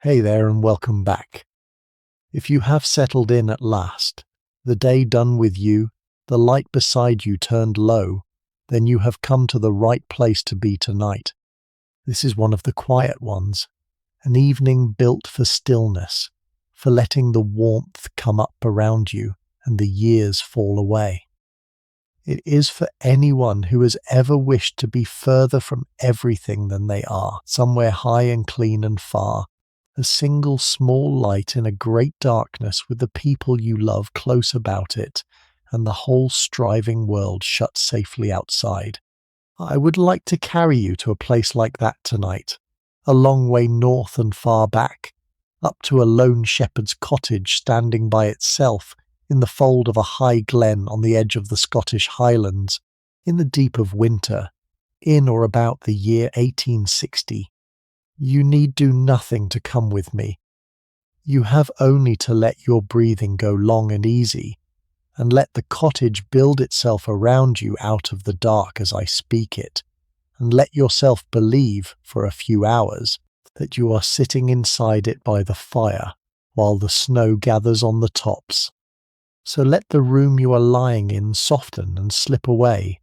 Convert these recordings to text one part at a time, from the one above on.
Hey there and welcome back. If you have settled in at last, the day done with you, the light beside you turned low, then you have come to the right place to be tonight. This is one of the quiet ones, an evening built for stillness, for letting the warmth come up around you and the years fall away. It is for anyone who has ever wished to be further from everything than they are, somewhere high and clean and far, a single small light in a great darkness with the people you love close about it, and the whole striving world shut safely outside. I would like to carry you to a place like that tonight, a long way north and far back, up to a lone shepherd's cottage standing by itself in the fold of a high glen on the edge of the Scottish Highlands, in the deep of winter, in or about the year 1860. You need do nothing to come with me. You have only to let your breathing go long and easy, and let the cottage build itself around you out of the dark as I speak it, and let yourself believe, for a few hours, that you are sitting inside it by the fire, while the snow gathers on the tops. So let the room you are lying in soften and slip away,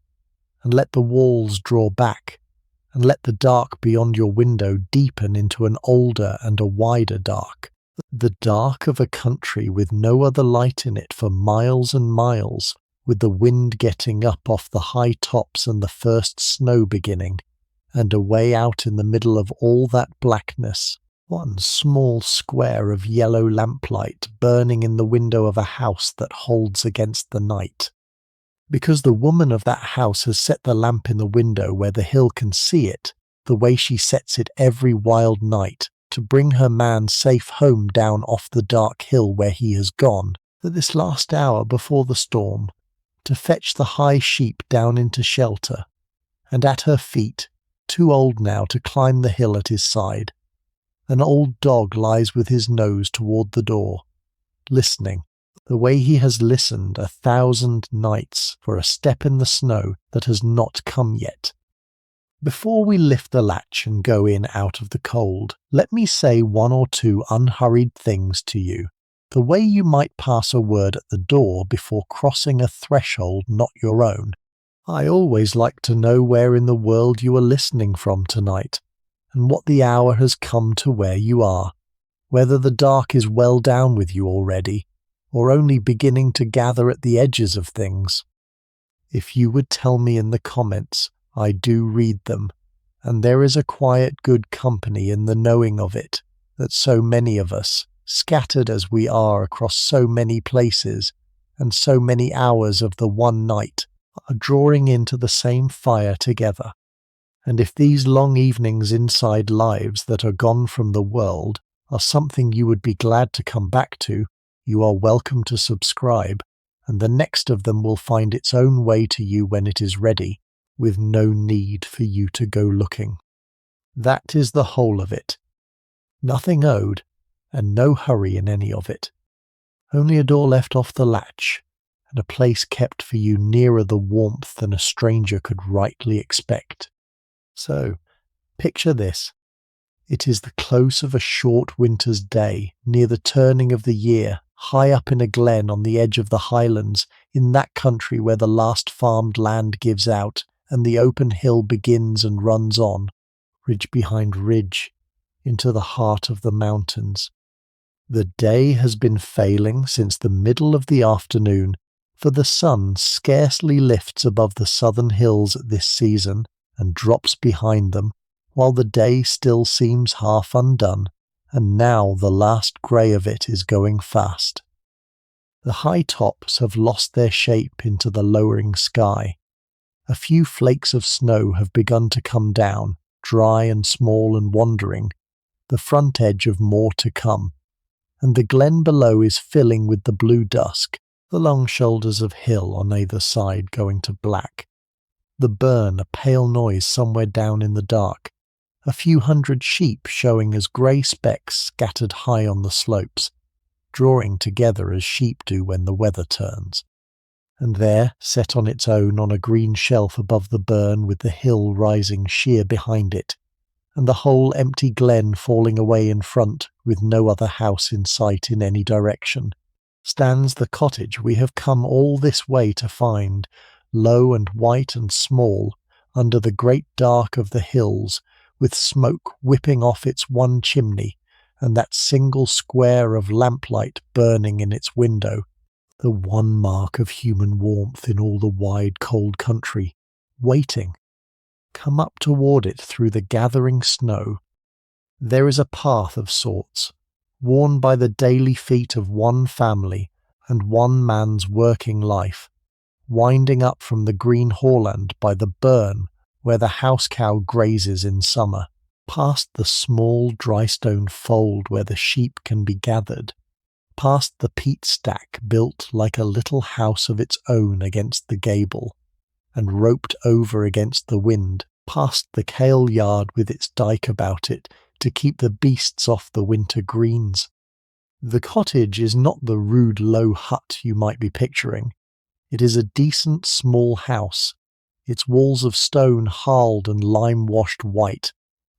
and let the walls draw back, and let the dark beyond your window deepen into an older and a wider dark, the dark of a country with no other light in it for miles and miles, with the wind getting up off the high tops and the first snow beginning, and away out in the middle of all that blackness, one small square of yellow lamplight burning in the window of a house that holds against the night. Because the woman of that house has set the lamp in the window where the hill can see it, the way she sets it every wild night, to bring her man safe home down off the dark hill where he has gone, at this last hour before the storm, to fetch the high sheep down into shelter, and at her feet, too old now to climb the hill at his side, an old dog lies with his nose toward the door, listening, the way he has listened 1,000 nights for a step in the snow that has not come yet. Before we lift the latch and go in out of the cold, let me say one or two unhurried things to you, the way you might pass a word at the door before crossing a threshold not your own. I always like to know where in the world you are listening from tonight, and what the hour has come to where you are, whether the dark is well down with you already, or only beginning to gather at the edges of things. If you would tell me in the comments, I do read them, and there is a quiet good company in the knowing of it, that so many of us, scattered as we are across so many places, and so many hours of the one night, are drawing into the same fire together. And if these long evenings inside lives that are gone from the world are something you would be glad to come back to, you are welcome to subscribe, and the next of them will find its own way to you when it is ready, with no need for you to go looking. That is the whole of it. Nothing owed, and no hurry in any of it. Only a door left off the latch, and a place kept for you nearer the warmth than a stranger could rightly expect. So, picture this. It is the close of a short winter's day, near the turning of the year, high up in a glen on the edge of the Highlands, in that country where the last farmed land gives out, and the open hill begins and runs on, ridge behind ridge, into the heart of the mountains. The day has been failing since the middle of the afternoon, for the sun scarcely lifts above the southern hills at this season, and drops behind them, while the day still seems half undone, and now the last grey of it is going fast. The high tops have lost their shape into the lowering sky. A few flakes of snow have begun to come down, dry and small and wandering, the front edge of more to come, and the glen below is filling with the blue dusk, the long shoulders of hill on either side going to black, the burn a pale noise somewhere down in the dark, a few hundred sheep showing as grey specks scattered high on the slopes, drawing together as sheep do when the weather turns. And there, set on its own on a green shelf above the burn with the hill rising sheer behind it, and the whole empty glen falling away in front with no other house in sight in any direction, stands the cottage we have come all this way to find, low and white and small, under the great dark of the hills, with smoke whipping off its one chimney, and that single square of lamplight burning in its window, the one mark of human warmth in all the wide cold country, waiting. Come up toward it through the gathering snow. There is a path of sorts, worn by the daily feet of one family and one man's working life, winding up from the green hauland by the burn where the house cow grazes in summer, past the small dry stone fold where the sheep can be gathered, past the peat stack built like a little house of its own against the gable, and roped over against the wind, past the kail yard with its dyke about it to keep the beasts off the winter greens. The cottage is not the rude low hut you might be picturing. It is a decent small house, its walls of stone harled and lime-washed white,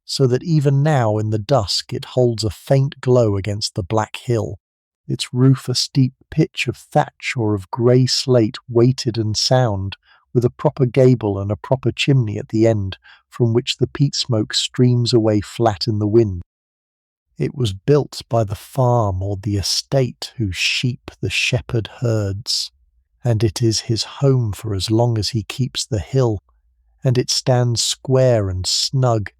so that even now in the dusk it holds a faint glow against the black hill, its roof a steep pitch of thatch or of grey slate weighted and sound, with a proper gable and a proper chimney at the end, from which the peat smoke streams away flat in the wind. It was built by the farm or the estate whose sheep the shepherd herds, and it is his home for as long as he keeps the hill, and it stands square and snug,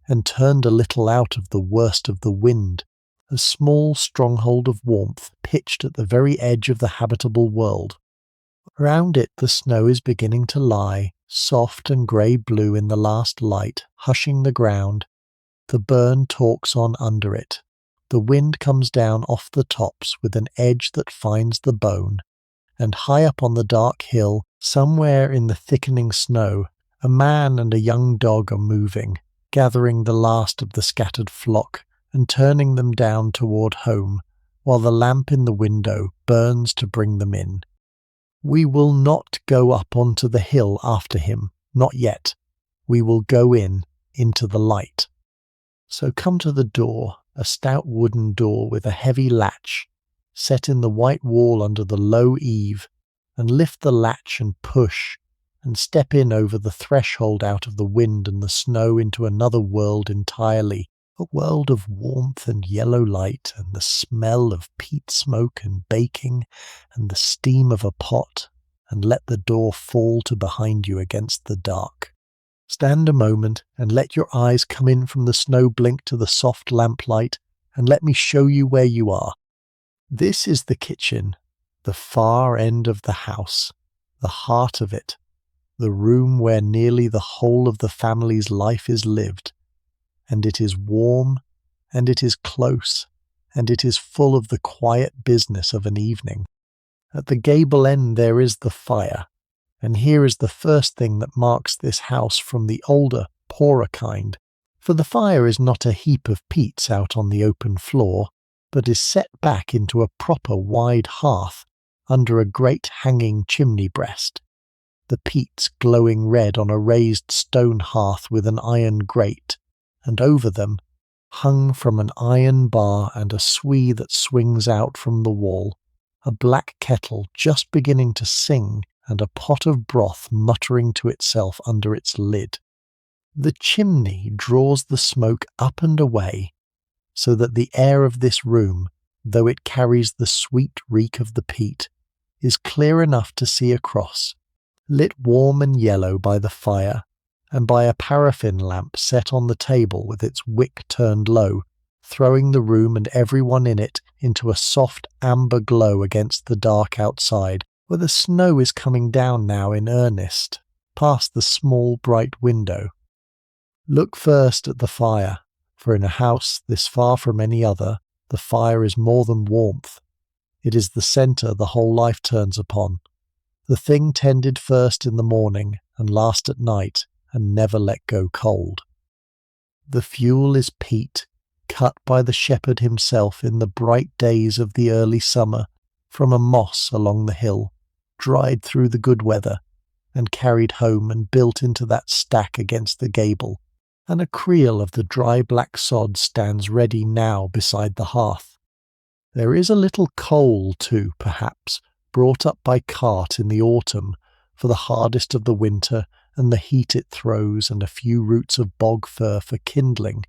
and turned a little out of the worst of the wind, a small stronghold of warmth pitched at the very edge of the habitable world. Round it the snow is beginning to lie, soft and grey-blue in the last light, hushing the ground. The burn talks on under it. The wind comes down off the tops with an edge that finds the bone, and high up on the dark hill, somewhere in the thickening snow, a man and a young dog are moving, gathering the last of the scattered flock and turning them down toward home, while the lamp in the window burns to bring them in. We will not go up onto the hill after him, not yet. We will go into the light. So come to the door, a stout wooden door with a heavy latch, set in the white wall under the low eave, and lift the latch and push, and step in over the threshold out of the wind and the snow into another world entirely, a world of warmth and yellow light and the smell of peat smoke and baking and the steam of a pot, and let the door fall to behind you against the dark. Stand a moment and let your eyes come in from the snow blink to the soft lamplight, and let me show you where you are. This is the kitchen, the far end of the house, the heart of it, the room where nearly the whole of the family's life is lived, and it is warm, and it is close, and it is full of the quiet business of an evening. At the gable end there is the fire, and here is the first thing that marks this house from the older, poorer kind, for the fire is not a heap of peats out on the open floor, but is set back into a proper wide hearth under a great hanging chimney breast, the peats glowing red on a raised stone hearth with an iron grate, and over them, hung from an iron bar and a swee that swings out from the wall, a black kettle just beginning to sing and a pot of broth muttering to itself under its lid. The chimney draws the smoke up and away, so that the air of this room, though it carries the sweet reek of the peat, is clear enough to see across, lit warm and yellow by the fire, and by a paraffin lamp set on the table with its wick turned low, throwing the room and everyone in it into a soft amber glow against the dark outside, where the snow is coming down now in earnest, past the small bright window. Look first at the fire, for in a house this far from any other, the fire is more than warmth. It is the centre the whole life turns upon, the thing tended first in the morning and last at night, and never let go cold. The fuel is peat, cut by the shepherd himself in the bright days of the early summer from a moss along the hill, dried through the good weather, and carried home and built into that stack against the gable, and a creel of the dry black sod stands ready now beside the hearth. There is a little coal too, perhaps, brought up by cart in the autumn for the hardest of the winter and the heat it throws, and a few roots of bog fir for kindling.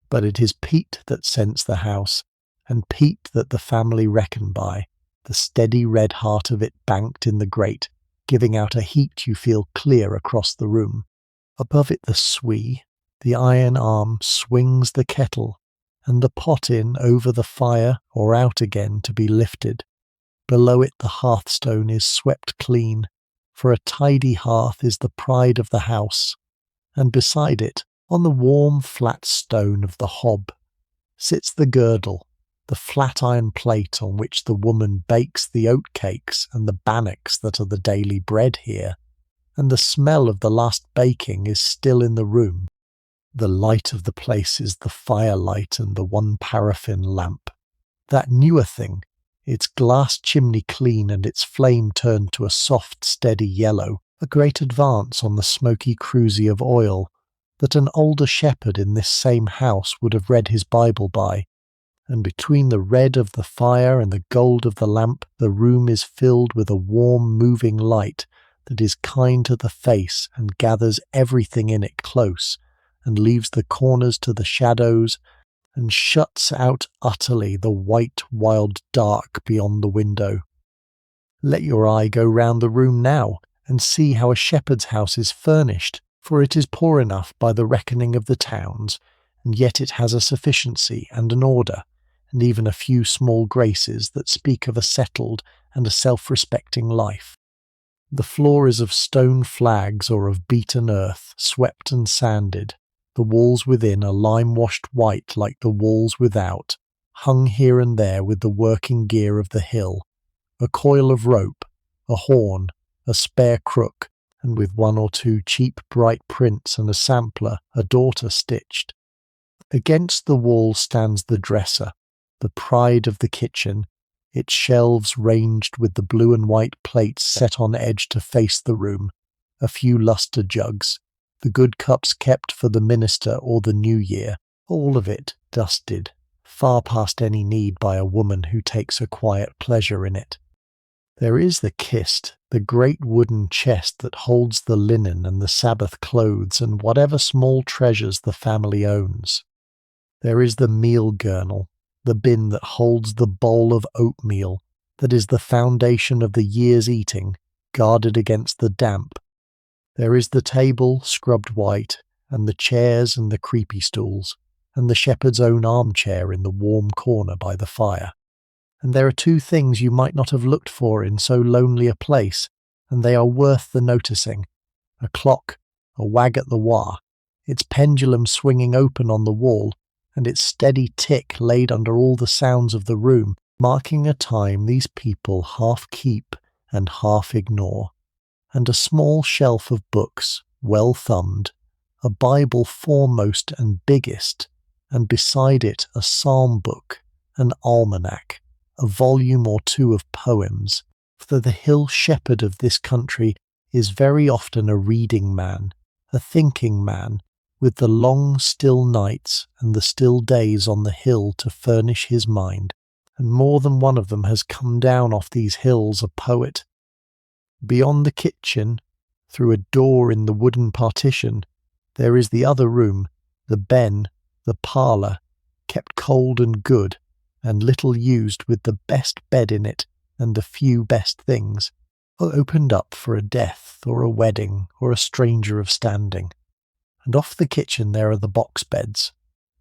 But it is peat that scents the house, and peat that the family reckon by, the steady red heart of it banked in the grate, giving out a heat you feel clear across the room. Above it the swee, the iron arm swings the kettle, and the pot in over the fire or out again to be lifted. Below it the hearthstone is swept clean, for a tidy hearth is the pride of the house, and beside it, on the warm flat stone of the hob, sits the girdle, the flat iron plate on which the woman bakes the oat cakes and the bannocks that are the daily bread here, and the smell of the last baking is still in the room. The light of the place is the firelight and the one paraffin lamp. That newer thing, its glass chimney clean and its flame turned to a soft, steady yellow, a great advance on the smoky cruzy of oil that an older shepherd in this same house would have read his Bible by. And between the red of the fire and the gold of the lamp, the room is filled with a warm, moving light that is kind to the face and gathers everything in it close, and leaves the corners to the shadows, and shuts out utterly the white wild dark beyond the window. Let your eye go round the room now, and see how a shepherd's house is furnished, for it is poor enough by the reckoning of the towns, and yet it has a sufficiency and an order, and even a few small graces that speak of a settled and a self-respecting life. The floor is of stone flags or of beaten earth, swept and sanded. The walls within are lime-washed white like the walls without, hung here and there with the working gear of the hill, a coil of rope, a horn, a spare crook, and with one or two cheap bright prints and a sampler, a daughter stitched. Against the wall stands the dresser, the pride of the kitchen, its shelves ranged with the blue and white plates set on edge to face the room, a few lustre jugs, the good cups kept for the minister or the New Year, all of it dusted, far past any need by a woman who takes a quiet pleasure in it. There is the kist, the great wooden chest that holds the linen and the Sabbath clothes and whatever small treasures the family owns. There is the meal gurnal, the bin that holds the bowl of oatmeal that is the foundation of the year's eating, guarded against the damp. There is the table, scrubbed white, and the chairs and the creepy stools, and the shepherd's own armchair in the warm corner by the fire. And there are two things you might not have looked for in so lonely a place, and they are worth the noticing. A clock, a wag at the wah, its pendulum swinging open on the wall, and its steady tick laid under all the sounds of the room, marking a time these people half keep and half ignore. And a small shelf of books, well thumbed, a Bible foremost and biggest, and beside it a psalm book, an almanac, a volume or two of poems, for the hill shepherd of this country is very often a reading man, a thinking man, with the long still nights and the still days on the hill to furnish his mind, and more than one of them has come down off these hills a poet. Beyond the kitchen, through a door in the wooden partition, there is the other room, the ben, the parlour, kept cold and good, and little used, with the best bed in it and the few best things, opened up for a death or a wedding or a stranger of standing. And off the kitchen there are the box beds,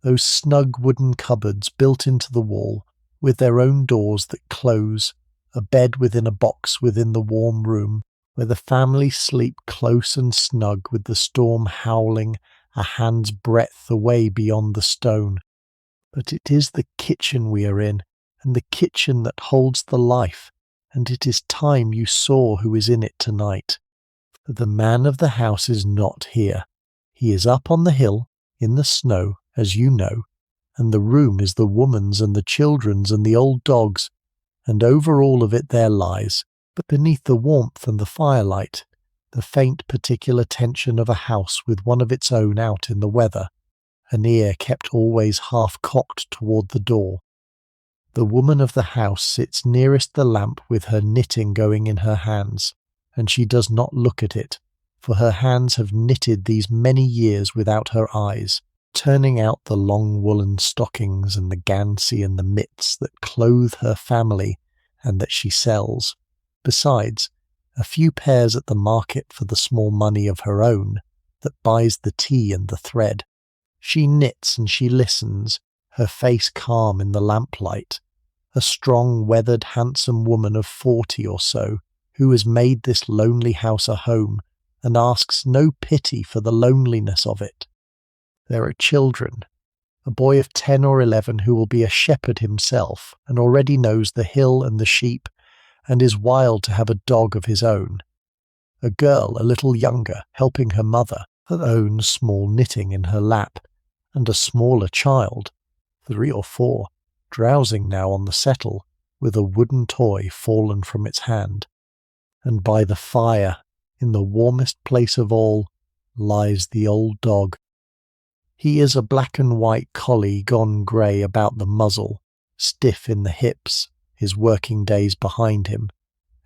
those snug wooden cupboards built into the wall, with their own doors that close, a bed within a box within the warm room, where the family sleep close and snug with the storm howling a hand's breadth away beyond the stone. But it is the kitchen we are in, and the kitchen that holds the life, and it is time you saw who is in it tonight. For the man of the house is not here. He is up on the hill, in the snow, as you know, and the room is the woman's and the children's and the old dog's, and over all of it there lies, but beneath the warmth and the firelight, the faint particular tension of a house with one of its own out in the weather, an ear kept always half-cocked toward the door. The woman of the house sits nearest the lamp with her knitting going in her hands, and she does not look at it, for her hands have knitted these many years without her eyes, turning out the long woolen stockings and the gancy and the mitts that clothe her family and that she sells, besides a few pairs at the market for the small money of her own that buys the tea and the thread. She knits and she listens, her face calm in the lamplight, a strong, weathered, handsome woman of 40 or so, who has made this lonely house a home and asks no pity for the loneliness of it. There are children, a boy of 10 or 11 who will be a shepherd himself and already knows the hill and the sheep and is wild to have a dog of his own. A girl a little younger helping her mother, her own small knitting in her lap, and a smaller child, 3 or 4, drowsing now on the settle with a wooden toy fallen from its hand. And by the fire, in the warmest place of all, lies the old dog. He is a black and white collie gone grey about the muzzle, stiff in the hips, his working days behind him,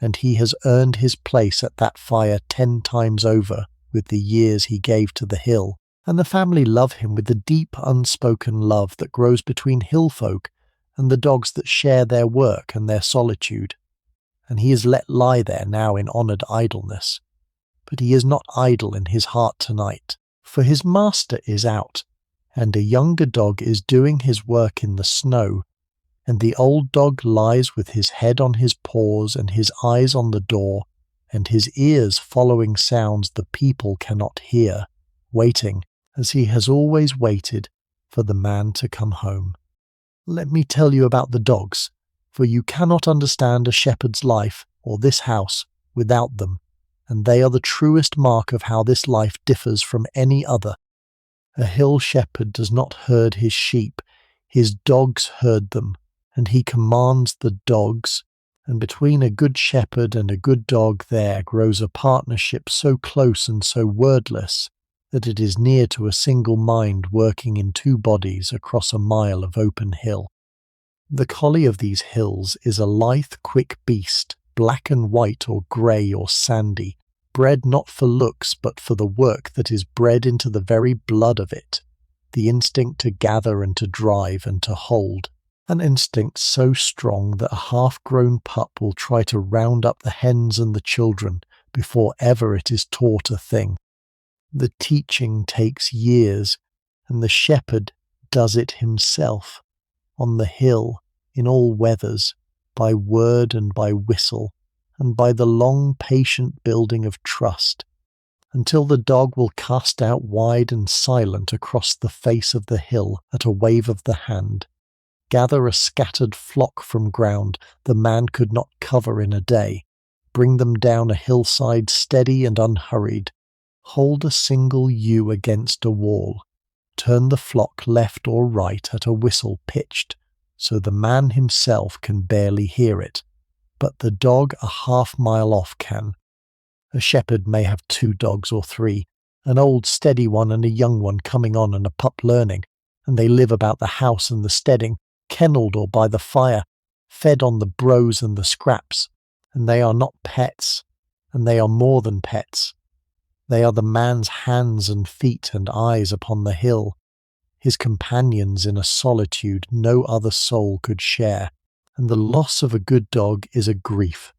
and he has earned his place at that fire 10 times over with the years he gave to the hill, and the family love him with the deep unspoken love that grows between hill folk and the dogs that share their work and their solitude, and he is let lie there now in honoured idleness. But he is not idle in his heart tonight, for his master is out, and a younger dog is doing his work in the snow, and the old dog lies with his head on his paws and his eyes on the door, and his ears following sounds the people cannot hear, waiting, as he has always waited, for the man to come home. Let me tell you about the dogs, for you cannot understand a shepherd's life, or this house, without them, and they are the truest mark of how this life differs from any other. A hill shepherd does not herd his sheep, his dogs herd them, and he commands the dogs, and between a good shepherd and a good dog there grows a partnership so close and so wordless that it is near to a single mind working in 2 bodies across a mile of open hill. The collie of these hills is a lithe, quick beast, black and white or grey or sandy, bred not for looks but for the work that is bred into the very blood of it, the instinct to gather and to drive and to hold, an instinct so strong that a half-grown pup will try to round up the hens and the children before ever it is taught a thing. The teaching takes years, and the shepherd does it himself, on the hill, in all weathers, by word and by whistle, and by the long patient building of trust, until the dog will cast out wide and silent across the face of the hill at a wave of the hand, gather a scattered flock from ground the man could not cover in a day, bring them down a hillside steady and unhurried, hold a single ewe against a wall, turn the flock left or right at a whistle pitched, so the man himself can barely hear it, but the dog a half-mile off can. A shepherd may have 2 dogs or 3, an old steady one and a young one coming on and a pup learning, and they live about the house and the steading, kennelled or by the fire, fed on the brose and the scraps, and they are not pets, and they are more than pets. They are the man's hands and feet and eyes upon the hill, his companions in a solitude no other soul could share, and the loss of a good dog is a grief.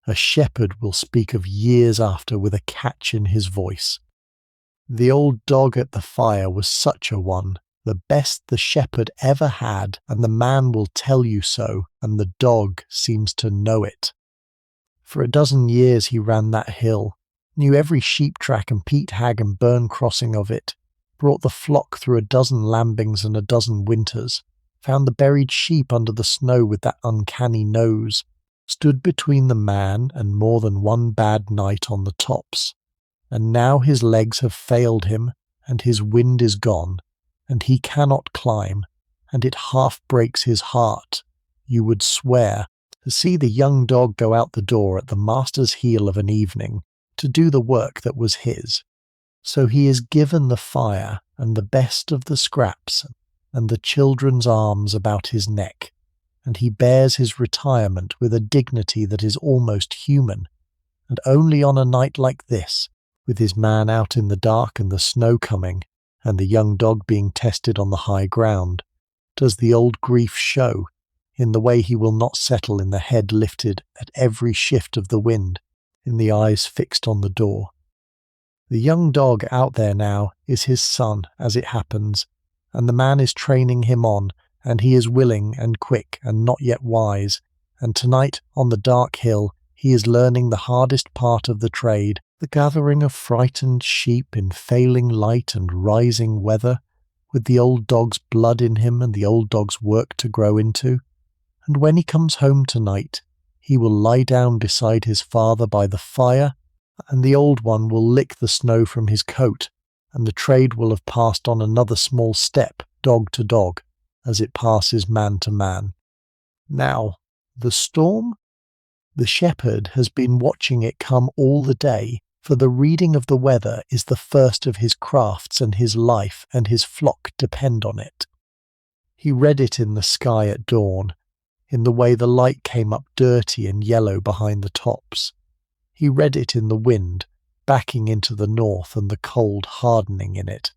A shepherd will speak of years after with a catch in his voice. The old dog at the fire was such a one, the best the shepherd ever had, and the man will tell you so, and the dog seems to know it. For a dozen years he ran that hill, knew every sheep track and peat hag and burn crossing of it, brought the flock through a dozen lambings and a dozen winters, found the buried sheep under the snow with that uncanny nose, stood between the man and more than one bad night on the tops, and now his legs have failed him, and his wind is gone, and he cannot climb, and it half breaks his heart, you would swear, to see the young dog go out the door at the master's heel of an evening, to do the work that was his. So he is given the fire and the best of the scraps and the children's arms about his neck, and he bears his retirement with a dignity that is almost human. And only on a night like this, with his man out in the dark and the snow coming, and the young dog being tested on the high ground, does the old grief show, in the way he will not settle in the head lifted at every shift of the wind, in the eyes fixed on the door. The young dog out there now is his son, as it happens, and the man is training him on, and he is willing and quick and not yet wise, and tonight on the dark hill he is learning the hardest part of the trade, the gathering of frightened sheep in failing light and rising weather, with the old dog's blood in him and the old dog's work to grow into. And when he comes home tonight, he will lie down beside his father by the fire, and the old one will lick the snow from his coat, and the trade will have passed on another small step, dog to dog, as it passes man to man. Now, the storm? The shepherd has been watching it come all the day, for the reading of the weather is the first of his crafts, and his life and his flock depend on it. He read it in the sky at dawn, in the way the light came up dirty and yellow behind the tops. He read it in the wind, backing into the north and the cold hardening in it.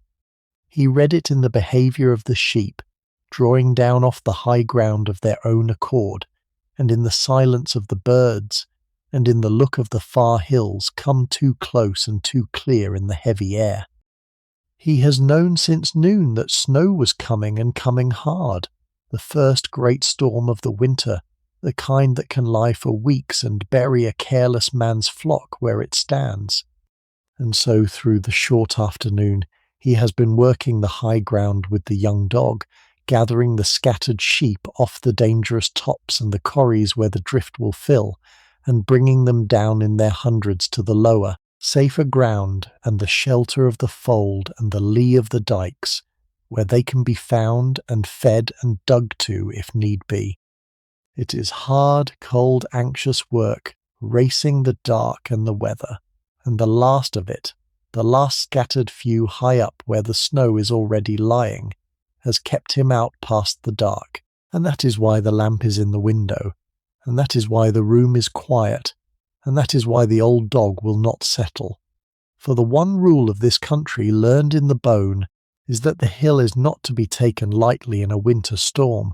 He read it in the behaviour of the sheep, drawing down off the high ground of their own accord, and in the silence of the birds, and in the look of the far hills come too close and too clear in the heavy air. He has known since noon that snow was coming and coming hard, the first great storm of the winter, the kind that can lie for weeks and bury a careless man's flock where it stands. And so through the short afternoon he has been working the high ground with the young dog, gathering the scattered sheep off the dangerous tops and the corries where the drift will fill, and bringing them down in their hundreds to the lower, safer ground and the shelter of the fold and the lee of the dykes, where they can be found and fed and dug to if need be. It is hard, cold, anxious work, racing the dark and the weather, and the last of it, the last scattered few high up where the snow is already lying, has kept him out past the dark, and that is why the lamp is in the window, and that is why the room is quiet, and that is why the old dog will not settle. For the one rule of this country learned in the bone is that the hill is not to be taken lightly in a winter storm,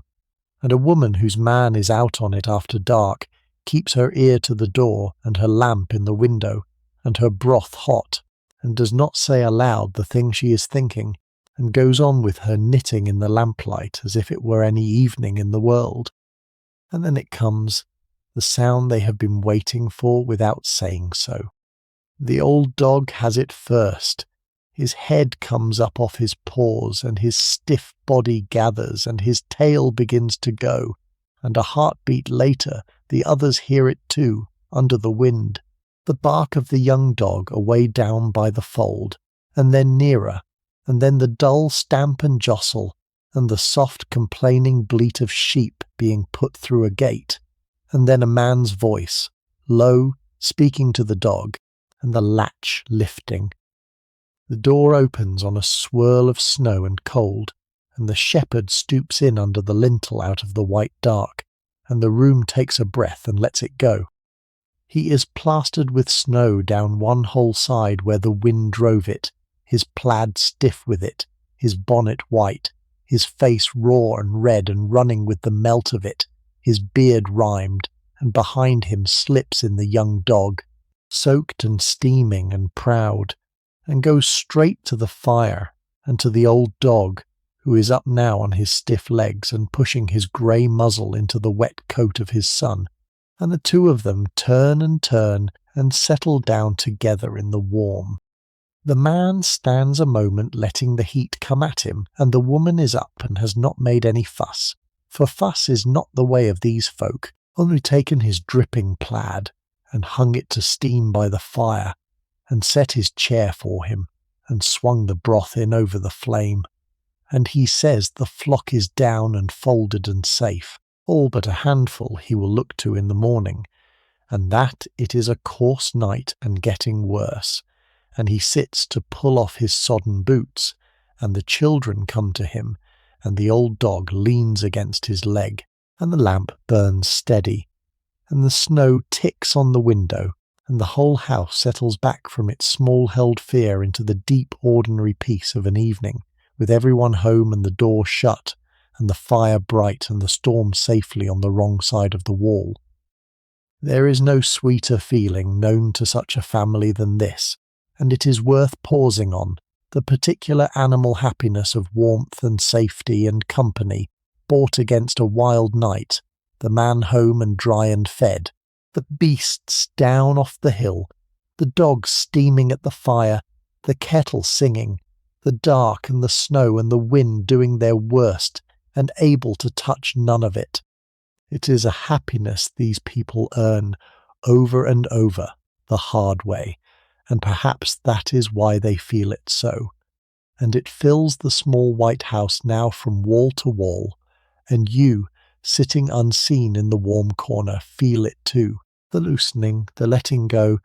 and a woman whose man is out on it after dark keeps her ear to the door and her lamp in the window, and her broth hot, and does not say aloud the thing she is thinking, and goes on with her knitting in the lamplight as if it were any evening in the world. And then it comes, the sound they have been waiting for without saying so. The old dog has it first. His head comes up off his paws, and his stiff body gathers, and his tail begins to go, and a heartbeat later the others hear it too, under the wind, the bark of the young dog away down by the fold, and then nearer, and then the dull stamp and jostle, and the soft complaining bleat of sheep being put through a gate, and then a man's voice, low, speaking to the dog, and the latch lifting. The door opens on a swirl of snow and cold, and the shepherd stoops in under the lintel out of the white dark, and the room takes a breath and lets it go. He is plastered with snow down one whole side where the wind drove it, his plaid stiff with it, his bonnet white, his face raw and red and running with the melt of it, his beard rimed, and behind him slips in the young dog, soaked and steaming and proud, and goes straight to the fire and to the old dog, who is up now on his stiff legs and pushing his grey muzzle into the wet coat of his son, and the two of them turn and settle down together in the warm. The man stands a moment letting the heat come at him, and the woman is up and has not made any fuss, for fuss is not the way of these folk, only taken his dripping plaid, and hung it to steam by the fire, and set his chair for him, and swung the broth in over the flame. And he says the flock is down and folded and safe, all but a handful he will look to in the morning, and that it is a coarse night and getting worse, and he sits to pull off his sodden boots, and the children come to him, and the old dog leans against his leg, and the lamp burns steady, and the snow ticks on the window, and the whole house settles back from its small-held fear into the deep ordinary peace of an evening, with everyone home and the door shut, and the fire bright and the storm safely on the wrong side of the wall. There is no sweeter feeling known to such a family than this, and it is worth pausing on, the particular animal happiness of warmth and safety and company, bought against a wild night, the man home and dry and fed, the beasts down off the hill, the dogs steaming at the fire, the kettle singing, the dark and the snow and the wind doing their worst, and able to touch none of it. It is a happiness these people earn over and over the hard way, and perhaps that is why they feel it so. And it fills the small white house now from wall to wall, and you, sitting unseen in the warm corner, feel it too, the loosening, the letting go,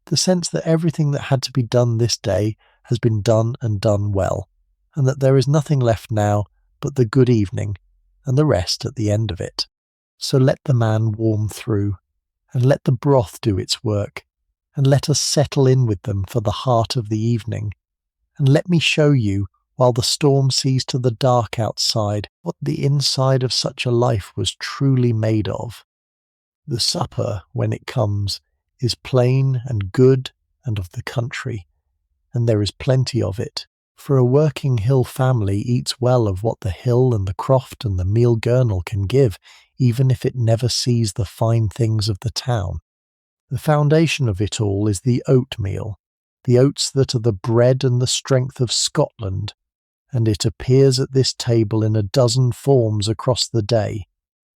the sense that everything that had to be done this day has been done and done well, and that there is nothing left now but the good evening, and the rest at the end of it. So let the man warm through, and let the broth do its work, and let us settle in with them for the heart of the evening, and let me show you, while the storm sees to the dark outside, what the inside of such a life was truly made of. The supper, when it comes, is plain and good and of the country, and there is plenty of it, for a working hill family eats well of what the hill and the croft and the meal gurnal can give, even if it never sees the fine things of the town. The foundation of it all is the oatmeal, the oats that are the bread and the strength of Scotland, and it appears at this table in a dozen forms across the day.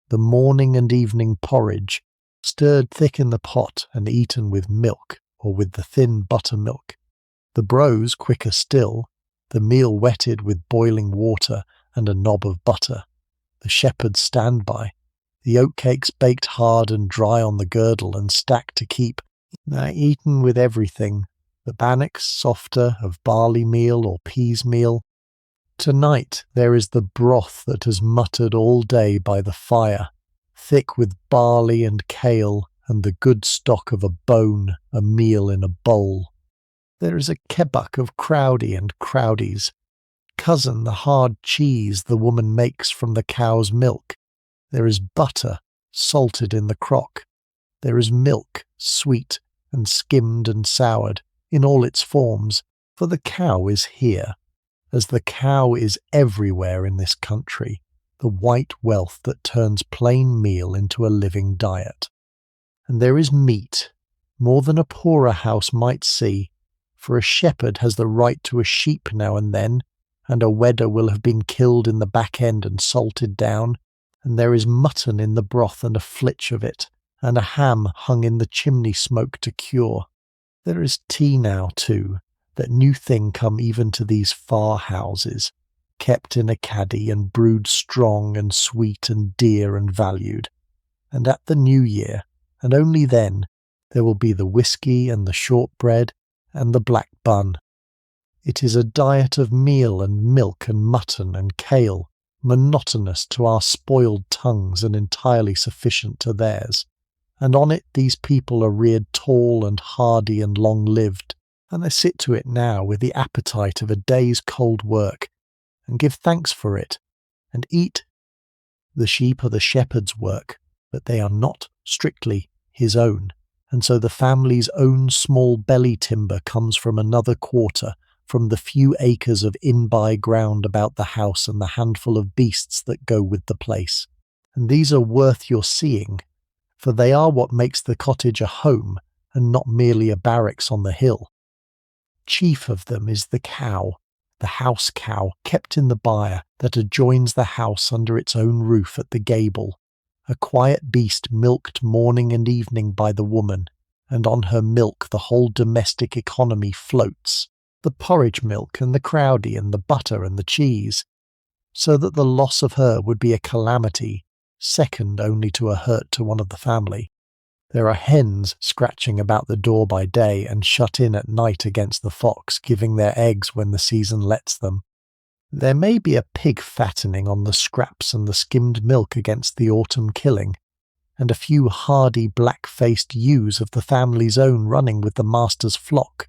The morning and evening porridge, stirred thick in the pot and eaten with milk or with the thin buttermilk. The brose quicker still, the meal wetted with boiling water and a knob of butter. The shepherd's standby, the oatcakes baked hard and dry on the girdle and stacked to keep, eaten with everything, the bannocks softer of barley meal or peas meal. Tonight there is the broth that has muttered all day by the fire, thick with barley and kale and the good stock of a bone, a meal in a bowl. There is a kebbuck of crowdy and crowdies, cousin the hard cheese the woman makes from the cow's milk. There is butter, salted in the crock. There is milk, sweet and skimmed and soured, in all its forms, for the cow is here, as the cow is everywhere in this country, the white wealth that turns plain meal into a living diet. And there is meat, more than a poorer house might see, for a shepherd has the right to a sheep now and then, and a wedder will have been killed in the back end and salted down, and there is mutton in the broth and a flitch of it, and a ham hung in the chimney smoke to cure. There is tea now, too, that new thing come even to these far houses, kept in a caddy and brewed strong and sweet and dear and valued. And at the New Year, and only then, there will be the whisky and the shortbread and the black bun. It is a diet of meal and milk and mutton and kale, monotonous to our spoiled tongues and entirely sufficient to theirs. And on it these people are reared tall and hardy and long-lived, and they sit to it now with the appetite of a day's cold work, and give thanks for it, and eat. The sheep are the shepherd's work, but they are not strictly his own, and so the family's own small belly timber comes from another quarter, from the few acres of in-by ground about the house and the handful of beasts that go with the place. And these are worth your seeing, for they are what makes the cottage a home, and not merely a barracks on the hill. Chief of them is the cow, the house cow, kept in the byre that adjoins the house under its own roof at the gable, a quiet beast milked morning and evening by the woman, and on her milk the whole domestic economy floats, the porridge milk and the crowdy and the butter and the cheese, so that the loss of her would be a calamity, second only to a hurt to one of the family. There are hens scratching about the door by day and shut in at night against the fox, giving their eggs when the season lets them. There may be a pig fattening on the scraps and the skimmed milk against the autumn killing, and a few hardy black-faced ewes of the family's own running with the master's flock,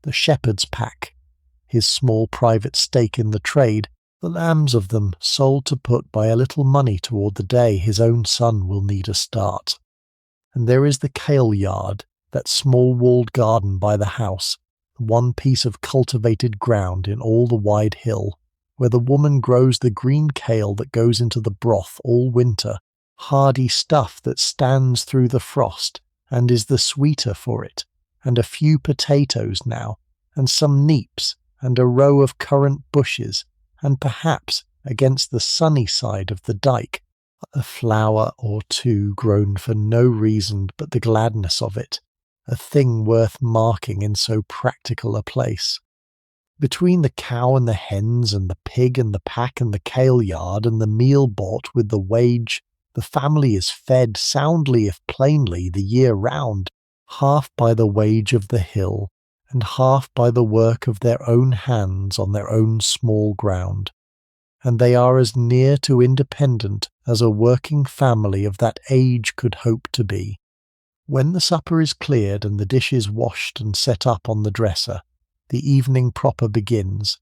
the shepherd's pack, his small private stake in the trade, the lambs of them sold to put by a little money toward the day his own son will need a start. And there is the kale yard, that small walled garden by the house, one piece of cultivated ground in all the wide hill, where the woman grows the green kale that goes into the broth all winter, hardy stuff that stands through the frost and is the sweeter for it, and a few potatoes now, and some neeps, and a row of currant bushes, and perhaps, against the sunny side of the dyke, a flower or two grown for no reason but the gladness of it, a thing worth marking in so practical a place. Between the cow and the hens and the pig and the pack and the kale yard and the meal bought with the wage, the family is fed soundly if plainly the year round, half by the wage of the hill, and half by the work of their own hands on their own small ground. And they are as near to independent as a working family of that age could hope to be. When the supper is cleared and the dishes washed and set up on the dresser, the evening proper begins,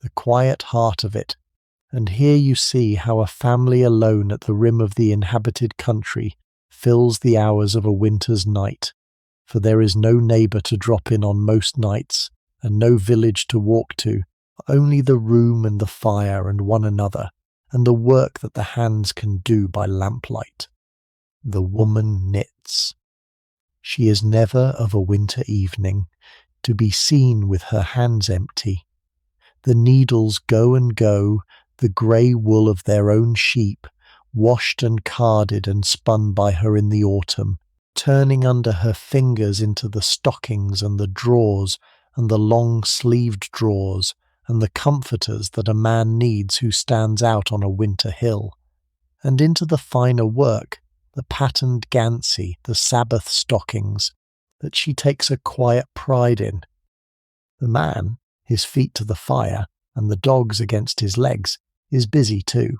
the quiet heart of it, and here you see how a family alone at the rim of the inhabited country fills the hours of a winter's night, for there is no neighbour to drop in on most nights, and no village to walk to, only the room and the fire and one another, and the work that the hands can do by lamplight. The woman knits. She is never of a winter evening to be seen with her hands empty. The needles go and go, the grey wool of their own sheep, washed and carded and spun by her in the autumn, turning under her fingers into the stockings and the drawers and the long-sleeved drawers and the comforters that a man needs who stands out on a winter hill, and into the finer work, the patterned gancy, the Sabbath stockings, that she takes a quiet pride in. The man, his feet to the fire, and the dogs against his legs, is busy too,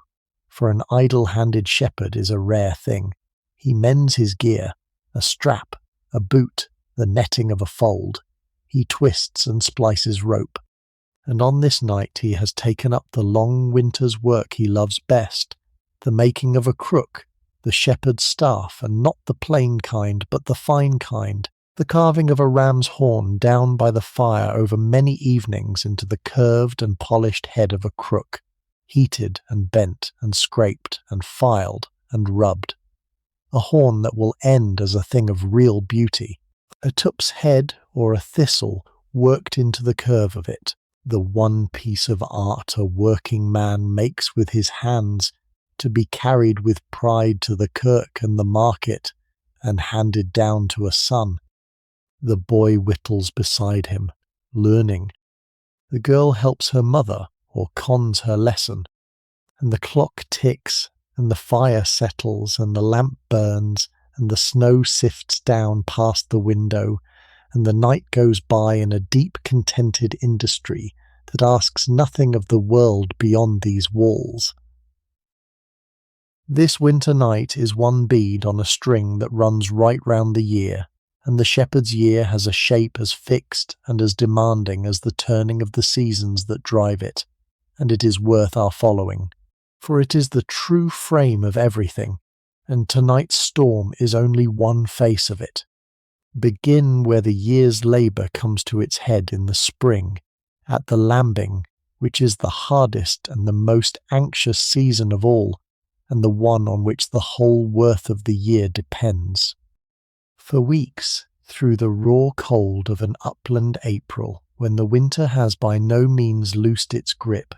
for an idle-handed shepherd is a rare thing. He mends his gear, a strap, a boot, the netting of a fold. He twists and splices rope. And on this night he has taken up the long winter's work he loves best, the making of a crook, the shepherd's staff, and not the plain kind, but the fine kind, the carving of a ram's horn down by the fire over many evenings into the curved and polished head of a crook, heated and bent and scraped and filed and rubbed. A horn that will end as a thing of real beauty, a tup's head or a thistle worked into the curve of it, the one piece of art a working man makes with his hands, to be carried with pride to the kirk and the market, and handed down to a son. The boy whittles beside him, learning. The girl helps her mother, or cons her lesson. And the clock ticks, and the fire settles, and the lamp burns, and the snow sifts down past the window, and the night goes by in a deep contented industry that asks nothing of the world beyond these walls. This winter night is one bead on a string that runs right round the year, and the shepherd's year has a shape as fixed and as demanding as the turning of the seasons that drive it, and it is worth our following, for it is the true frame of everything, and tonight's storm is only one face of it. Begin where the year's labour comes to its head in the spring, at the lambing, which is the hardest and the most anxious season of all, and the one on which the whole worth of the year depends. For weeks, through the raw cold of an upland April, when the winter has by no means loosed its grip,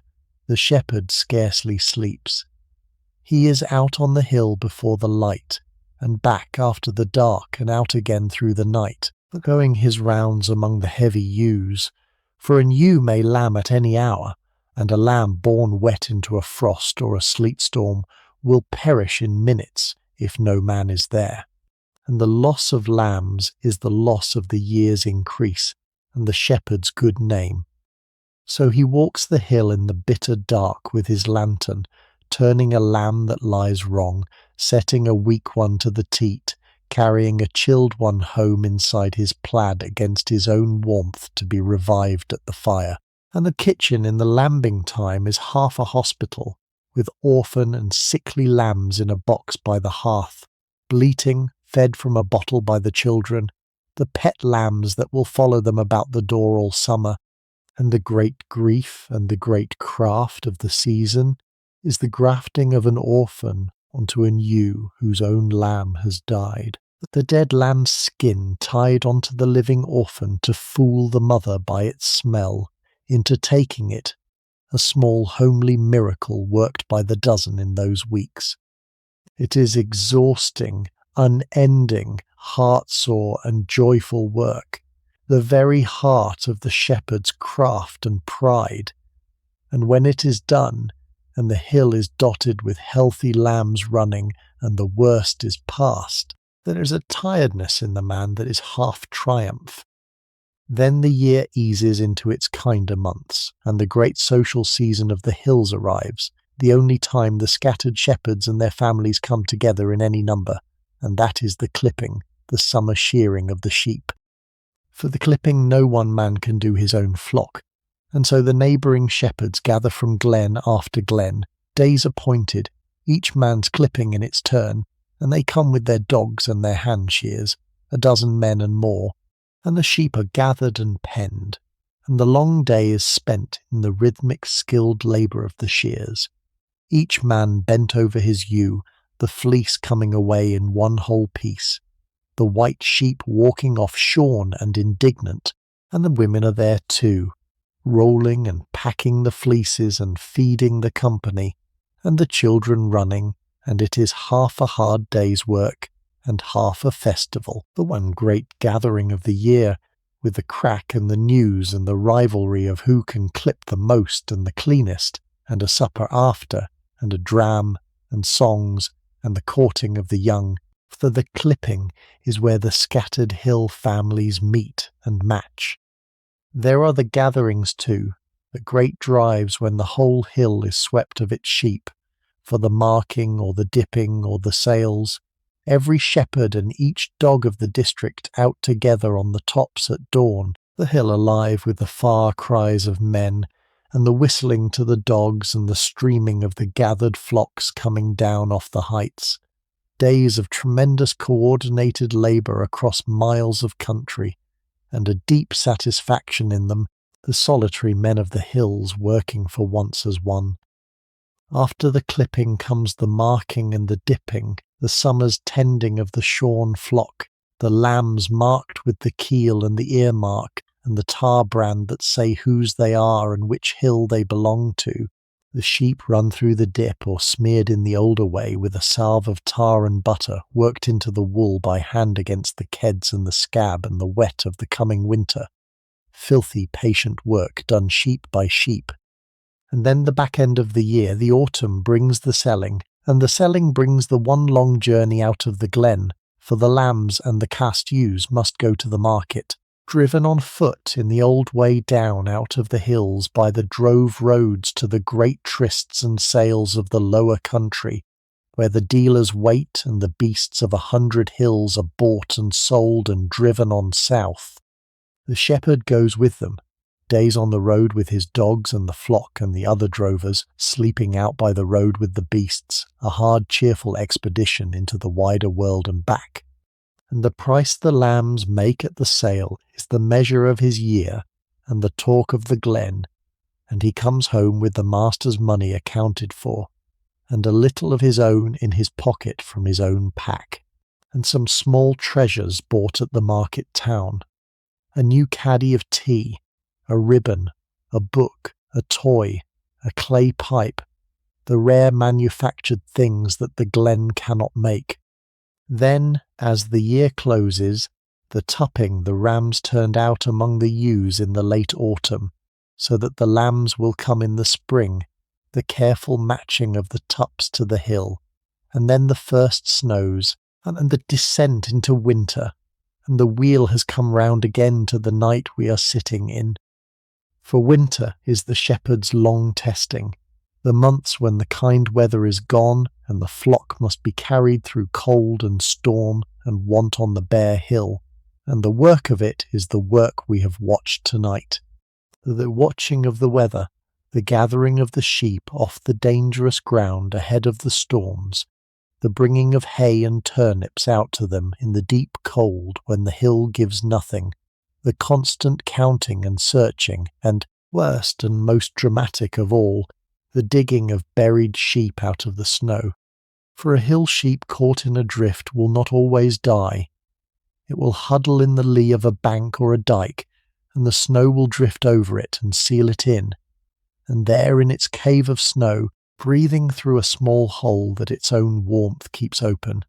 the shepherd scarcely sleeps. He is out on the hill before the light, and back after the dark and out again through the night, going his rounds among the heavy ewes, for an ewe may lamb at any hour, and a lamb born wet into a frost or a sleet storm will perish in minutes if no man is there. and the loss of lambs is the loss of the year's increase and the shepherd's good name. So he walks the hill in the bitter dark with his lantern, turning a lamb that lies wrong, setting a weak one to the teat, carrying a chilled one home inside his plaid against his own warmth to be revived at the fire. And the kitchen in the lambing time is half a hospital, with orphan and sickly lambs in a box by the hearth, bleating, fed from a bottle by the children, the pet lambs that will follow them about the door all summer. And the great grief and the great craft of the season is the grafting of an orphan onto an ewe whose own lamb has died. The dead lamb's skin tied onto the living orphan to fool the mother by its smell into taking it, a small homely miracle worked by the dozen in those weeks. It is exhausting, unending, heart-sore and joyful work, the very heart of the shepherd's craft and pride. And when it is done, and the hill is dotted with healthy lambs running, and the worst is past, there is a tiredness in the man that is half triumph. Then the year eases into its kinder months, and the great social season of the hills arrives, the only time the scattered shepherds and their families come together in any number, and that is the clipping, the summer shearing of the sheep. For the clipping no one man can do his own flock, and so the neighbouring shepherds gather from glen after glen, days appointed, each man's clipping in its turn, and they come with their dogs and their hand shears, a dozen men and more, and the sheep are gathered and penned, and the long day is spent in the rhythmic skilled labour of the shears, each man bent over his ewe, the fleece coming away in one whole piece, the white sheep walking off shorn and indignant, and the women are there too, rolling and packing the fleeces and feeding the company, and the children running, and it is half a hard day's work, and half a festival, the one great gathering of the year, with the crack and the news and the rivalry of who can clip the most and the cleanest, and a supper after, and a dram, and songs, and the courting of the young, for the clipping is where the scattered hill families meet and match. There are the gatherings too, the great drives when the whole hill is swept of its sheep, for the marking or the dipping or the sales, every shepherd and each dog of the district out together on the tops at dawn, the hill alive with the far cries of men, and the whistling to the dogs and the streaming of the gathered flocks coming down off the heights. Days of tremendous coordinated labour across miles of country, and a deep satisfaction in them, the solitary men of the hills working for once as one. After the clipping comes the marking and the dipping, the summer's tending of the shorn flock, the lambs marked with the keel and the ear mark, and the tar brand that say whose they are and which hill they belong to. The sheep run through the dip or smeared in the older way with a salve of tar and butter worked into the wool by hand against the keds and the scab and the wet of the coming winter. Filthy, patient work done sheep by sheep. And then the back end of the year, the autumn, brings the selling, and the selling brings the one long journey out of the glen, for the lambs and the cast ewes must go to the market, driven on foot in the old way down out of the hills by the drove roads to the great trysts and sales of the lower country, where the dealers wait and the beasts of 100 hills are bought and sold and driven on south. The shepherd goes with them, days on the road with his dogs and the flock and the other drovers, sleeping out by the road with the beasts, a hard cheerful expedition into the wider world and back. And the price the lambs make at the sale is the measure of his year and the talk of the glen, and he comes home with the master's money accounted for, and a little of his own in his pocket from his own pack, and some small treasures bought at the market town, a new caddy of tea, a ribbon, a book, a toy, a clay pipe, the rare manufactured things that the glen cannot make. Then, as the year closes, the tupping the rams turned out among the ewes in the late autumn, so that the lambs will come in the spring, the careful matching of the tups to the hill, and then the first snows, and the descent into winter, and the wheel has come round again to the night we are sitting in. For winter is the shepherd's long testing, the months when the kind weather is gone and the flock must be carried through cold and storm and want on the bare hill, and the work of it is the work we have watched tonight. The watching of the weather, the gathering of the sheep off the dangerous ground ahead of the storms, the bringing of hay and turnips out to them in the deep cold when the hill gives nothing, the constant counting and searching, and, worst and most dramatic of all, the digging of buried sheep out of the snow. For a hill sheep caught in a drift will not always die. It will huddle in the lee of a bank or a dike, and the snow will drift over it and seal it in. And there in its cave of snow, breathing through a small hole that its own warmth keeps open,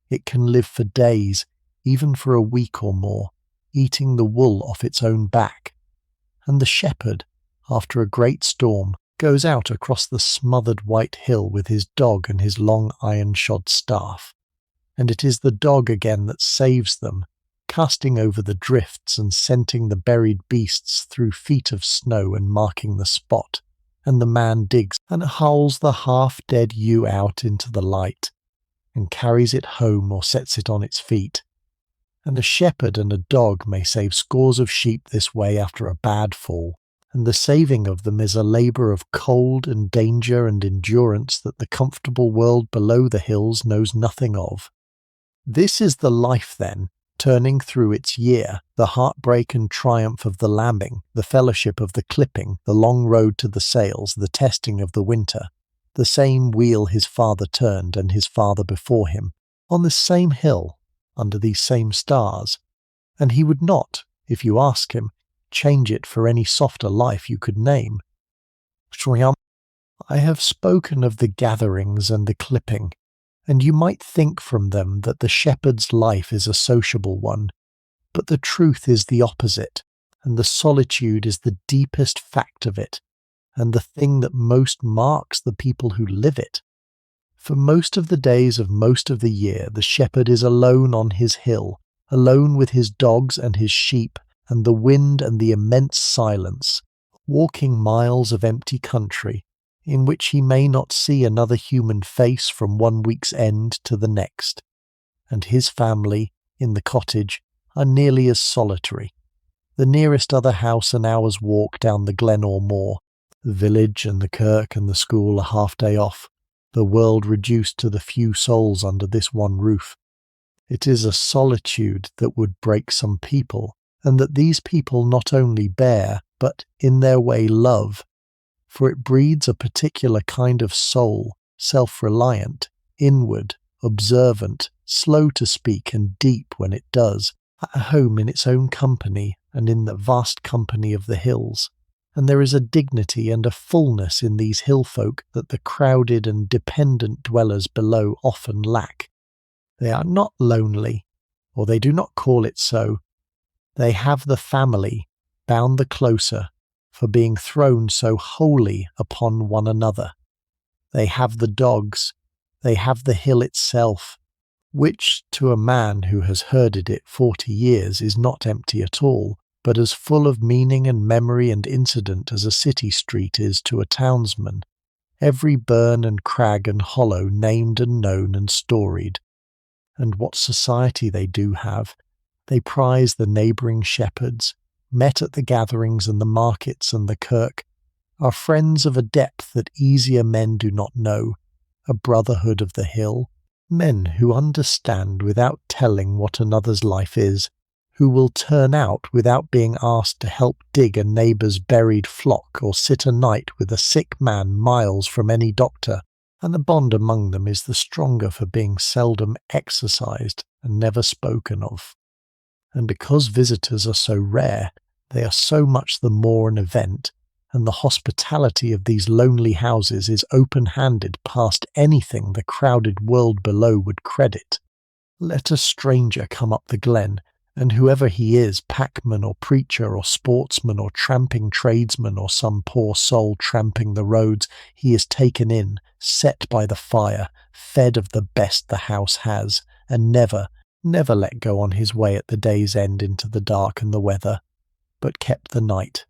it can live for days, even for a week or more, eating the wool off its own back. And the shepherd, after a great storm, goes out across the smothered white hill with his dog and his long iron-shod staff. And it is the dog again that saves them, casting over the drifts and scenting the buried beasts through feet of snow and marking the spot. And the man digs and hauls the half-dead ewe out into the light, and carries it home or sets it on its feet. And a shepherd and a dog may save scores of sheep this way after a bad fall, and the saving of them is a labour of cold and danger and endurance that the comfortable world below the hills knows nothing of. This is the life, then, turning through its year, the heartbreak and triumph of the lambing, the fellowship of the clipping, the long road to the sales, the testing of the winter, the same wheel his father turned and his father before him, on this same hill, under these same stars, and he would not, if you ask him, change it for any softer life you could name. I have spoken of the gatherings and the clipping, and you might think from them that the shepherd's life is a sociable one, but the truth is the opposite, and the solitude is the deepest fact of it, and the thing that most marks the people who live it. For most of the days of most of the year the shepherd is alone on his hill, alone with his dogs and his sheep, and the wind and the immense silence, walking miles of empty country, in which he may not see another human face from one week's end to the next, and his family, in the cottage, are nearly as solitary. The nearest other house an hour's walk down the glen or moor, the village and the kirk and the school a half-day off, the world reduced to the few souls under this one roof. It is a solitude that would break some people, and that these people not only bear, but in their way love, for it breeds a particular kind of soul, self-reliant, inward, observant, slow to speak and deep when it does, at home in its own company and in the vast company of the hills. And there is a dignity and a fullness in these hill folk that the crowded and dependent dwellers below often lack. They are not lonely, or they do not call it so. They have the family, bound the closer, for being thrown so wholly upon one another. They have the dogs, they have the hill itself, which to a man who has herded it 40 years is not empty at all, but as full of meaning and memory and incident as a city street is to a townsman, every burn and crag and hollow named and known and storied. And what society they do have! They prize the neighbouring shepherds, met at the gatherings and the markets and the kirk, are friends of a depth that easier men do not know, a brotherhood of the hill, men who understand without telling what another's life is, who will turn out without being asked to help dig a neighbour's buried flock or sit a night with a sick man miles from any doctor, and the bond among them is the stronger for being seldom exercised and never spoken of. And because visitors are so rare, they are so much the more an event, and the hospitality of these lonely houses is open-handed past anything the crowded world below would credit. Let a stranger come up the glen, and whoever he is, packman or preacher or sportsman or tramping tradesman or some poor soul tramping the roads, he is taken in, set by the fire, fed of the best the house has, and never let go on his way at the day's end into the dark and the weather, but kept the night,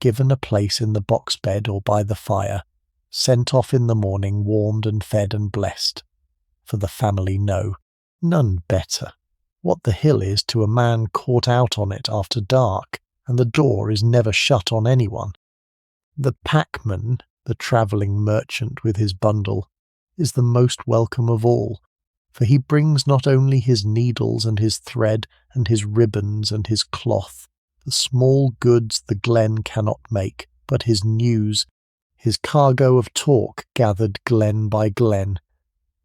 given a place in the box bed or by the fire, sent off in the morning warmed and fed and blessed. For the family know, none better, what the hill is to a man caught out on it after dark, and the door is never shut on anyone. The packman, the travelling merchant with his bundle, is the most welcome of all, for he brings not only his needles and his thread and his ribbons and his cloth, the small goods the glen cannot make, but his news, his cargo of talk gathered glen by glen,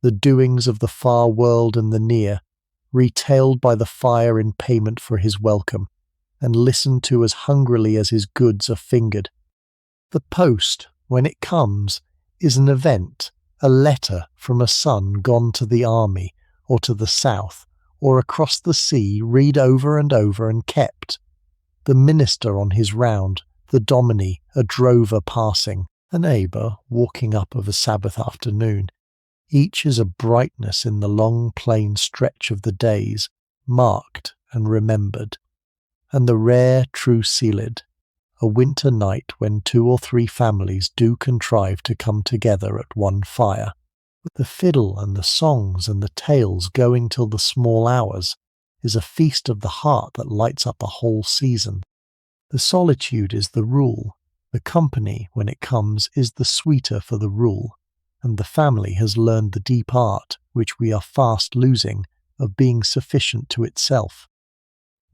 the doings of the far world and the near, retailed by the fire in payment for his welcome, and listened to as hungrily as his goods are fingered. The post, when it comes, is an event, a letter from a son gone to the army, or to the south, or across the sea, read over and kept. The minister on his round, the dominie, a drover passing, a neighbour walking up of a Sabbath afternoon. Each is a brightness in the long plain stretch of the days, marked and remembered. And the rare true sealed, a winter night when 2 or 3 families do contrive to come together at one fire, with the fiddle and the songs and the tales going till the small hours, is a feast of the heart that lights up a whole season. The solitude is the rule, the company, when it comes, is the sweeter for the rule, and the family has learned the deep art, which we are fast losing, of being sufficient to itself.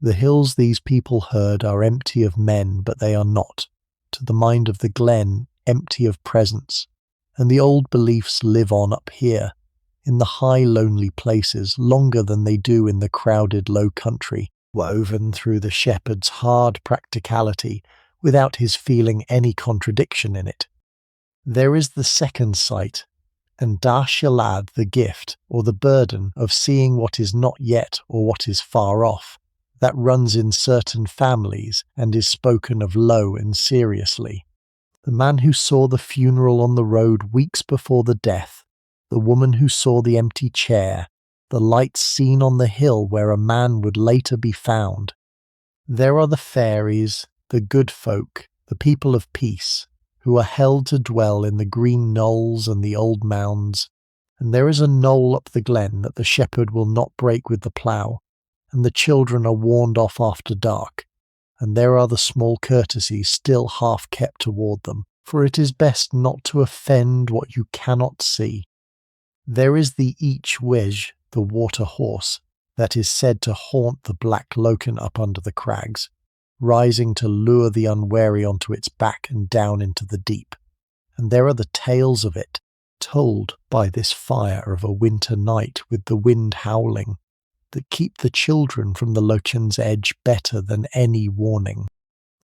The hills these people heard are empty of men, but they are not, to the mind of the glen, empty of presence, and the old beliefs live on up here, in the high lonely places, longer than they do in the crowded low country, woven through the shepherd's hard practicality, without his feeling any contradiction in it. There is the second sight, and da shallad the gift, or the burden, of seeing what is not yet or what is far off, that runs in certain families and is spoken of low and seriously. The man who saw the funeral on the road weeks before the death, the woman who saw the empty chair, the lights seen on the hill where a man would later be found. There are the fairies, the good folk, the people of peace, who are held to dwell in the green knolls and the old mounds, and there is a knoll up the glen that the shepherd will not break with the plough, and the children are warned off after dark, and there are the small courtesies still half kept toward them, for it is best not to offend what you cannot see. There is the each wedge, the water horse, that is said to haunt the black lochen up under the crags, rising to lure the unwary onto its back and down into the deep, and there are the tales of it, told by this fire of a winter night with the wind howling, that keep the children from the lochen's edge better than any warning.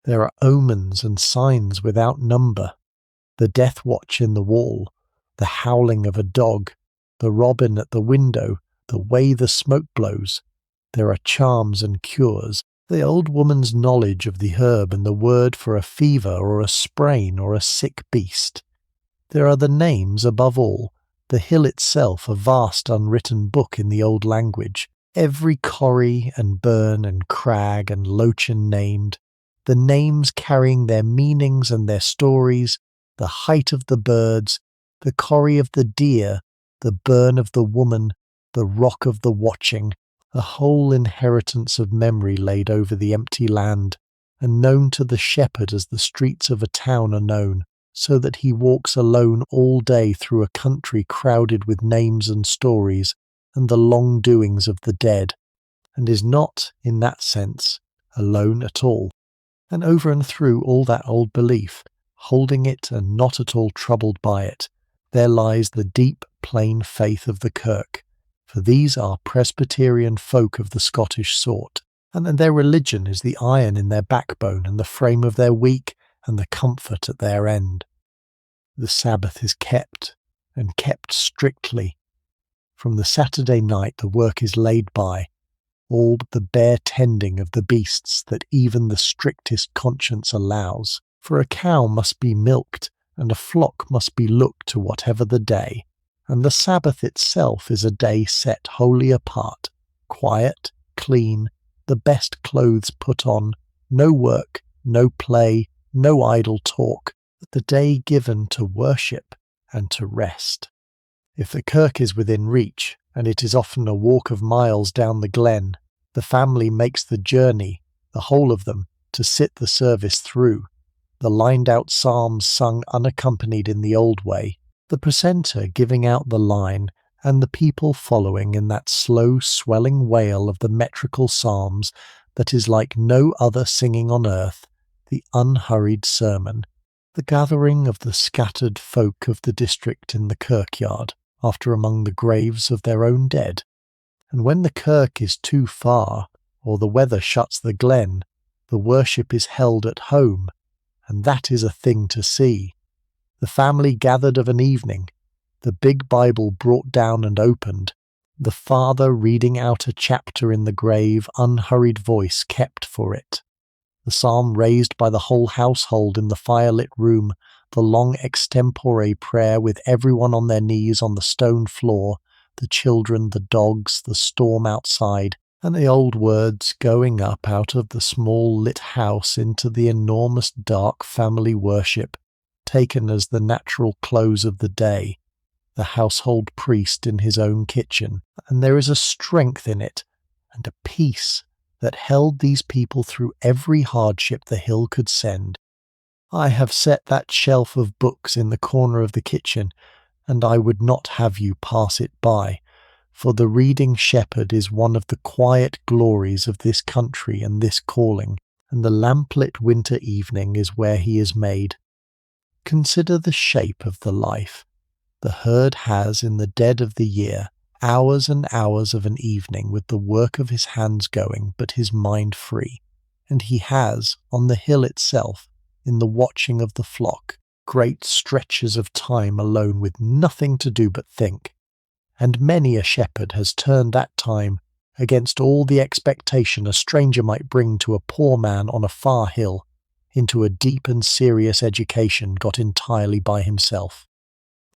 There are omens and signs without number, the death watch in the wall, the howling of a dog, the robin at the window, the way the smoke blows. There are charms and cures, the old woman's knowledge of the herb and the word for a fever or a sprain or a sick beast. There are the names above all, the hill itself a vast unwritten book in the old language, every corrie and burn and crag and lochen named, the names carrying their meanings and their stories, the height of the birds, the corrie of the deer, the burn of the woman, the rock of the watching, a whole inheritance of memory laid over the empty land, and known to the shepherd as the streets of a town are known, so that he walks alone all day through a country crowded with names and stories, and the long doings of the dead, and is not, in that sense, alone at all. And over and through all that old belief, holding it and not at all troubled by it, there lies the deep, plain faith of the kirk, for these are Presbyterian folk of the Scottish sort, and their religion is the iron in their backbone and the frame of their weak and the comfort at their end. The Sabbath is kept, and kept strictly. From the Saturday night the work is laid by, all but the bare tending of the beasts that even the strictest conscience allows, for a cow must be milked, and a flock must be looked to whatever the day, and the Sabbath itself is a day set wholly apart, quiet, clean, the best clothes put on, no work, no play, no idle talk, but the day given to worship and to rest. If the kirk is within reach, and it is often a walk of miles down the glen, the family makes the journey, the whole of them, to sit the service through, the lined-out psalms sung unaccompanied in the old way, the precentor giving out the line, and the people following in that slow swelling wail of the metrical psalms that is like no other singing on earth, the unhurried sermon, the gathering of the scattered folk of the district in the kirkyard, after among the graves of their own dead. And when the kirk is too far, or the weather shuts the glen, the worship is held at home, and that is a thing to see. The family gathered of an evening, the big Bible brought down and opened, the father reading out a chapter in the grave, unhurried voice kept for it, the psalm raised by the whole household in the firelit room, the long extempore prayer with everyone on their knees on the stone floor, the children, the dogs, the storm outside, and the old words going up out of the small lit house into the enormous dark family worship, taken as the natural close of the day, the household priest in his own kitchen, and there is a strength in it, and a peace that held these people through every hardship the hill could send. I have set that shelf of books in the corner of the kitchen, and I would not have you pass it by, for the reading shepherd is one of the quiet glories of this country and this calling, and the lamplit winter evening is where he is made. Consider the shape of the life. The herd has in the dead of the year hours and hours of an evening with the work of his hands going, but his mind free, and he has, on the hill itself, in the watching of the flock, great stretches of time alone with nothing to do but think, and many a shepherd has turned that time against all the expectation a stranger might bring to a poor man on a far hill, into a deep and serious education got entirely by himself.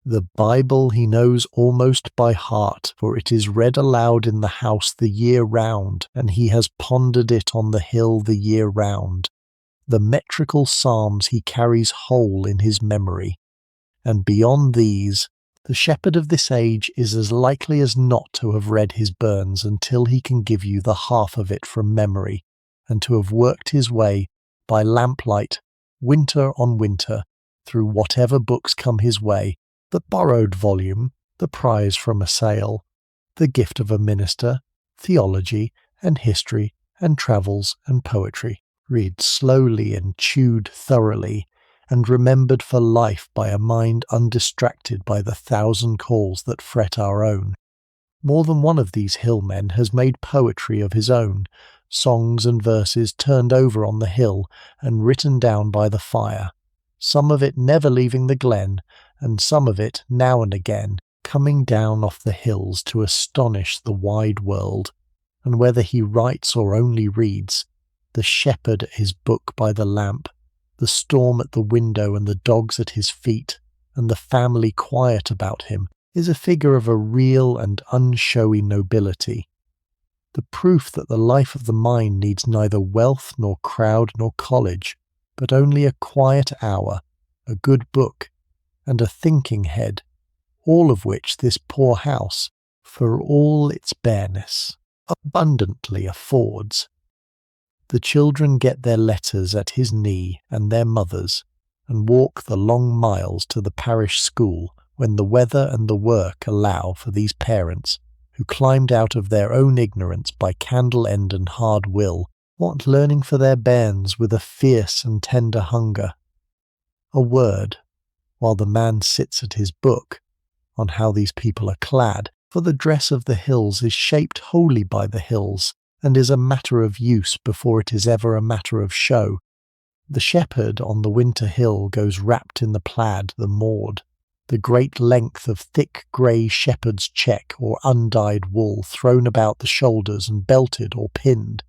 The Bible he knows almost by heart, for it is read aloud in the house the year round, and he has pondered it on the hill the year round. The metrical psalms he carries whole in his memory, and beyond these, the shepherd of this age is as likely as not to have read his Burns until he can give you the half of it from memory, and to have worked his way, by lamplight, winter on winter, through whatever books come his way, the borrowed volume, the prize from a sale, the gift of a minister, theology and history and travels and poetry, read slowly and chewed thoroughly, and remembered for life by a mind undistracted by the thousand calls that fret our own. More than one of these hillmen has made poetry of his own, songs and verses turned over on the hill and written down by the fire, some of it never leaving the glen, and some of it, now and again, coming down off the hills to astonish the wide world. And whether he writes or only reads, the shepherd at his book by the lamp, the storm at the window and the dogs at his feet, and the family quiet about him, is a figure of a real and unshowy nobility. The proof that the life of the mind needs neither wealth nor crowd nor college, but only a quiet hour, a good book, and a thinking head, all of which this poor house, for all its bareness, abundantly affords. The children get their letters at his knee and their mother's, and walk the long miles to the parish school when the weather and the work allow for these parents, who climbed out of their own ignorance by candle end and hard will, want learning for their bairns with a fierce and tender hunger. A word, while the man sits at his book, on how these people are clad, for the dress of the hills is shaped wholly by the hills, and is a matter of use before it is ever a matter of show. The shepherd on the winter hill goes wrapped in the plaid, the maud, the great length of thick grey shepherd's check or undyed wool thrown about the shoulders and belted or pinned,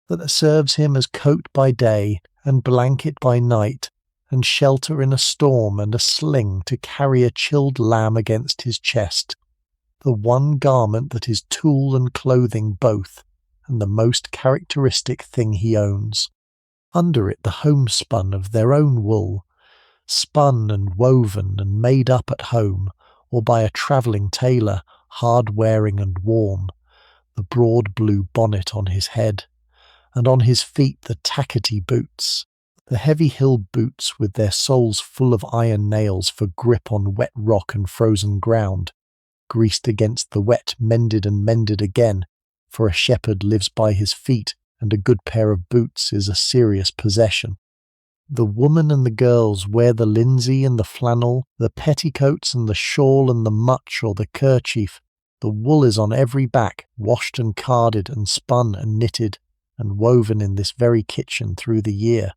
that serves him as coat by day and blanket by night, and shelter in a storm and a sling to carry a chilled lamb against his chest, the one garment that is tool and clothing both, and the most characteristic thing he owns. Under it the homespun of their own wool, spun and woven and made up at home, or by a travelling tailor, hard-wearing and warm, the broad blue bonnet on his head, and on his feet the tackety boots, the heavy hill boots with their soles full of iron nails for grip on wet rock and frozen ground, greased against the wet, mended and mended again, for a shepherd lives by his feet, and a good pair of boots is a serious possession. The woman and the girls wear the linsey and the flannel, the petticoats and the shawl and the mutch or the kerchief. The wool is on every back, washed and carded and spun and knitted, and woven in this very kitchen through the year.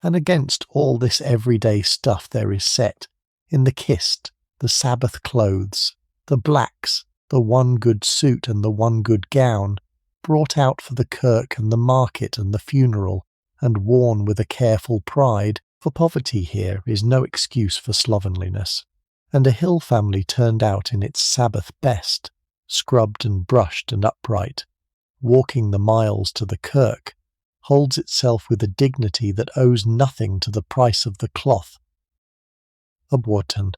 And against all this everyday stuff there is set, in the kist, the Sabbath clothes, the blacks, the one good suit and the one good gown, brought out for the kirk and the market and the funeral, and worn with a careful pride, for poverty here is no excuse for slovenliness, and a hill family turned out in its Sabbath best, scrubbed and brushed and upright, walking the miles to the kirk, holds itself with a dignity that owes nothing to the price of the cloth. Abwarton,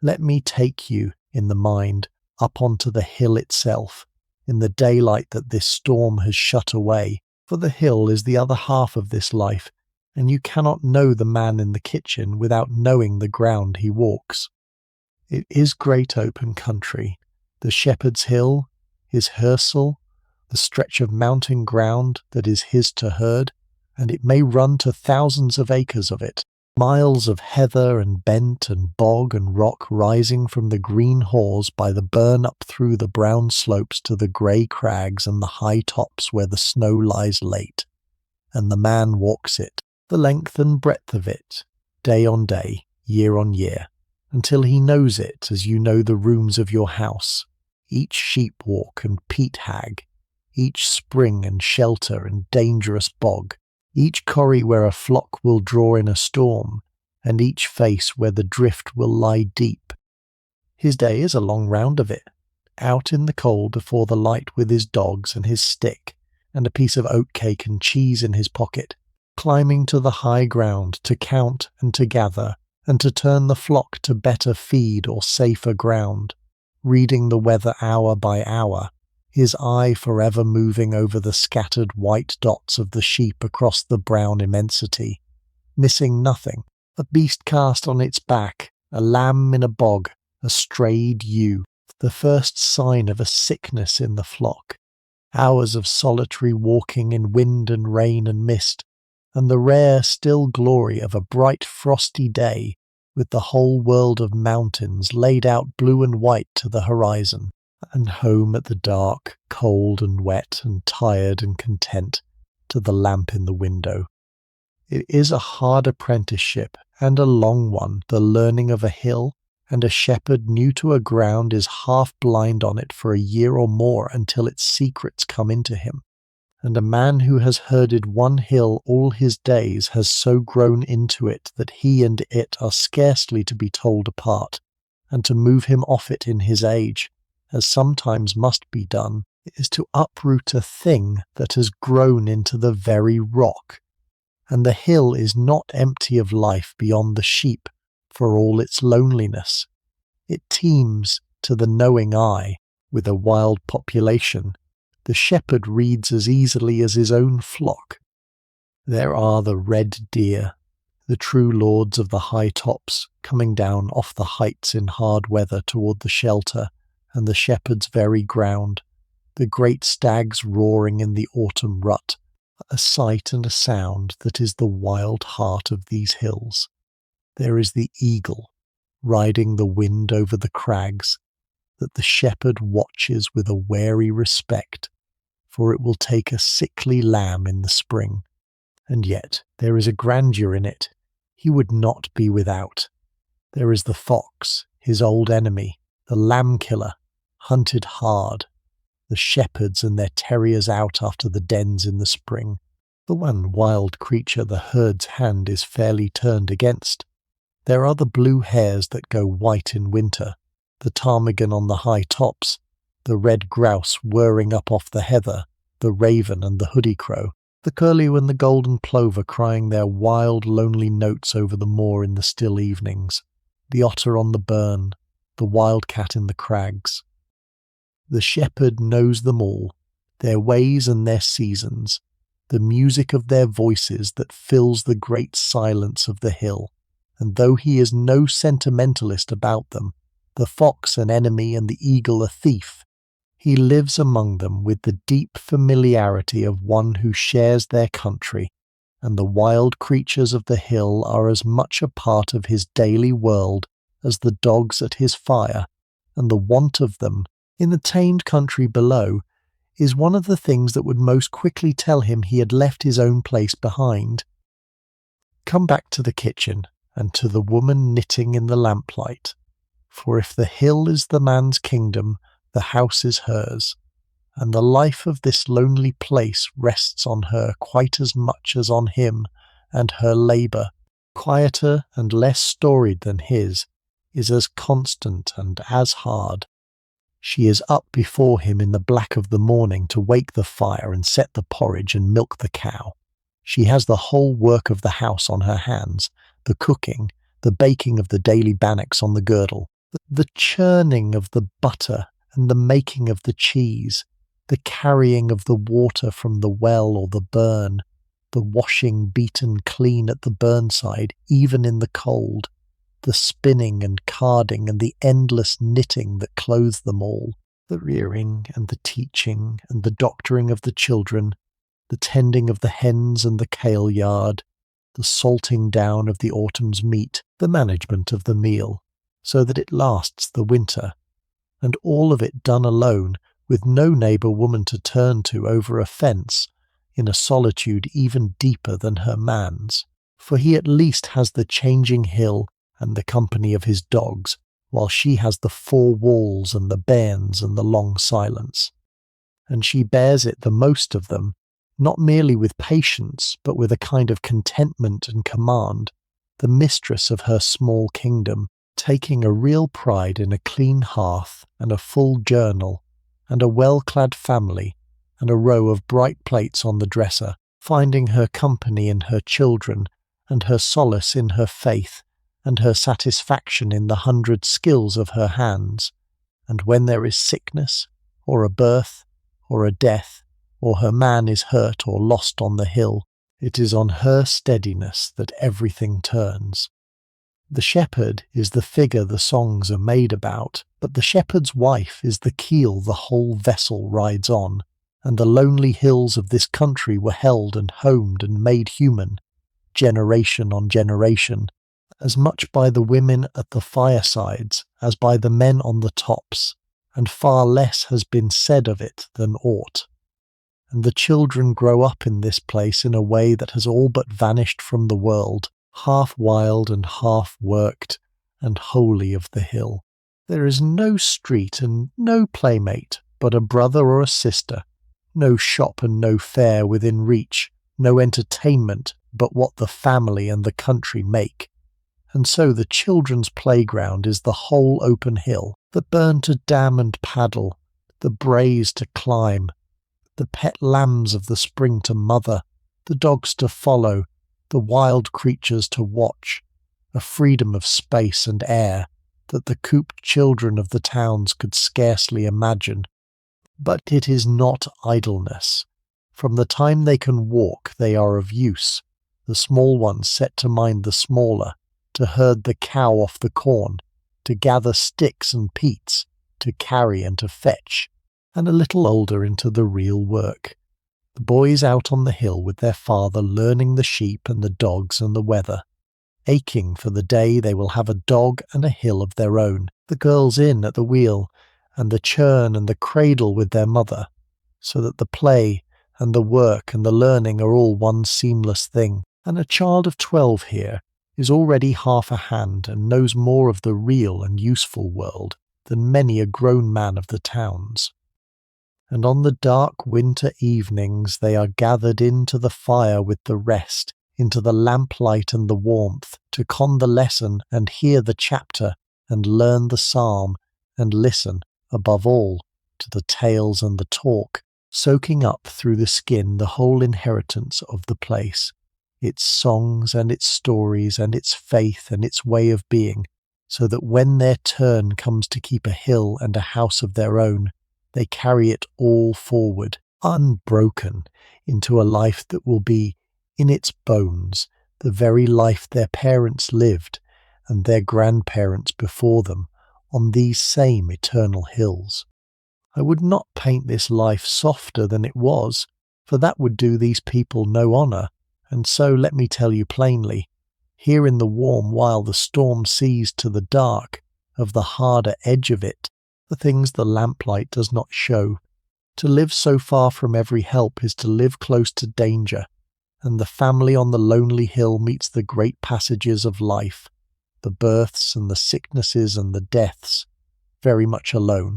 let me take you, in the mind, up onto the hill itself, in the daylight that this storm has shut away, for the hill is the other half of this life, and you cannot know the man in the kitchen without knowing the ground he walks. It is great open country, the shepherd's hill, his hersel, the stretch of mountain ground that is his to herd, and it may run to thousands of acres of it, miles of heather and bent and bog and rock rising from the green haws by the burn up through the brown slopes to the grey crags and the high tops where the snow lies late, and the man walks it, the length and breadth of it, day on day, year on year, until he knows it as you know the rooms of your house, each sheep walk and peat hag, each spring and shelter and dangerous bog, each corrie where a flock will draw in a storm, and each face where the drift will lie deep. His day is a long round of it, out in the cold before the light with his dogs and his stick, and a piece of oatcake and cheese in his pocket, climbing to the high ground to count and to gather, and to turn the flock to better feed or safer ground, reading the weather hour by hour, his eye forever moving over the scattered white dots of the sheep across the brown immensity, missing nothing, a beast cast on its back, a lamb in a bog, a strayed ewe, the first sign of a sickness in the flock, hours of solitary walking in wind and rain and mist, and the rare still glory of a bright frosty day with the whole world of mountains laid out blue and white to the horizon, and home at the dark, cold and wet and tired and content, to the lamp in the window. It is a hard apprenticeship, and a long one, the learning of a hill, and a shepherd new to a ground is half blind on it for a year or more until its secrets come into him. And a man who has herded one hill all his days has so grown into it that he and it are scarcely to be told apart, and to move him off it in his age, as sometimes must be done, is to uproot a thing that has grown into the very rock. And the hill is not empty of life beyond the sheep, for all its loneliness. It teems, to the knowing eye, with a wild population. The shepherd reads as easily as his own flock. There are the red deer, the true lords of the high tops, coming down off the heights in hard weather toward the shelter, and the shepherd's very ground, the great stags roaring in the autumn rut, a sight and a sound that is the wild heart of these hills. There is the eagle, riding the wind over the crags, that the shepherd watches with a wary respect, for it will take a sickly lamb in the spring, and yet there is a grandeur in it he would not be without. There is the fox, his old enemy, the lamb-killer, hunted hard, the shepherds and their terriers out after the dens in the spring, The one wild creature the herd's hand is fairly turned against. There are the blue hares that go white in winter, the ptarmigan on the high tops, the red grouse whirring up off the heather, the raven and the hoodie crow, the curlew and the golden plover crying their wild, lonely notes over the moor in the still evenings, the otter on the burn, the wildcat in the crags. The shepherd knows them all, their ways and their seasons, the music of their voices that fills the great silence of the hill, and though he is no sentimentalist about them, the fox an enemy and the eagle a thief, he lives among them with the deep familiarity of one who shares their country, and the wild creatures of the hill are as much a part of his daily world as the dogs at his fire, and the want of them, in the tamed country below, is one of the things that would most quickly tell him he had left his own place behind. Come back to the kitchen, and to the woman knitting in the lamplight, for if the hill is the man's kingdom, the house is hers, and the life of this lonely place rests on her quite as much as on him, and her labour, quieter and less storied than his, is as constant and as hard. She is up before him in the black of the morning to wake the fire and set the porridge and milk the cow. She has the whole work of the house on her hands, the cooking, the baking of the daily bannocks on the girdle, the churning of the butter and the making of the cheese, the carrying of the water from the well or the burn, the washing beaten clean at the burnside, even in the cold, the spinning and carding and the endless knitting that clothes them all, the rearing and the teaching and the doctoring of the children, the tending of the hens and the kale yard, the salting down of the autumn's meat, the management of the meal, so that it lasts the winter, and all of it done alone, with no neighbour woman to turn to over a fence, in a solitude even deeper than her man's, for he at least has the changing hill and the company of his dogs, while she has the four walls and the bairns and the long silence. And she bears it the most of them, not merely with patience, but with a kind of contentment and command, the mistress of her small kingdom, taking a real pride in a clean hearth and a full journal, and a well-clad family, and a row of bright plates on the dresser, finding her company in her children, and her solace in her faith, and her satisfaction in the 100 skills of her hands, and when there is sickness, or a birth, or a death, or her man is hurt or lost on the hill, it is on her steadiness that everything turns. The shepherd is the figure the songs are made about, but the shepherd's wife is the keel the whole vessel rides on, and the lonely hills of this country were held and homed and made human, generation on generation, as much by the women at the firesides as by the men on the tops, and far less has been said of it than ought. And the children grow up in this place in a way that has all but vanished from the world, half wild and half worked, and wholly of the hill. There is no street and no playmate but a brother or a sister, no shop and no fair within reach, no entertainment but what the family and the country make. And so the children's playground is the whole open hill, the burn to dam and paddle, the braes to climb, the pet lambs of the spring to mother, the dogs to follow, the wild creatures to watch, a freedom of space and air that the cooped children of the towns could scarcely imagine. But it is not idleness. From the time they can walk they are of use, the small ones set to mind the smaller, to herd the cow off the corn, to gather sticks and peats, to carry and to fetch, and a little older into the real work. The boys out on the hill with their father learning the sheep and the dogs and the weather, aching for the day they will have a dog and a hill of their own, the girls in at the wheel, and the churn and the cradle with their mother, so that the play and the work and the learning are all one seamless thing, and a child of 12 here is already half a hand and knows more of the real and useful world than many a grown man of the towns. and on the dark winter evenings they are gathered into the fire with the rest, into the lamplight and the warmth, to con the lesson and hear the chapter and learn the psalm and listen, above all, to the tales and the talk, soaking up through the skin the whole inheritance of the place, its songs and its stories and its faith and its way of being, so that when their turn comes to keep a hill and a house of their own, they carry it all forward, unbroken, into a life that will be, in its bones, the very life their parents lived and their grandparents before them on these same eternal hills. I would not paint this life softer than it was, for that would do these people no honour, and so let me tell you plainly, here in the warm while the storm sees to the dark of the harder edge of it, the things the lamplight does not show. To live so far from every help is to live close to danger, and the family on the lonely hill meets the great passages of life, the births and the sicknesses and the deaths, very much alone.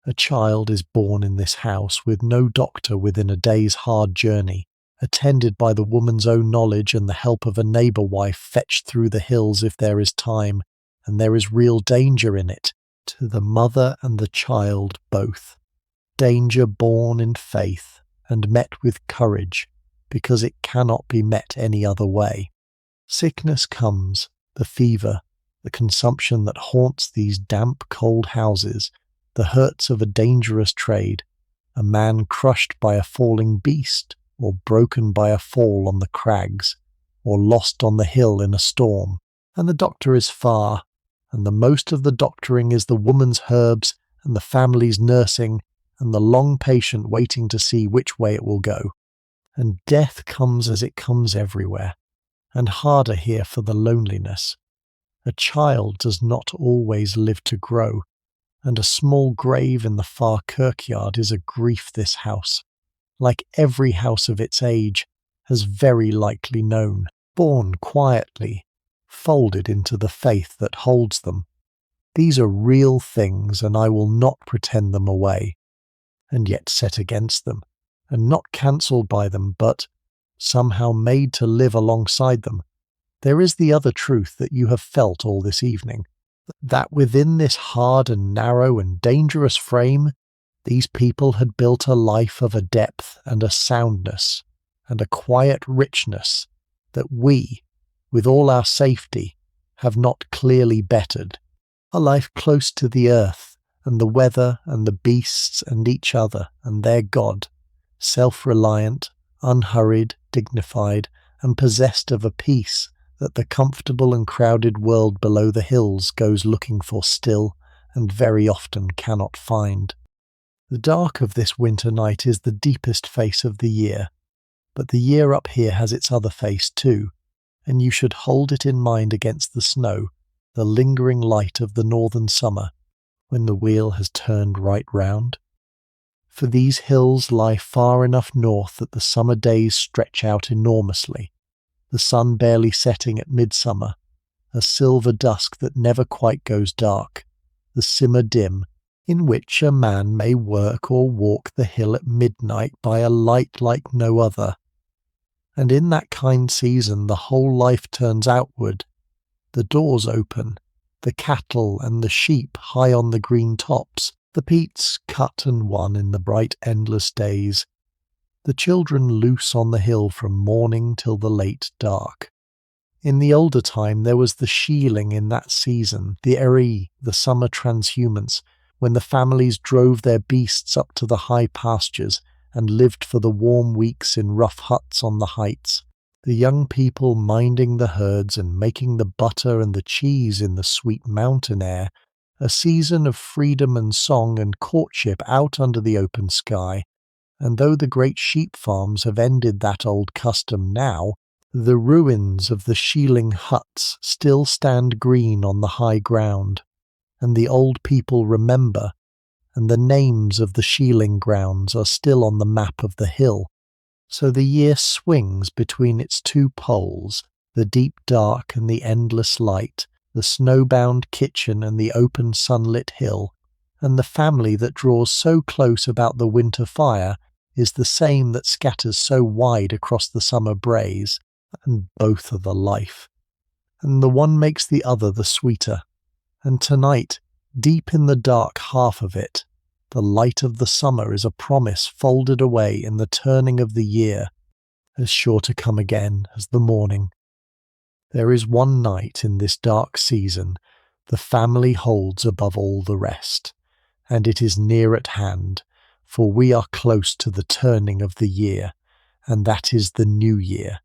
A child is born in this house with no doctor within a day's hard journey, attended by the woman's own knowledge and the help of a neighbour wife fetched through the hills if there is time, and there is real danger in it, to the mother and the child both. Danger born in faith and met with courage, because it cannot be met any other way. Sickness comes, the fever, the consumption that haunts these damp, cold houses, the hurts of a dangerous trade, a man crushed by a falling beast, or broken by a fall on the crags, or lost on the hill in a storm, and the doctor is far, and the most of the doctoring is the woman's herbs, and the family's nursing, and the long patient waiting to see which way it will go. And death comes as it comes everywhere, and harder here for the loneliness. A child does not always live to grow, and a small grave in the far kirkyard is a grief this house, like every house of its age, has very likely known, born quietly, folded into the faith that holds them. These are real things, and I will not pretend them away, and yet set against them, and not cancelled by them, but somehow made to live alongside them. There is the other truth that you have felt all this evening, that within this hard and narrow and dangerous frame, these people had built a life of a depth and a soundness and a quiet richness that we, with all our safety, have not clearly bettered. A life close to the earth and the weather and the beasts and each other and their God, self-reliant, unhurried, dignified, and possessed of a peace that the comfortable and crowded world below the hills goes looking for still and very often cannot find. The dark of this winter night is the deepest face of the year, but the year up here has its other face too, and you should hold it in mind against the snow, the lingering light of the northern summer, when the wheel has turned right round. For these hills lie far enough north that the summer days stretch out enormously, the sun barely setting at midsummer, a silver dusk that never quite goes dark, the simmer dim, in which a man may work or walk the hill at midnight by a light like no other. And in that kind season the whole life turns outward, the doors open, the cattle and the sheep high on the green tops, the peats cut and won in the bright endless days, the children loose on the hill from morning till the late dark. In the older time there was the shealing in that season, the eri, the summer transhumance, when the families drove their beasts up to the high pastures and lived for the warm weeks in rough huts on the heights, the young people minding the herds and making the butter and the cheese in the sweet mountain air, a season of freedom and song and courtship out under the open sky. And though the great sheep farms have ended that old custom now, the ruins of the shealing huts still stand green on the high ground, and the old people remember, and the names of the shealing grounds are still on the map of the hill. So the year swings between its two poles, the deep dark and the endless light, the snowbound kitchen and the open sunlit hill, and the family that draws so close about the winter fire is the same that scatters so wide across the summer braes, and both are the life. And the one makes the other the sweeter. And tonight, deep in the dark half of it, the light of the summer is a promise folded away in the turning of the year, as sure to come again as the morning. There is one night in this dark season the family holds above all the rest, and it is near at hand, for we are close to the turning of the year, and that is the New Year,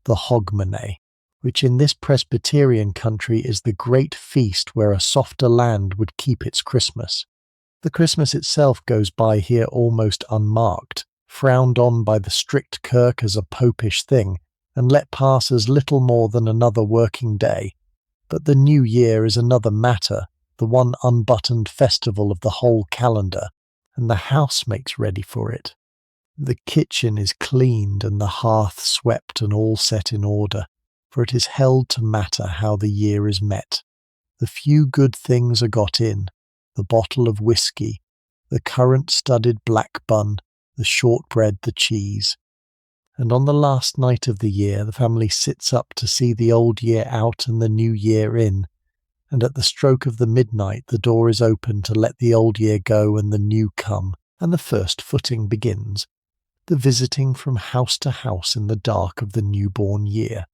the Hogmanay, which in this Presbyterian country is the great feast where a softer land would keep its Christmas. The Christmas itself goes by here almost unmarked, frowned on by the strict kirk as a popish thing, and let pass as little more than another working day. But the New Year is another matter, the one unbuttoned festival of the whole calendar, and the house makes ready for it. The kitchen is cleaned and the hearth swept and all set in order, for it is held to matter how the year is met. The few good things are got in, the bottle of whisky, the currant-studded black bun, the shortbread, the cheese. And on the last night of the year the family sits up to see the old year out and the new year in, and at the stroke of the midnight the door is opened to let the old year go and the new come, and the first footing begins, the visiting from house to house in the dark of the newborn year,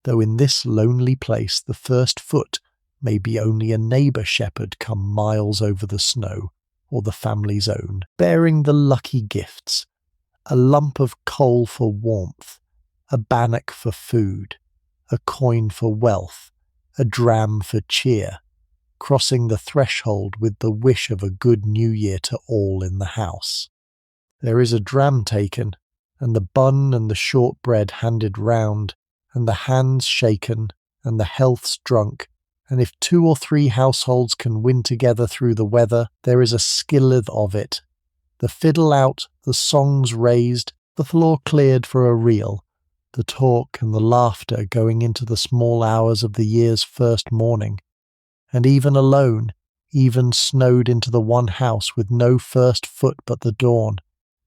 though in this lonely place the first foot may be only a neighbour shepherd come miles over the snow, or the family's own, bearing the lucky gifts, a lump of coal for warmth, a bannock for food, a coin for wealth, a dram for cheer, crossing the threshold with the wish of a good new year to all in the house. There is a dram taken, and the bun and the shortbread handed round, and the hands shaken, and the healths drunk, and if 2 or 3 households can win together through the weather, there is a skilleth of it. The fiddle out, the songs raised, the floor cleared for a reel, the talk and the laughter going into the small hours of the year's first morning. And even alone, even snowed into the one house with no first foot but the dawn,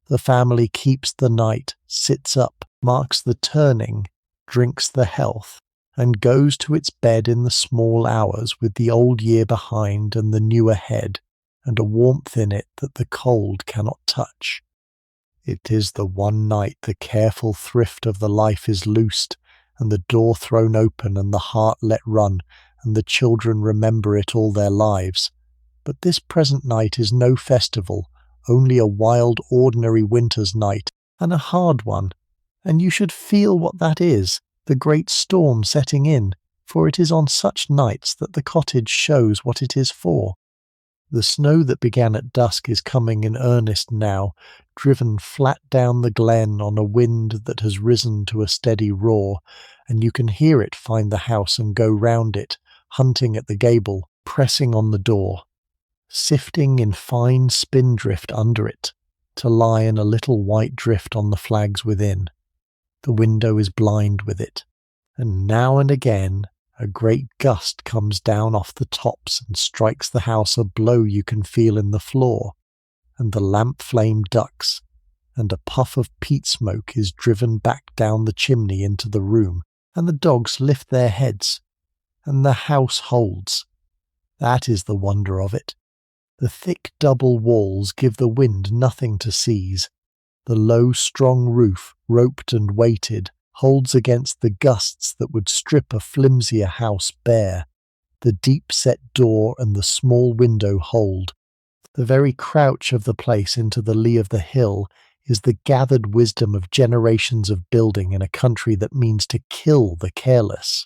the family keeps the night, sits up, marks the turning, drinks the health, and goes to its bed in the small hours with the old year behind and the new ahead, and a warmth in it that the cold cannot touch. It is the one night the careful thrift of the life is loosed, and the door thrown open and the heart let run, and the children remember it all their lives. But this present night is no festival, only a wild ordinary winter's night, and a hard one, and you should feel what that is, the great storm setting in, for it is on such nights that the cottage shows what it is for. The snow that began at dusk is coming in earnest now, driven flat down the glen on a wind that has risen to a steady roar, and you can hear it find the house and go round it, hunting at the gable, pressing on the door, sifting in fine spindrift under it, to lie in a little white drift on the flags within. The window is blind with it, and now and again a great gust comes down off the tops and strikes the house a blow you can feel in the floor, and the lamp flame ducks, and a puff of peat smoke is driven back down the chimney into the room, and the dogs lift their heads, and the house holds. That is the wonder of it. The thick double walls give the wind nothing to seize. The low strong roof, roped and weighted, holds against the gusts that would strip a flimsier house bare. The deep-set door and the small window hold. The very crouch of the place into the lee of the hill is the gathered wisdom of generations of building in a country that means to kill the careless.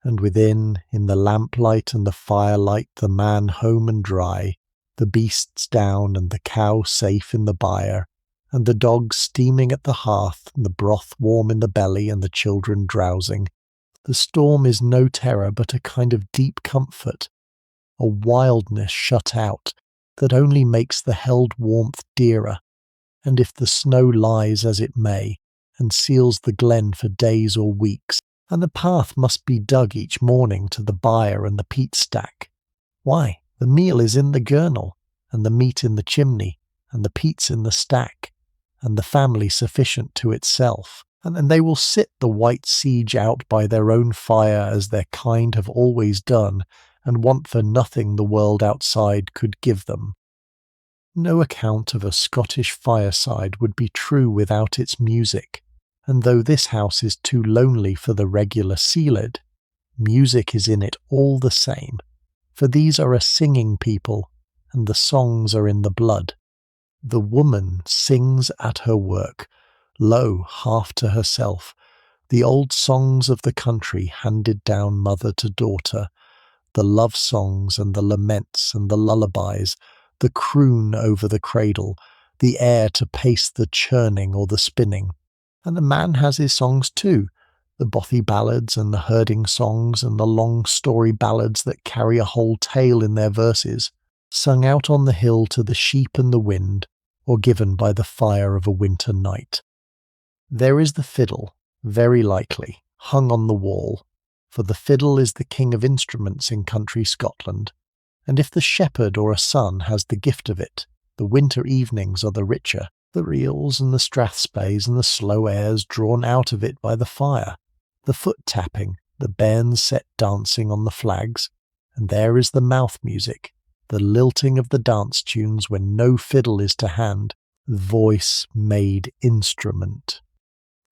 And within, in the lamplight and the firelight, the man home and dry, the beasts down and the cow safe in the byre, and the dogs steaming at the hearth, and the broth warm in the belly, and the children drowsing. The storm is no terror, but a kind of deep comfort, a wildness shut out, that only makes the held warmth dearer, and if the snow lies as it may, and seals the glen for days or weeks, and the path must be dug each morning to the byre and the peat stack, why, the meal is in the gurnel, and the meat in the chimney, and the peats in the stack, and the family sufficient to itself. And then they will sit the white siege out by their own fire as their kind have always done, and want for nothing the world outside could give them. No account of a Scottish fireside would be true without its music, and though this house is too lonely for the regular sealed, music is in it all the same, for these are a singing people, and the songs are in the blood. The woman sings at her work, low half to herself, the old songs of the country handed down mother to daughter, the love songs and the laments and the lullabies, the croon over the cradle, the air to pace the churning or the spinning. And the man has his songs too, the bothy ballads and the herding songs and the long story ballads that carry a whole tale in their verses, sung out on the hill to the sheep and the wind, or given by the fire of a winter night. There is the fiddle, very likely, hung on the wall, for the fiddle is the king of instruments in country Scotland, and if the shepherd or a son has the gift of it, the winter evenings are the richer, the reels and the strathspeys and the slow airs drawn out of it by the fire, the foot-tapping, the bairns set dancing on the flags, and there is the mouth music, the lilting of the dance tunes when no fiddle is to hand, voice made instrument.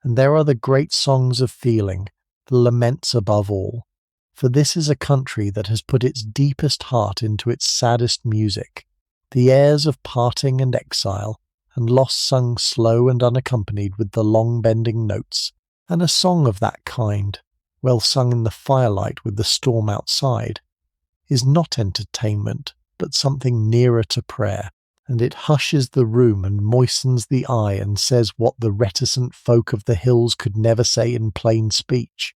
And there are the great songs of feeling, the laments above all, for this is a country that has put its deepest heart into its saddest music, the airs of parting and exile, and loss sung slow and unaccompanied with the long-bending notes, and a song of that kind, well sung in the firelight with the storm outside, is not entertainment, but something nearer to prayer, and it hushes the room and moistens the eye and says what the reticent folk of the hills could never say in plain speech.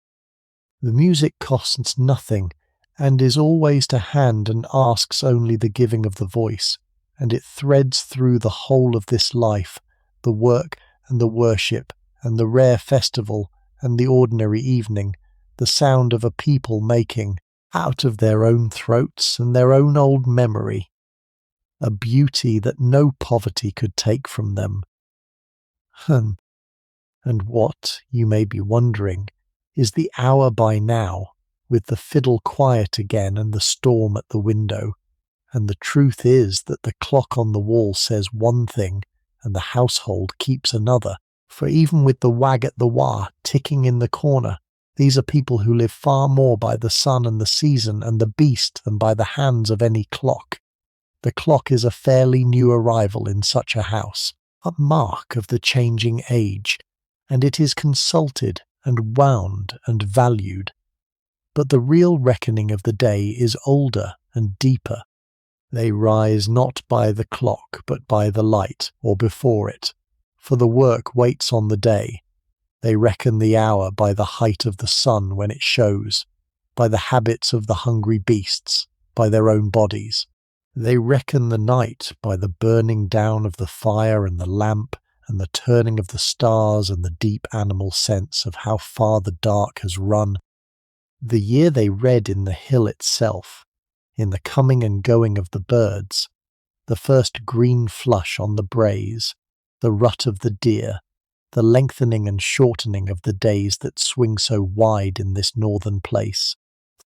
The music costs nothing, and is always to hand and asks only the giving of the voice, and it threads through the whole of this life, the work and the worship, and the rare festival, and the ordinary evening, the sound of a people making, out of their own throats and their own old memory, a beauty that no poverty could take from them. And what, you may be wondering, is the hour by now, with the fiddle quiet again and the storm at the window, and the truth is that the clock on the wall says one thing and the household keeps another, for even with the wag at the wa ticking in the corner, these are people who live far more by the sun and the season and the beast than by the hands of any clock. The clock is a fairly new arrival in such a house, a mark of the changing age, and it is consulted and wound and valued. But the real reckoning of the day is older and deeper. They rise not by the clock but by the light, or before it, for the work waits on the day. They reckon the hour by the height of the sun when it shows, by the habits of the hungry beasts, by their own bodies. They reckon the night by the burning down of the fire and the lamp, and the turning of the stars and the deep animal sense of how far the dark has run. The year they read in the hill itself, in the coming and going of the birds, the first green flush on the braes, the rut of the deer, the lengthening and shortening of the days that swing so wide in this northern place.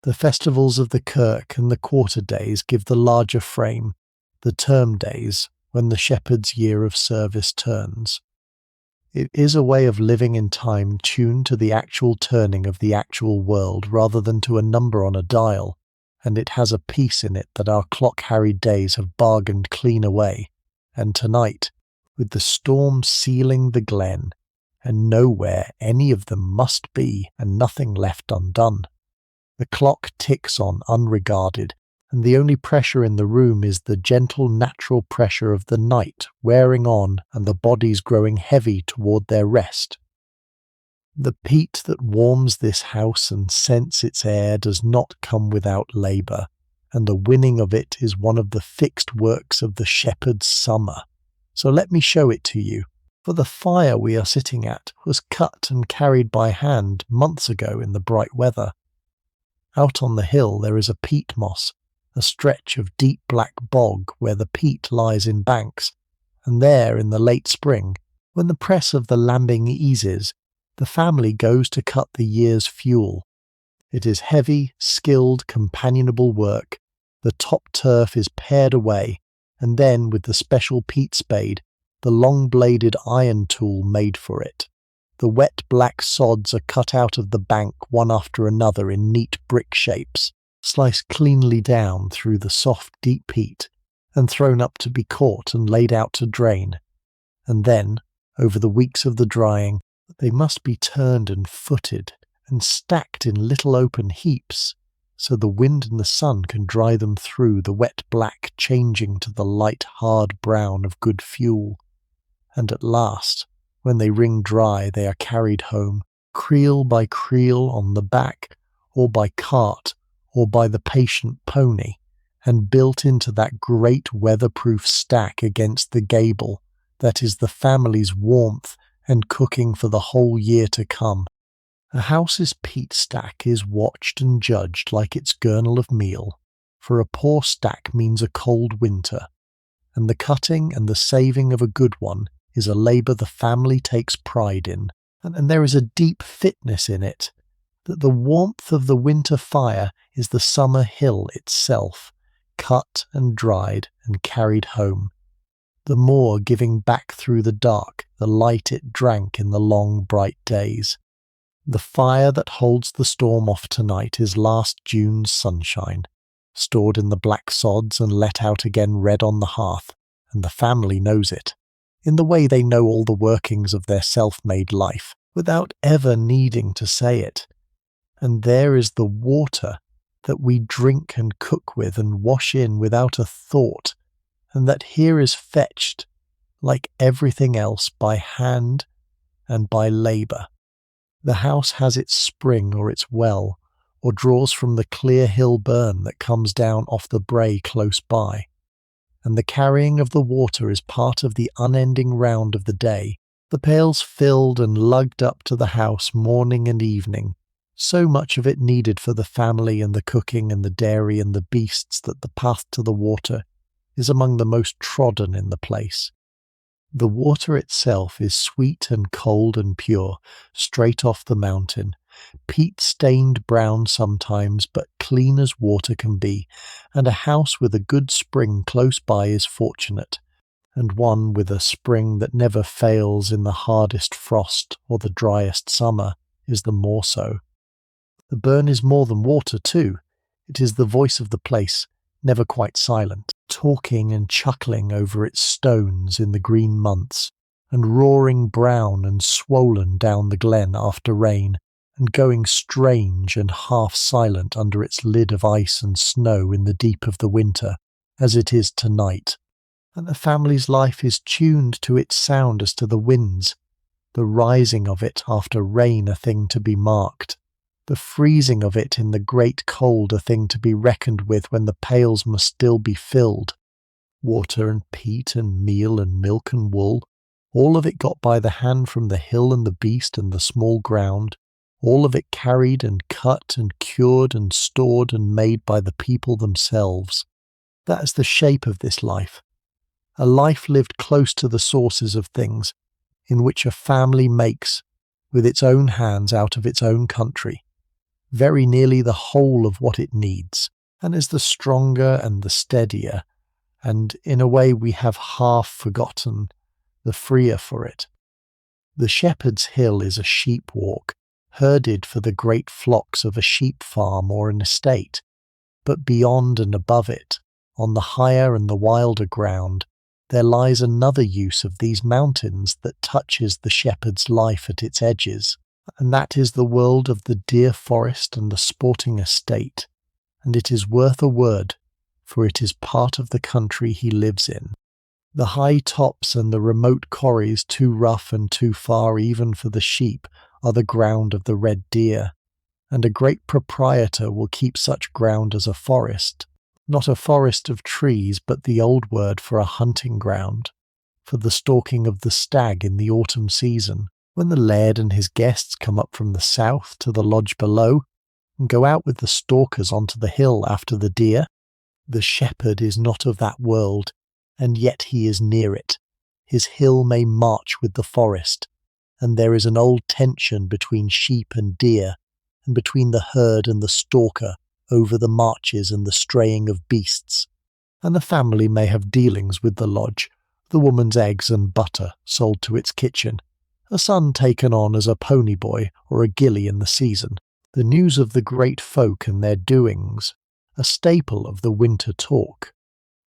The festivals of the kirk and the quarter days give the larger frame, the term days, when the shepherd's year of service turns. It is a way of living in time tuned to the actual turning of the actual world rather than to a number on a dial, and it has a peace in it that our clock-harried days have bargained clean away, and tonight, with the storm sealing the glen, and nowhere any of them must be, and nothing left undone, the clock ticks on unregarded, and the only pressure in the room is the gentle natural pressure of the night wearing on and the bodies growing heavy toward their rest. The peat that warms this house and scents its air does not come without labour, and the winning of it is one of the fixed works of the shepherd's summer. So let me show it to you, for the fire we are sitting at was cut and carried by hand months ago in the bright weather. Out on the hill there is a peat moss, a stretch of deep black bog where the peat lies in banks, and there in the late spring, when the press of the lambing eases, the family goes to cut the year's fuel. It is heavy, skilled, companionable work. The top turf is pared away, and then with the special peat spade, the long-bladed iron tool made for it, the wet black sods are cut out of the bank one after another in neat brick shapes, sliced cleanly down through the soft deep peat, and thrown up to be caught and laid out to drain. And then, over the weeks of the drying, they must be turned and footed and stacked in little open heaps, so the wind and the sun can dry them through the wet black changing to the light hard brown of good fuel. And at last, when they wring dry, they are carried home, creel by creel on the back, or by cart, or by the patient pony, and built into that great weatherproof stack against the gable that is the family's warmth and cooking for the whole year to come. A house's peat stack is watched and judged like its kernel of meal, for a poor stack means a cold winter, and the cutting and the saving of a good one is a labour the family takes pride in, and there is a deep fitness in it, that the warmth of the winter fire is the summer hill itself, cut and dried and carried home, the more giving back through the dark the light it drank in the long bright days. The fire that holds the storm off tonight is last June's sunshine, stored in the black sods and let out again red on the hearth, and the family knows it, in the way they know all the workings of their self-made life, without ever needing to say it. And there is the water that we drink and cook with and wash in without a thought, and that here is fetched, like everything else, by hand and by labour. The house has its spring or its well, or draws from the clear hill burn that comes down off the brae close by, and the carrying of the water is part of the unending round of the day, the pails filled and lugged up to the house morning and evening, so much of it needed for the family and the cooking and the dairy and the beasts that the path to the water is among the most trodden in the place. The water itself is sweet and cold and pure, straight off the mountain, peat-stained brown sometimes, but clean as water can be, and a house with a good spring close by is fortunate, and one with a spring that never fails in the hardest frost or the driest summer is the more so. The burn is more than water too. It is the voice of the place, never quite silent, talking and chuckling over its stones in the green months, and roaring brown and swollen down the glen after rain, and going strange and half-silent under its lid of ice and snow in the deep of the winter, as it is tonight. And the family's life is tuned to its sound as to the winds, the rising of it after rain a thing to be marked, the freezing of it in the great cold a thing to be reckoned with when the pails must still be filled. Water and peat and meal and milk and wool, all of it got by the hand from the hill and the beast and the small ground, all of it carried and cut and cured and stored and made by the people themselves. That is the shape of this life. A life lived close to the sources of things, in which a family makes, with its own hands out of its own country, very nearly the whole of what it needs, and is the stronger and the steadier, and in a way we have half forgotten, the freer for it. The shepherd's hill is a sheep walk, herded for the great flocks of a sheep farm or an estate, but beyond and above it, on the higher and the wilder ground, there lies another use of these mountains that touches the shepherd's life at its edges, and that is the world of the deer forest and the sporting estate, and it is worth a word, for it is part of the country he lives in. The high tops and the remote corries too rough and too far even for the sheep are the ground of the red deer, and a great proprietor will keep such ground as a forest, not a forest of trees but the old word for a hunting ground, for the stalking of the stag in the autumn season, when the laird and his guests come up from the south to the lodge below, and go out with the stalkers onto the hill after the deer, The shepherd is not of that world, and yet he is near it. His hill may march with the forest, and there is an old tension between sheep and deer, and between the herd and the stalker over the marches and the straying of beasts. And the family may have dealings with the lodge, the woman's eggs and butter sold to its kitchen, a son taken on as a pony boy or a gilly in the season, the news of the great folk and their doings, a staple of the winter talk.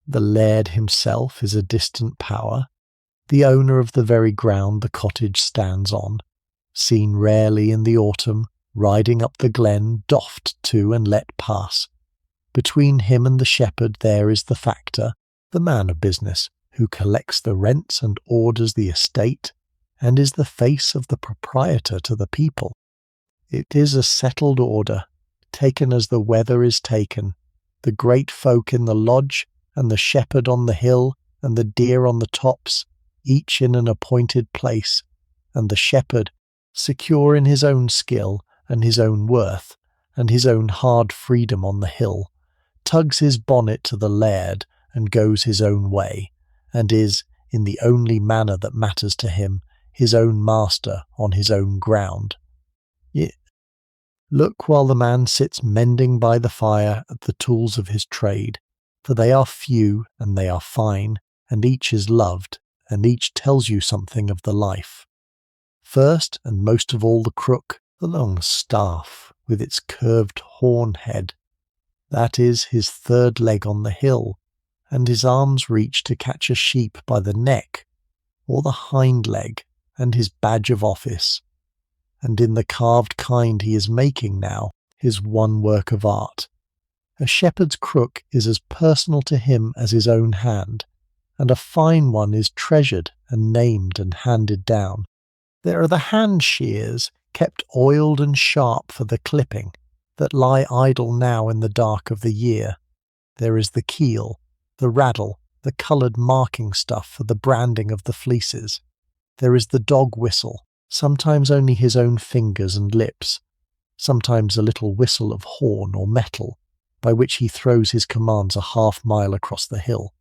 The laird himself is a distant power, the owner of the very ground the cottage stands on, seen rarely in the autumn, riding up the glen, doffed to and let pass. Between him and the shepherd there is the factor, the man of business, who collects the rents and orders the estate, and is the face of the proprietor to the people. It is a settled order, taken as the weather is taken, the great folk in the lodge, and the shepherd on the hill, and the deer on the tops, each in an appointed place, and the shepherd, secure in his own skill and his own worth, and his own hard freedom on the hill, tugs his bonnet to the laird and goes his own way, and is, in the only manner that matters to him, his own master on his own ground. Look while the man sits mending by the fire at the tools of his trade, for they are few and they are fine, and each is loved, and each tells you something of the life. First and most of all the crook, the long staff with its curved horn head. That is his third leg on the hill, and his arms reach to catch a sheep by the neck, or the hind leg, and his badge of office. And in the carved kind he is making now, his one work of art. A shepherd's crook is as personal to him as his own hand, and a fine one is treasured and named and handed down. There are the hand shears, kept oiled and sharp for the clipping, that lie idle now in the dark of the year. There is the keel, the raddle, the coloured marking stuff for the branding of the fleeces. There is the dog whistle, sometimes only his own fingers and lips, sometimes a little whistle of horn or metal, by which he throws his commands a half-mile across the hill.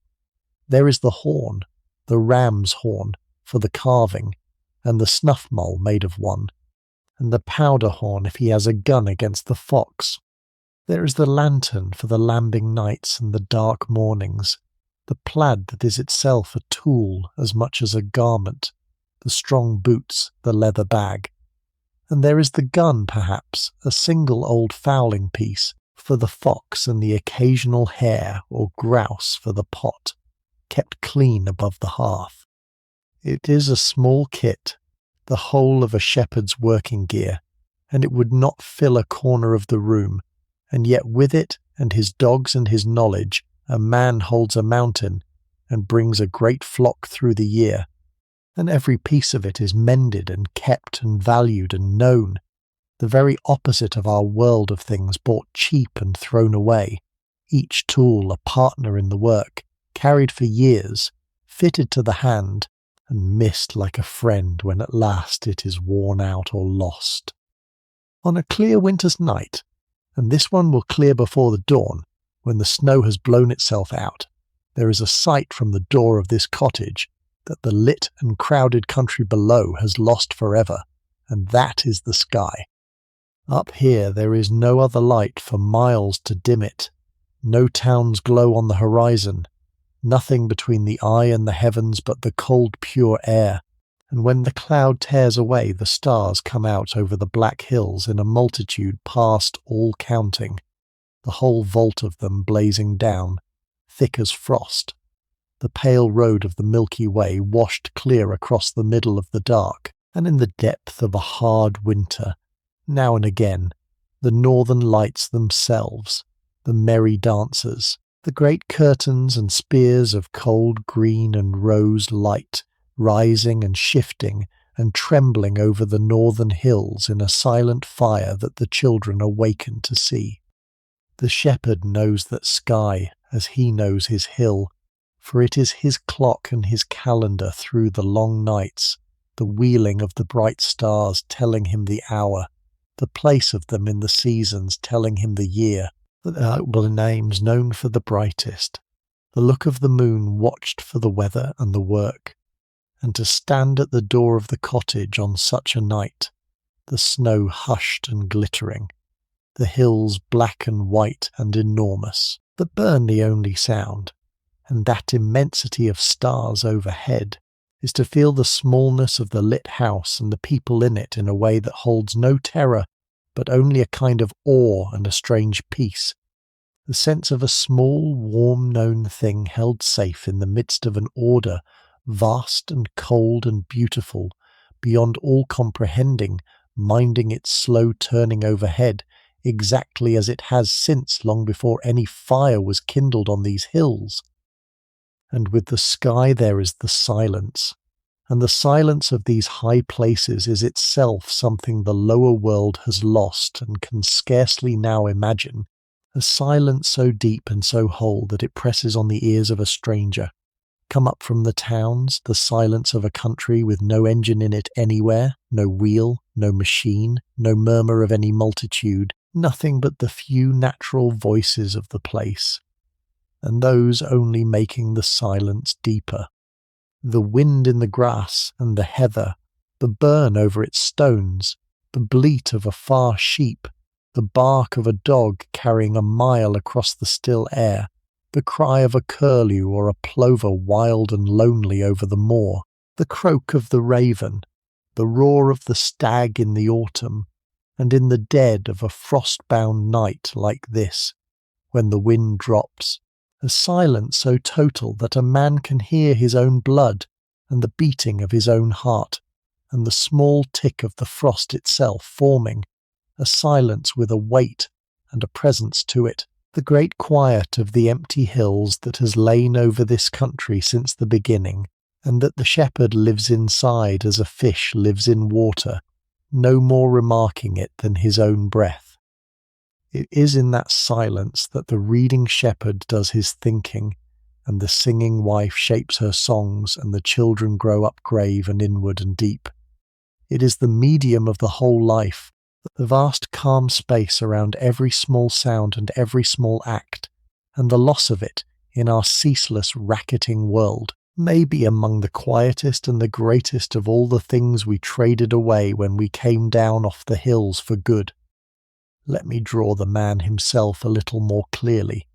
There is the horn, the ram's horn, for the carving, and the snuff-mull made of one, and the powder horn if he has a gun against the fox. There is the lantern for the lambing nights and the dark mornings, the plaid that is itself a tool as much as a garment, the strong boots, the leather bag. And there is the gun, perhaps, a single old fowling piece, for the fox and the occasional hare or grouse for the pot, kept clean above the hearth. It is a small kit, the whole of a shepherd's working gear, and it would not fill a corner of the room, and yet with it and his dogs and his knowledge a man holds a mountain and brings a great flock through the year, and every piece of it is mended and kept and valued and known, the very opposite of our world of things bought cheap and thrown away, each tool a partner in the work, carried for years, fitted to the hand, and missed like a friend when at last it is worn out or lost. On a clear winter's night, and this one will clear before the dawn, when the snow has blown itself out, there is a sight from the door of this cottage that the lit and crowded country below has lost forever, and that is the sky. Up here there is no other light for miles to dim it, no town's glow on the horizon, nothing between the eye and the heavens but the cold pure air, and when the cloud tears away the stars come out over the black hills in a multitude past all counting, the whole vault of them blazing down, thick as frost, the pale road of the Milky Way washed clear across the middle of the dark, and in the depth of a hard winter, now and again, the northern lights themselves, the merry dancers, the great curtains and spears of cold green and rose light, rising and shifting and trembling over the northern hills in a silent fire that the children awaken to see. The shepherd knows that sky as he knows his hill, for it is his clock and his calendar through the long nights, the wheeling of the bright stars telling him the hour, the place of them in the seasons telling him the year, Well, names known for the brightest, the look of the moon watched for the weather and the work, and to stand at the door of the cottage on such a night, the snow hushed and glittering, the hills black and white and enormous, the burn the only sound, and that immensity of stars overhead, is to feel the smallness of the lit house and the people in it in a way that holds no terror, but only a kind of awe and a strange peace. The sense of a small, warm known thing held safe in the midst of an order, vast and cold and beautiful, beyond all comprehending, minding its slow turning overhead, exactly as it has since long before any fire was kindled on these hills. And with the sky there is the silence, and the silence of these high places is itself something the lower world has lost and can scarcely now imagine, a silence so deep and so whole that it presses on the ears of a stranger. Come up from the towns, the silence of a country with no engine in it anywhere, no wheel, no machine, no murmur of any multitude, nothing but the few natural voices of the place, and those only making the silence deeper. The wind in the grass and the heather, the burn over its stones, the bleat of a far sheep, the bark of a dog carrying a mile across the still air, the cry of a curlew or a plover wild and lonely over the moor, the croak of the raven, the roar of the stag in the autumn, and in the dead of a frost-bound night like this, when the wind drops, a silence so total that a man can hear his own blood and the beating of his own heart, and the small tick of the frost itself forming, a silence with a weight and a presence to it, the great quiet of the empty hills that has lain over this country since the beginning, and that the shepherd lives inside as a fish lives in water, no more remarking it than his own breath. It is in that silence that the reading shepherd does his thinking, and the singing wife shapes her songs, and the children grow up grave and inward and deep. It is the medium of the whole life, the vast calm space around every small sound and every small act, and the loss of it in our ceaseless racketing world may be among the quietest and the greatest of all the things we traded away when we came down off the hills for good. Let me draw the man himself a little more clearly,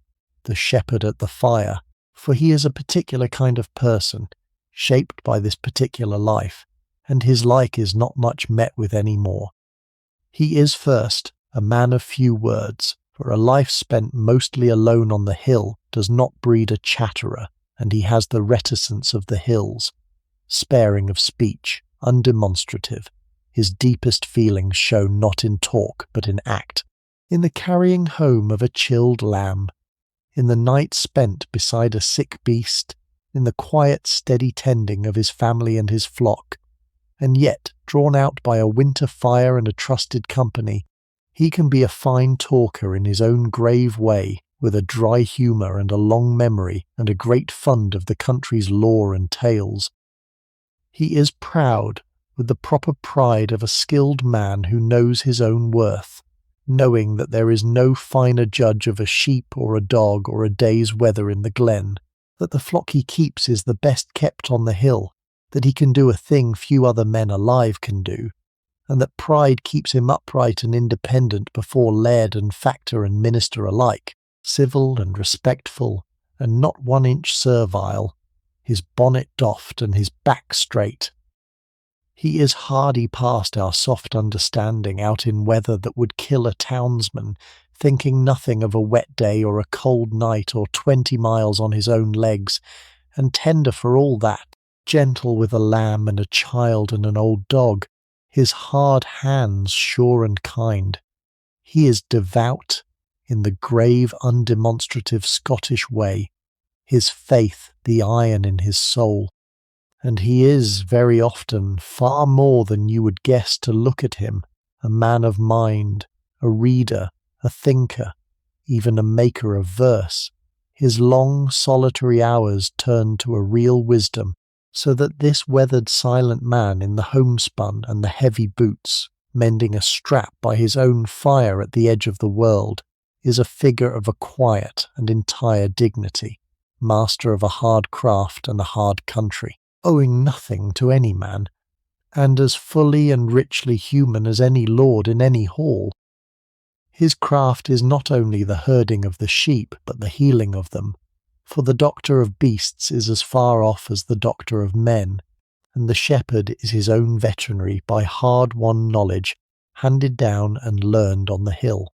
the shepherd at the fire, for he is a particular kind of person, shaped by this particular life, and his like is not much met with any more. He is first a man of few words, for a life spent mostly alone on the hill does not breed a chatterer, and he has the reticence of the hills, sparing of speech, undemonstrative, his deepest feelings shown not in talk but in act, in the carrying home of a chilled lamb, in the night spent beside a sick beast, in the quiet steady tending of his family and his flock, and yet, drawn out by a winter fire and a trusted company, he can be a fine talker in his own grave way, with a dry humour and a long memory and a great fund of the country's lore and tales. He is proud, with the proper pride of a skilled man who knows his own worth, knowing that there is no finer judge of a sheep or a dog or a day's weather in the glen, that the flock he keeps is the best kept on the hill, that he can do a thing few other men alive can do, and that pride keeps him upright and independent before laird and factor and minister alike, civil and respectful, and not 1 inch servile, his bonnet doffed and his back straight. He is hardy past our soft understanding out in weather that would kill a townsman, thinking nothing of a wet day or a cold night or 20 miles on his own legs, and tender for all that, gentle with a lamb and a child and an old dog, his hard hands sure and kind. He is devout in the grave undemonstrative Scottish way, his faith the iron in his soul, and he is very often far more than you would guess to look at him, a man of mind, a reader, a thinker, even a maker of verse, his long solitary hours turned to a real wisdom, so that this weathered silent man in the homespun and the heavy boots, mending a strap by his own fire at the edge of the world, is a figure of a quiet and entire dignity, master of a hard craft and a hard country, owing nothing to any man, and as fully and richly human as any lord in any hall. His craft is not only the herding of the sheep, but the healing of them, for the doctor of beasts is as far off as the doctor of men, and the shepherd is his own veterinary by hard-won knowledge, handed down and learned on the hill.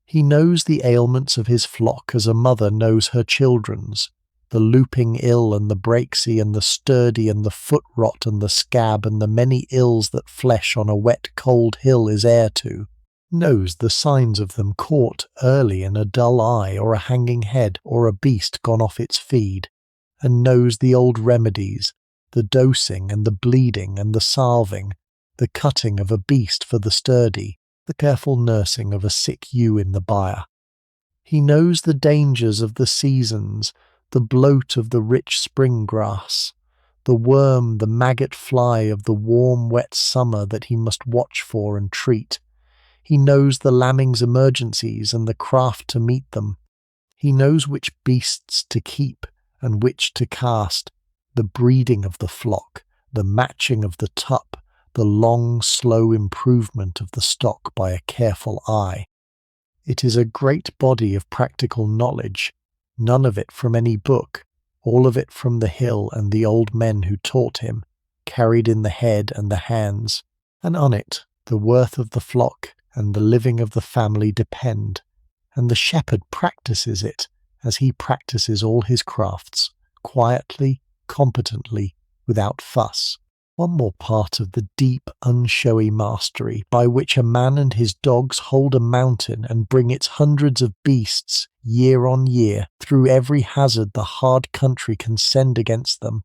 He knows the ailments of his flock as a mother knows her children's, the looping ill and the breaksy and the sturdy and the foot rot and the scab and the many ills that flesh on a wet cold hill is heir to, knows the signs of them caught early in a dull eye or a hanging head or a beast gone off its feed, and knows the old remedies, the dosing and the bleeding and the salving, the cutting of a beast for the sturdy, the careful nursing of a sick ewe in the byre. He knows the dangers of the seasons, the bloat of the rich spring grass, the worm, the maggot fly of the warm wet summer that he must watch for and treat. He knows the lambing's emergencies and the craft to meet them. He knows which beasts to keep and which to cast, the breeding of the flock, the matching of the tup, the long, slow improvement of the stock by a careful eye. It is a great body of practical knowledge, none of it from any book, all of it from the hill and the old men who taught him, carried in the head and the hands, and on it the worth of the flock and the living of the family depend, and the shepherd practices it as he practices all his crafts, quietly, competently, without fuss. One more part of the deep, unshowy mastery by which a man and his dogs hold a mountain and bring its hundreds of beasts, year on year, through every hazard the hard country can send against them.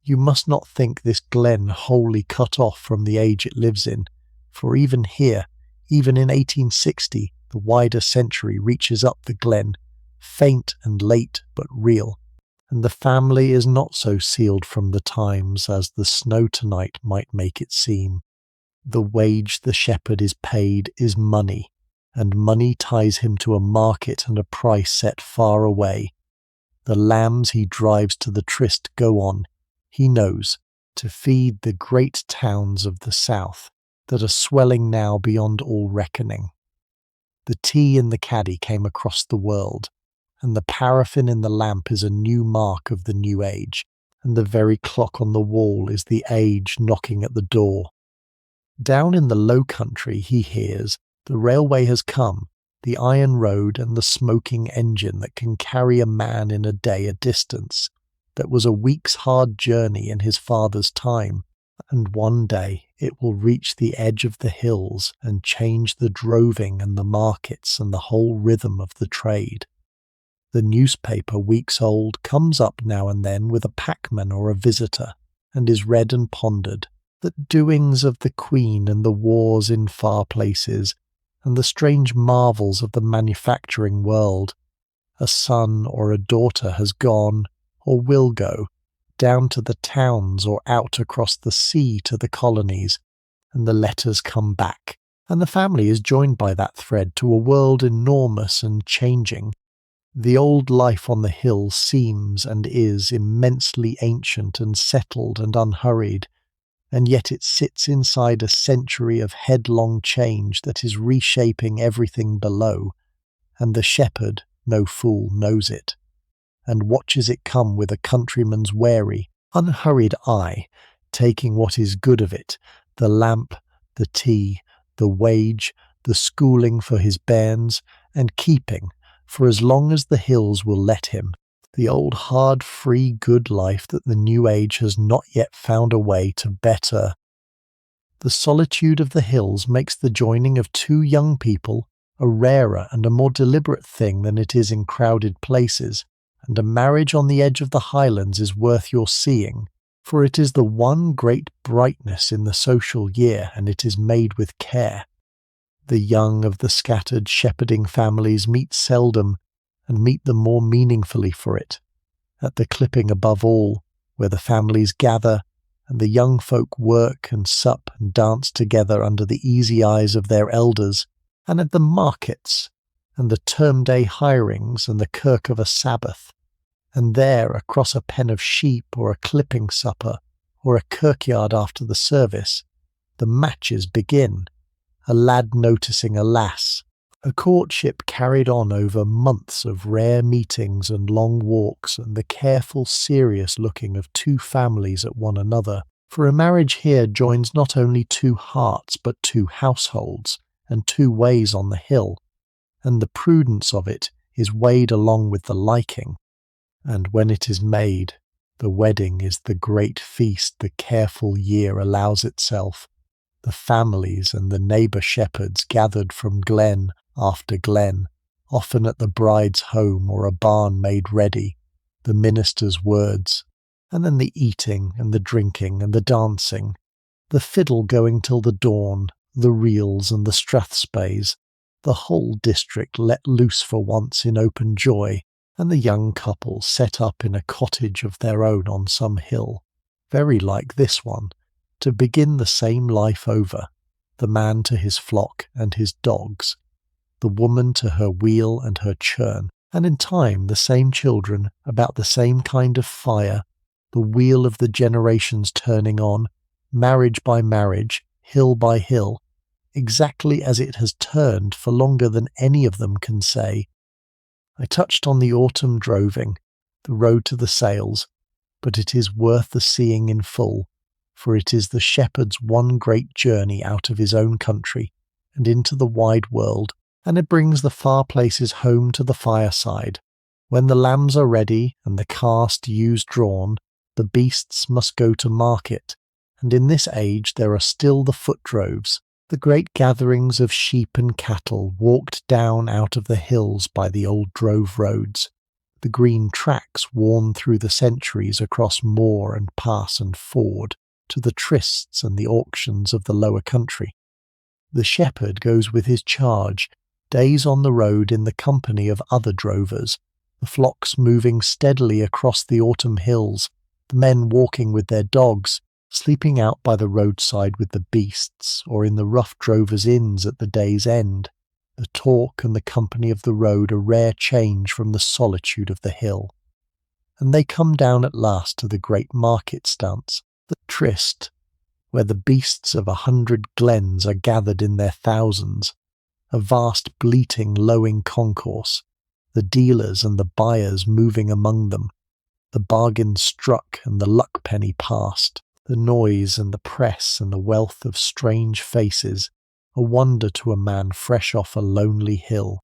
You must not think this glen wholly cut off from the age it lives in, for even here, even in 1860, the wider century reaches up the glen, faint and late but real, and the family is not so sealed from the times as the snow tonight might make it seem. The wage the shepherd is paid is money, and money ties him to a market and a price set far away. The lambs he drives to the tryst go on, he knows, to feed the great towns of the south that are swelling now beyond all reckoning. The tea in the caddy came across the world, and the paraffin in the lamp is a new mark of the new age, and the very clock on the wall is the age knocking at the door. Down in the low country, he hears, the railway has come, the iron road and the smoking engine that can carry a man in a day a distance that was a week's hard journey in his father's time, and one day it will reach the edge of the hills and change the droving and the markets and the whole rhythm of the trade. The newspaper, weeks old, comes up now and then with a packman or a visitor, and is read and pondered, the doings of the Queen and the wars in far places, and the strange marvels of the manufacturing world. A son or a daughter has gone, or will go, down to the towns or out across the sea to the colonies, and the letters come back, and the family is joined by that thread to a world enormous and changing. The old life on the hill seems and is immensely ancient and settled and unhurried, and yet it sits inside a century of headlong change that is reshaping everything below, and the shepherd, no fool, knows it, and watches it come with a countryman's wary, unhurried eye, taking what is good of it, the lamp, the tea, the wage, the schooling for his bairns, and keeping, for as long as the hills will let him, the old hard, free, good life that the new age has not yet found a way to better. The solitude of the hills makes the joining of two young people a rarer and a more deliberate thing than it is in crowded places, and a marriage on the edge of the Highlands is worth your seeing, for it is the one great brightness in the social year, and it is made with care. The young of the scattered shepherding families meet seldom, and meet the more meaningfully for it, at the clipping above all, where the families gather, and the young folk work and sup and dance together under the easy eyes of their elders, and at the markets, and the term-day hirings and the kirk of a Sabbath, and there, across a pen of sheep or a clipping supper or a kirkyard after the service, the matches begin, a lad noticing a lass, a courtship carried on over months of rare meetings and long walks and the careful, serious looking of two families at one another. For a marriage here joins not only two hearts but two households and two ways on the hill, and the prudence of it is weighed along with the liking. And when it is made, the wedding is the great feast the careful year allows itself, the families and the neighbour shepherds gathered from glen after glen, often at the bride's home or a barn made ready, the minister's words, and then the eating and the drinking and the dancing, the fiddle going till the dawn, the reels and the strathspeys, the whole district let loose for once in open joy, and the young couple set up in a cottage of their own on some hill, very like this one, to begin the same life over, the man to his flock and his dogs, the woman to her wheel and her churn, and in time the same children, about the same kind of fire, the wheel of the generations turning on, marriage by marriage, hill by hill, exactly as it has turned for longer than any of them can say. I touched on the autumn droving, the road to the sales, but it is worth the seeing in full, for it is the shepherd's one great journey out of his own country and into the wide world, and it brings the far places home to the fireside. When the lambs are ready and the cast ewes drawn, the beasts must go to market, and in this age there are still the foot droves, the great gatherings of sheep and cattle walked down out of the hills by the old drove roads, the green tracks worn through the centuries across moor and pass and ford, to the trysts and the auctions of the lower country. The shepherd goes with his charge, days on the road in the company of other drovers, the flocks moving steadily across the autumn hills, the men walking with their dogs, sleeping out by the roadside with the beasts, or in the rough drovers' inns at the day's end. The talk and the company of the road a rare change from the solitude of the hill. And they come down at last to the great market stance, the tryst, where the beasts of 100 glens are gathered in their thousands, a vast bleating lowing concourse, the dealers and the buyers moving among them, the bargain struck and the luck penny passed, the noise and the press and the wealth of strange faces, a wonder to a man fresh off a lonely hill.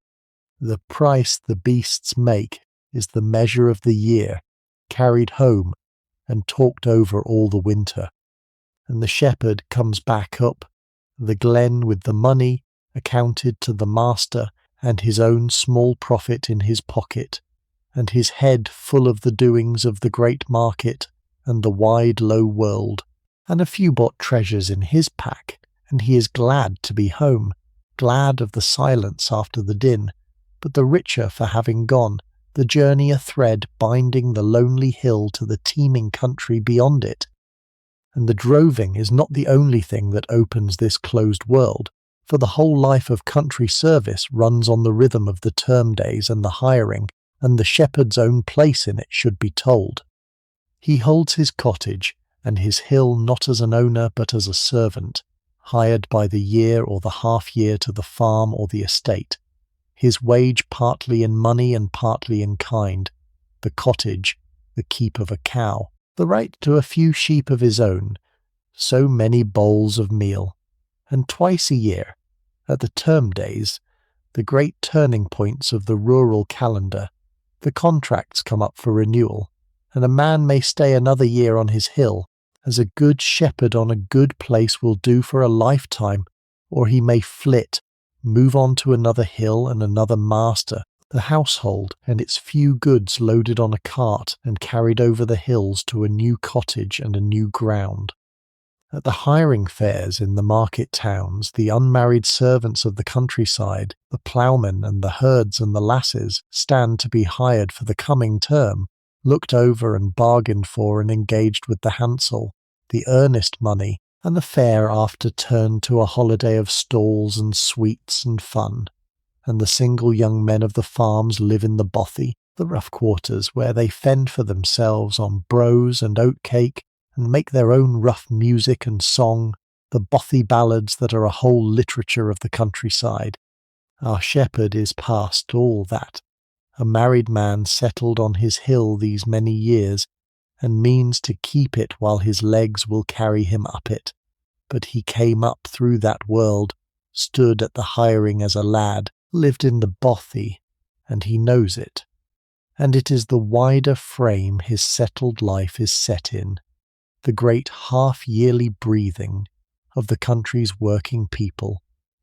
The price the beasts make is the measure of the year, carried home and talked over all the winter. And the shepherd comes back up the glen with the money accounted to the master and his own small profit in his pocket, and his head full of the doings of the great market and the wide low world, and a few bought treasures in his pack, and he is glad to be home, glad of the silence after the din, but the richer for having gone, the journey a thread binding the lonely hill to the teeming country beyond it. And the droving is not the only thing that opens this closed world, for the whole life of country service runs on the rhythm of the term days and the hiring, and the shepherd's own place in it should be told. He holds his cottage and his hill not as an owner but as a servant, hired by the year or the half-year to the farm or the estate, his wage partly in money and partly in kind, the cottage, the keep of a cow, the right to a few sheep of his own, so many bowls of meal, and twice a year, at the term days, the great turning points of the rural calendar, the contracts come up for renewal, and a man may stay another year on his hill, as a good shepherd on a good place will do for a lifetime, or he may flit, move on to another hill and another master, the household and its few goods loaded on a cart and carried over the hills to a new cottage and a new ground. At the hiring fairs in the market towns, the unmarried servants of the countryside, the ploughmen and the herds and the lasses, stand to be hired for the coming term, looked over and bargained for and engaged with the hansel, the earnest money, and the fair after turned to a holiday of stalls and sweets and fun. and the single young men of the farms live in the bothy, the rough quarters where they fend for themselves on brose and oatcake and make their own rough music and song, the bothy ballads that are a whole literature of the countryside. Our shepherd is past all that, a married man settled on his hill these many years, and means to keep it while his legs will carry him up it. But he came up through that world, stood at the hiring as a lad, lived in the bothy, and he knows it. And it is the wider frame his settled life is set in, the great half-yearly breathing of the country's working people,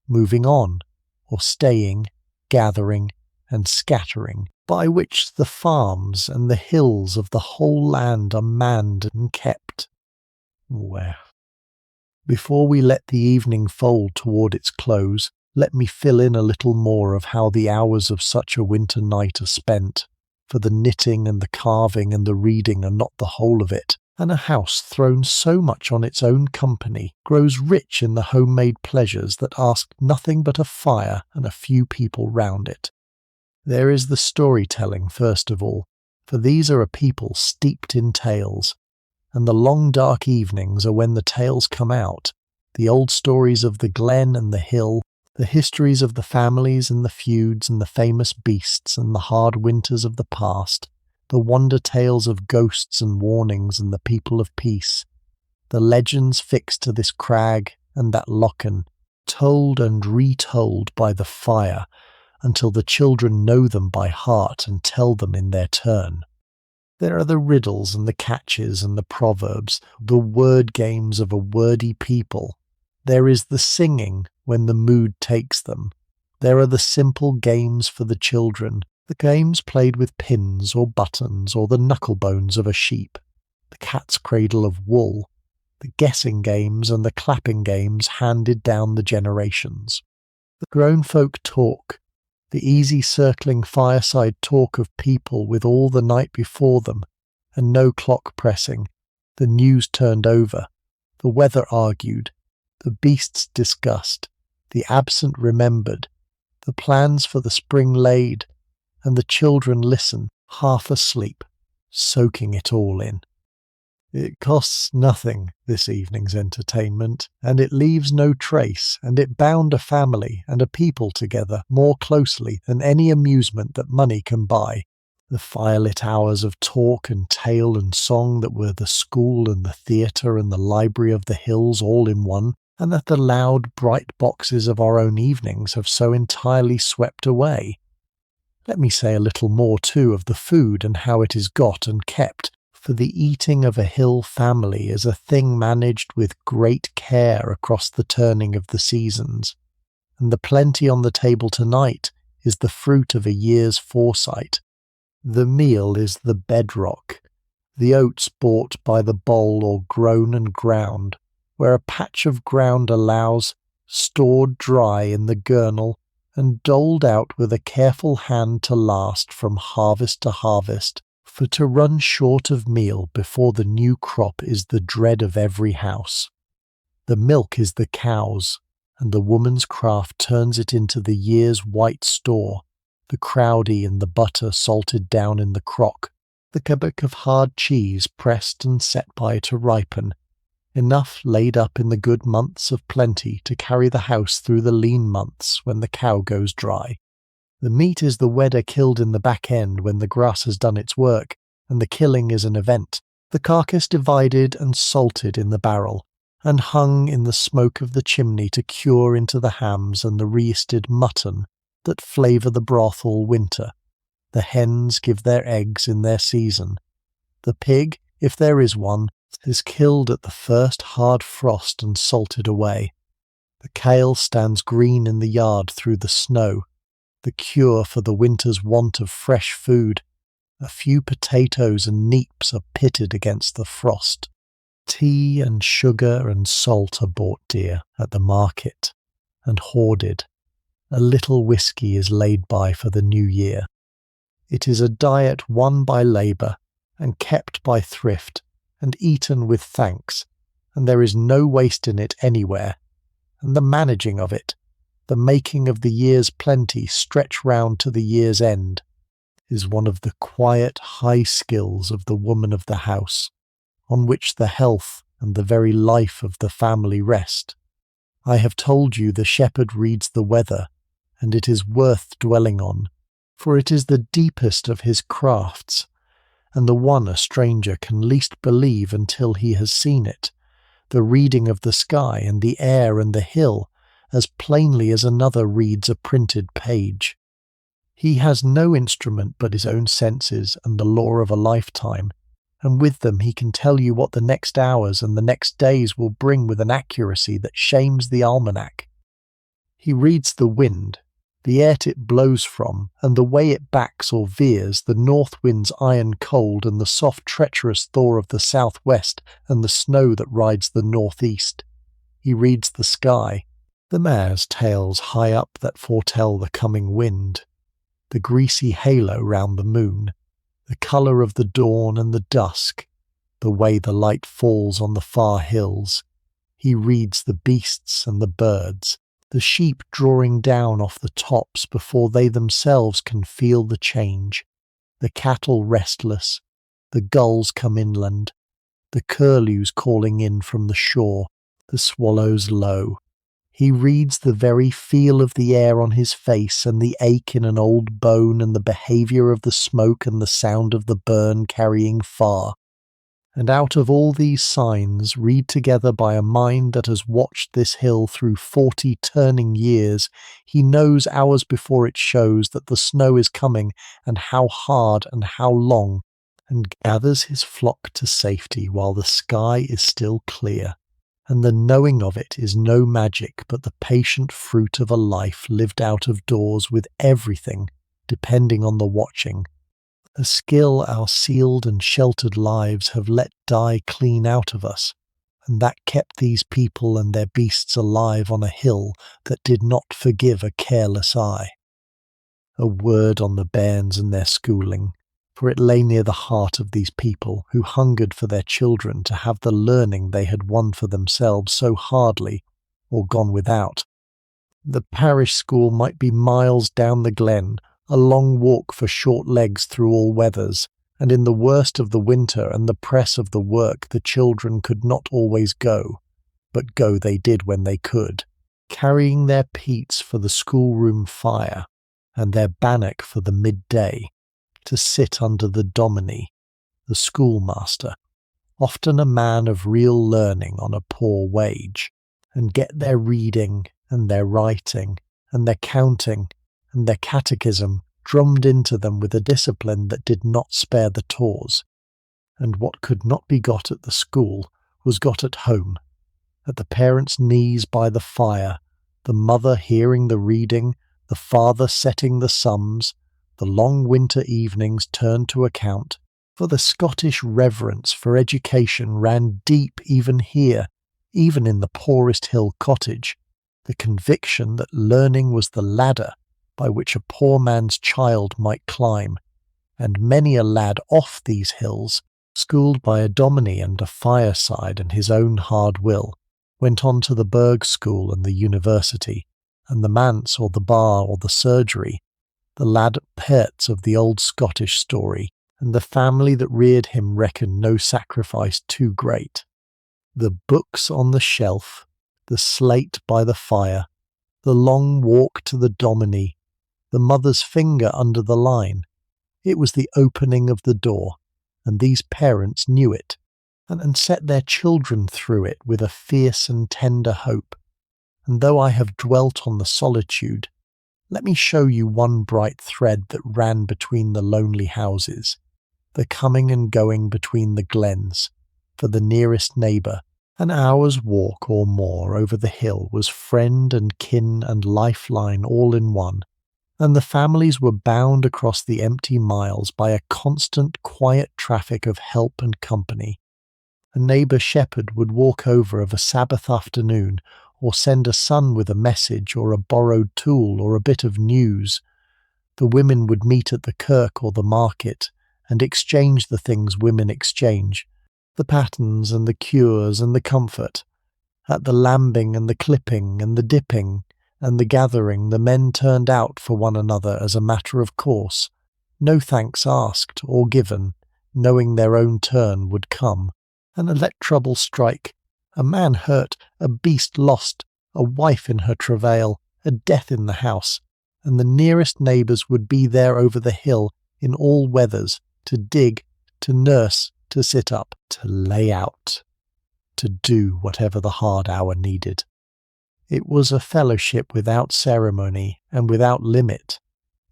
moving on, or staying, gathering, and scattering, by which the farms and the hills of the whole land are manned and kept. Well, before we let the evening fold toward its close, let me fill in a little more of how the hours of such a winter night are spent, for the knitting and the carving and the reading are not the whole of it, and a house thrown so much on its own company grows rich in the homemade pleasures that ask nothing but a fire and a few people round it. There is the storytelling first of all, for these are a people steeped in tales, and the long dark evenings are when the tales come out, the old stories of the glen and the hill, the histories of the families and the feuds and the famous beasts and the hard winters of the past, the wonder tales of ghosts and warnings and the people of peace, the legends fixed to this crag and that lochen, told and retold by the fire, until the children know them by heart and tell them in their turn. There are the riddles and the catches and the proverbs, the word games of a wordy people. There is the singing when the mood takes them. There are the simple games for the children, the games played with pins or buttons or the knuckle bones of a sheep, the cat's cradle of wool, the guessing games and the clapping games handed down the generations. The grown folk talk, the easy circling fireside talk of people with all the night before them, and no clock pressing, the news turned over, the weather argued, the beasts discussed, the absent remembered, the plans for the spring laid, and the children listen, half asleep, soaking it all in. It costs nothing, this evening's entertainment, and it leaves no trace, and it bound a family and a people together more closely than any amusement that money can buy. The firelit hours of talk and tale and song that were the school and the theatre and the library of the hills all in one, and that the loud, bright boxes of our own evenings have so entirely swept away. Let me say a little more, too, of the food and how it is got and kept, for the eating of a hill family is a thing managed with great care across the turning of the seasons, and the plenty on the table tonight is the fruit of a year's foresight. The meal is the bedrock, the oats bought by the bowl or grown and ground, where a patch of ground allows, stored dry in the gurnel, and doled out with a careful hand to last from harvest to harvest, for to run short of meal before the new crop is the dread of every house. The milk is the cow's, and the woman's craft turns it into the year's white store, the crowdy and the butter salted down in the crock, the kebbuck of hard cheese pressed and set by to ripen, enough laid up in the good months of plenty to carry the house through the lean months when the cow goes dry. The meat is the wedder killed in the back end when the grass has done its work, and the killing is an event, the carcass divided and salted in the barrel, and hung in the smoke of the chimney to cure into the hams and the reisted mutton that flavour the broth all winter. The hens give their eggs in their season. The pig, if there is one, is killed at the first hard frost and salted away. The kale stands green in the yard through the snow, the cure for the winter's want of fresh food. A few potatoes and neeps are pitted against the frost. Tea and sugar and salt are bought dear at the market, and hoarded. A little whisky is laid by for the new year. It is a diet won by labour, and kept by thrift, and eaten with thanks, and there is no waste in it anywhere, and the managing of it, the making of the year's plenty stretch round to the year's end, is one of the quiet high skills of the woman of the house, on which the health and the very life of the family rest. I have told you the shepherd reads the weather, and it is worth dwelling on, for it is the deepest of his crafts, and the one a stranger can least believe until he has seen it, the reading of the sky and the air and the hill, as plainly as another reads a printed page. He has no instrument but his own senses and the lore of a lifetime, and with them he can tell you what the next hours and the next days will bring with an accuracy that shames the almanac. He reads the wind, the air it blows from, and the way it backs or veers, the north wind's iron cold and the soft treacherous thaw of the southwest and the snow that rides the northeast. He reads the sky, the mare's tails high up that foretell the coming wind, the greasy halo round the moon, the colour of the dawn and the dusk, the way the light falls on the far hills. He reads the beasts and the birds, the sheep drawing down off the tops before they themselves can feel the change, the cattle restless, the gulls come inland, the curlews calling in from the shore, the swallows low. He reads the very feel of the air on his face and the ache in an old bone and the behaviour of the smoke and the sound of the burn carrying far. And out of all these signs, read together by a mind that has watched this hill through 40 turning years, he knows hours before it shows that the snow is coming and how hard and how long, and gathers his flock to safety while the sky is still clear. And the knowing of it is no magic but the patient fruit of a life lived out of doors with everything depending on the watching, a skill our sealed and sheltered lives have let die clean out of us, and that kept these people and their beasts alive on a hill that did not forgive a careless eye. A word on the bairns and their schooling, for it lay near the heart of these people who hungered for their children to have the learning they had won for themselves so hardly, or gone without. The parish school might be miles down the glen, a long walk for short legs through all weathers, and in the worst of the winter and the press of the work the children could not always go, but go they did when they could, carrying their peats for the schoolroom fire, and their bannock for the midday, to sit under the dominie, the schoolmaster, often a man of real learning on a poor wage, and get their reading and their writing and their counting and their catechism drummed into them with a discipline that did not spare the taws, and what could not be got at the school was got at home, at the parents' knees by the fire, the mother hearing the reading, the father setting the sums, the long winter evenings turned to account, for the Scottish reverence for education ran deep even here, even in the poorest hill cottage, the conviction that learning was the ladder by which a poor man's child might climb, and many a lad off these hills, schooled by a dominie and a fireside and his own hard will, went on to the burgh school and the university, and the manse or the bar or the surgery, the lad Perts of the old Scottish story, and the family that reared him reckoned no sacrifice too great. The books on the shelf, the slate by the fire, the long walk to the dominie, the mother's finger under the line, it was the opening of the door, and these parents knew it, and set their children through it with a fierce and tender hope. And though I have dwelt on the solitude, let me show you one bright thread that ran between the lonely houses, the coming and going between the glens, for the nearest neighbour, an hour's walk or more over the hill was friend and kin and lifeline all in one, and the families were bound across the empty miles by a constant quiet traffic of help and company. A neighbour shepherd would walk over of a Sabbath afternoon, or send a son with a message or a borrowed tool or a bit of news. The women would meet at the kirk or the market, and exchange the things women exchange, the patterns and the cures and the comfort, at the lambing and the clipping and the dipping, and the gathering the men turned out for one another as a matter of course, no thanks asked or given, knowing their own turn would come, and let trouble strike, a man hurt, a beast lost, a wife in her travail, a death in the house, and the nearest neighbours would be there over the hill in all weathers, to dig, to nurse, to sit up, to lay out, to do whatever the hard hour needed. It was a fellowship without ceremony and without limit,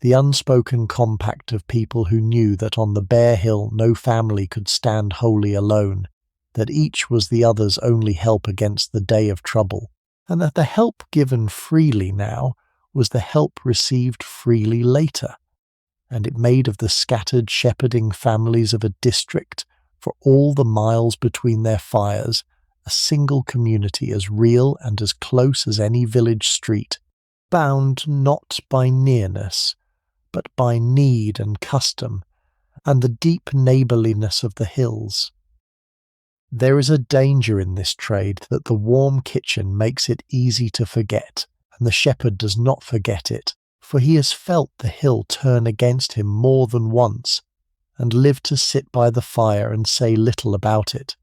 the unspoken compact of people who knew that on the bare hill no family could stand wholly alone, that each was the other's only help against the day of trouble, and that the help given freely now was the help received freely later, and it made of the scattered shepherding families of a district, for all the miles between their fires, a single community as real and as close as any village street, bound not by nearness, but by need and custom, and the deep neighbourliness of the hills. There is a danger in this trade that the warm kitchen makes it easy to forget, and the shepherd does not forget it, for he has felt the hill turn against him more than once, and lived to sit by the fire and say little about it.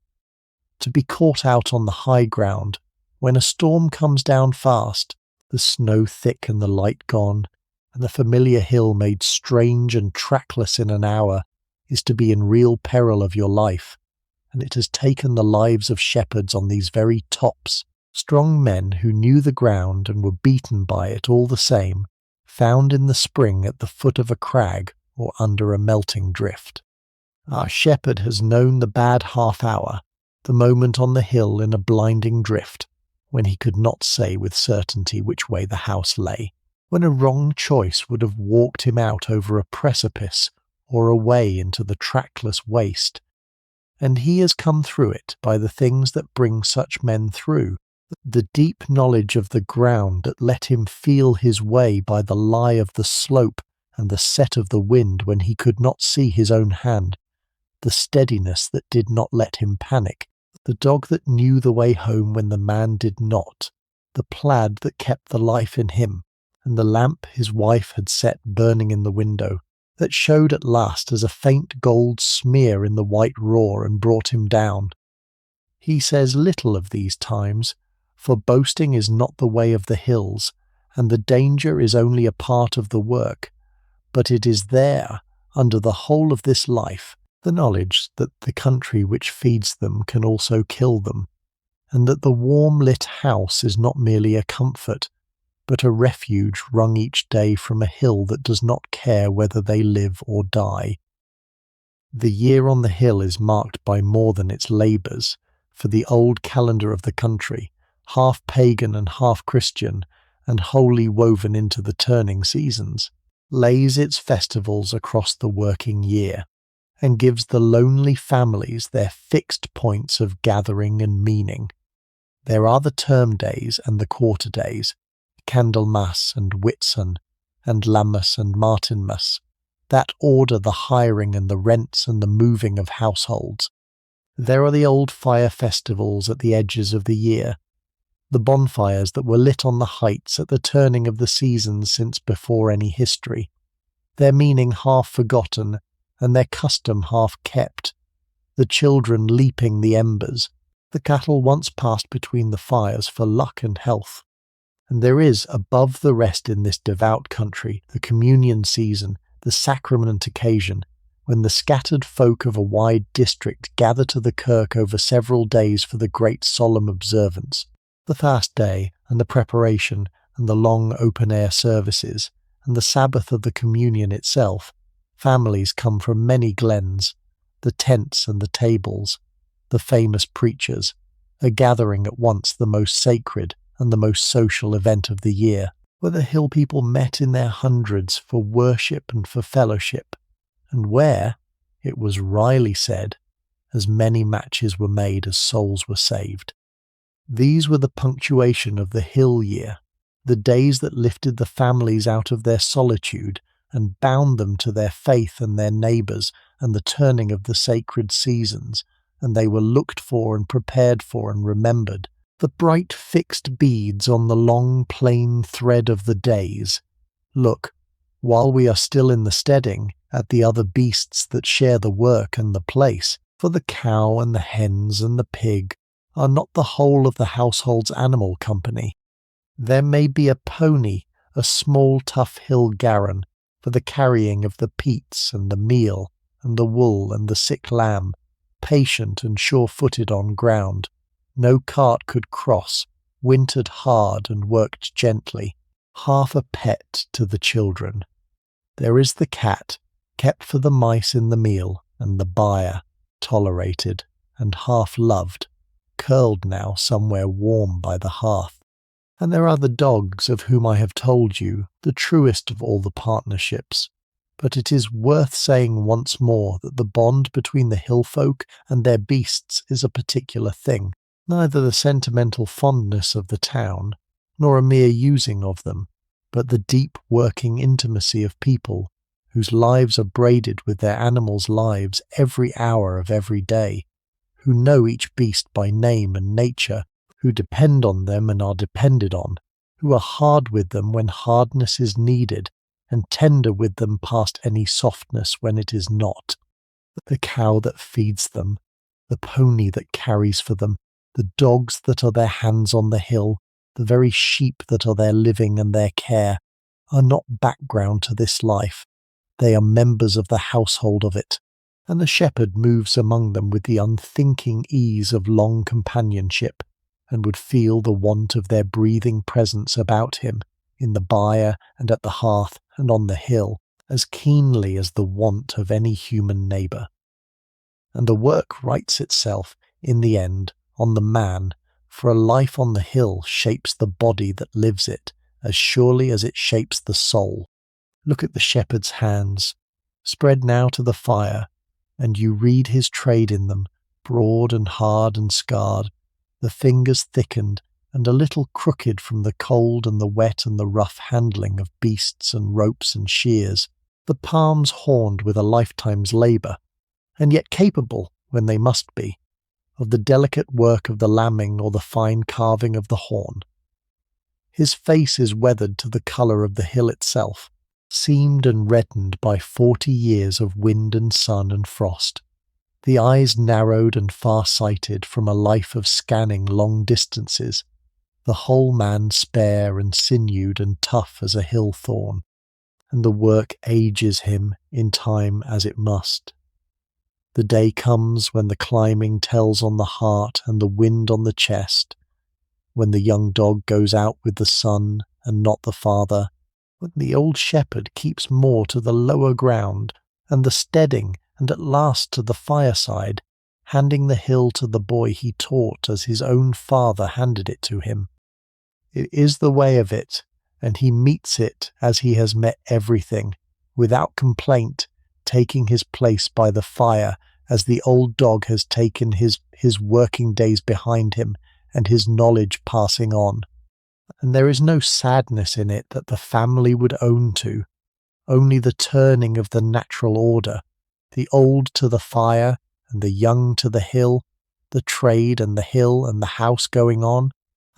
To be caught out on the high ground, when a storm comes down fast, the snow thick and the light gone, and the familiar hill made strange and trackless in an hour, is to be in real peril of your life, and it has taken the lives of shepherds on these very tops, strong men who knew the ground and were beaten by it all the same, found in the spring at the foot of a crag or under a melting drift. Our shepherd has known the bad half-hour, the moment on the hill in a blinding drift, when he could not say with certainty which way the house lay, when a wrong choice would have walked him out over a precipice or away into the trackless waste, and he has come through it by the things that bring such men through, the deep knowledge of the ground that let him feel his way by the lie of the slope and the set of the wind when he could not see his own hand, the steadiness that did not let him panic, the dog that knew the way home when the man did not, the plaid that kept the life in him, and the lamp his wife had set burning in the window, that showed at last as a faint gold smear in the white roar and brought him down. He says little of these times, for boasting is not the way of the hills, and the danger is only a part of the work, but it is there, under the whole of this life, the knowledge that the country which feeds them can also kill them, and that the warm-lit house is not merely a comfort, but a refuge wrung each day from a hill that does not care whether they live or die. The year on the hill is marked by more than its labours, for the old calendar of the country, half pagan and half Christian, and wholly woven into the turning seasons, lays its festivals across the working year, and gives the lonely families their fixed points of gathering and meaning. There are the term days and the quarter days, Candlemas and Whitsun, and Lammas and Martinmas, that order the hiring and the rents and the moving of households. There are the old fire festivals at the edges of the year, the bonfires that were lit on the heights at the turning of the seasons since before any history, their meaning half forgotten and their custom half kept, the children leaping the embers, the cattle once passed between the fires for luck and health. And there is, above the rest in this devout country, the communion season, the sacrament occasion, when the scattered folk of a wide district gather to the kirk over several days for the great solemn observance, the fast day and the preparation and the long open-air services, and the Sabbath of the communion itself. Families come from many glens, the tents and the tables, the famous preachers, a gathering at once the most sacred and the most social event of the year, where the hill people met in their hundreds for worship and for fellowship, and where, it was wryly said, as many matches were made as souls were saved. These were the punctuation of the hill year, the days that lifted the families out of their solitude and bound them to their faith and their neighbours and the turning of the sacred seasons, and they were looked for and prepared for and remembered, The bright fixed beads on the long plain thread of the days. Look, while we are still in the steading, at the other beasts that share the work and the place, for the cow and the hens and the pig are not the whole of the household's animal company. There may be a pony, a small tough hill garron, for the carrying of the peats and the meal and the wool and the sick lamb, patient and sure-footed on ground. No cart could cross, wintered hard and worked gently, half a pet to the children. There is the cat, kept for the mice in the meal, and the byre, tolerated and half loved, curled now somewhere warm by the hearth. And there are the dogs of whom I have told you, the truest of all the partnerships. But it is worth saying once more that the bond between the hill folk and their beasts is a particular thing, neither the sentimental fondness of the town, nor a mere using of them, but the deep working intimacy of people, whose lives are braided with their animals' lives every hour of every day, who know each beast by name and nature, who depend on them and are depended on, who are hard with them when hardness is needed, and tender with them past any softness when it is not. The cow that feeds them, the pony that carries for them, the dogs that are their hands on the hill, the very sheep that are their living and their care, are not background to this life. They are members of the household of it, and the shepherd moves among them with the unthinking ease of long companionship, and would feel the want of their breathing presence about him, in the byre and at the hearth and on the hill, as keenly as the want of any human neighbour. And the work writes itself, in the end, on the man, for a life on the hill shapes the body that lives it, as surely as it shapes the soul. Look at the shepherd's hands, spread now to the fire, and you read his trade in them, broad and hard and scarred, the fingers thickened and a little crooked from the cold and the wet and the rough handling of beasts and ropes and shears, the palms horned with a lifetime's labour, and yet capable, when they must be, of the delicate work of the lambing or the fine carving of the horn. His face is weathered to the colour of the hill itself, seamed and reddened by 40 years of wind and sun and frost, the eyes narrowed and far-sighted from a life of scanning long distances, the whole man spare and sinewed and tough as a hill thorn, and the work ages him in time as it must. The day comes when the climbing tells on the heart and the wind on the chest, when the young dog goes out with the son and not the father, when the old shepherd keeps more to the lower ground and the steading and at last to the fireside, handing the hill to the boy he taught as his own father handed it to him. It is the way of it, and he meets it as he has met everything, without complaint, taking his place by the fire as the old dog has taken his working days behind him and his knowledge passing on. And there is no sadness in it that the family would own to, only the turning of the natural order, the old to the fire and the young to the hill, the trade and the hill and the house going on,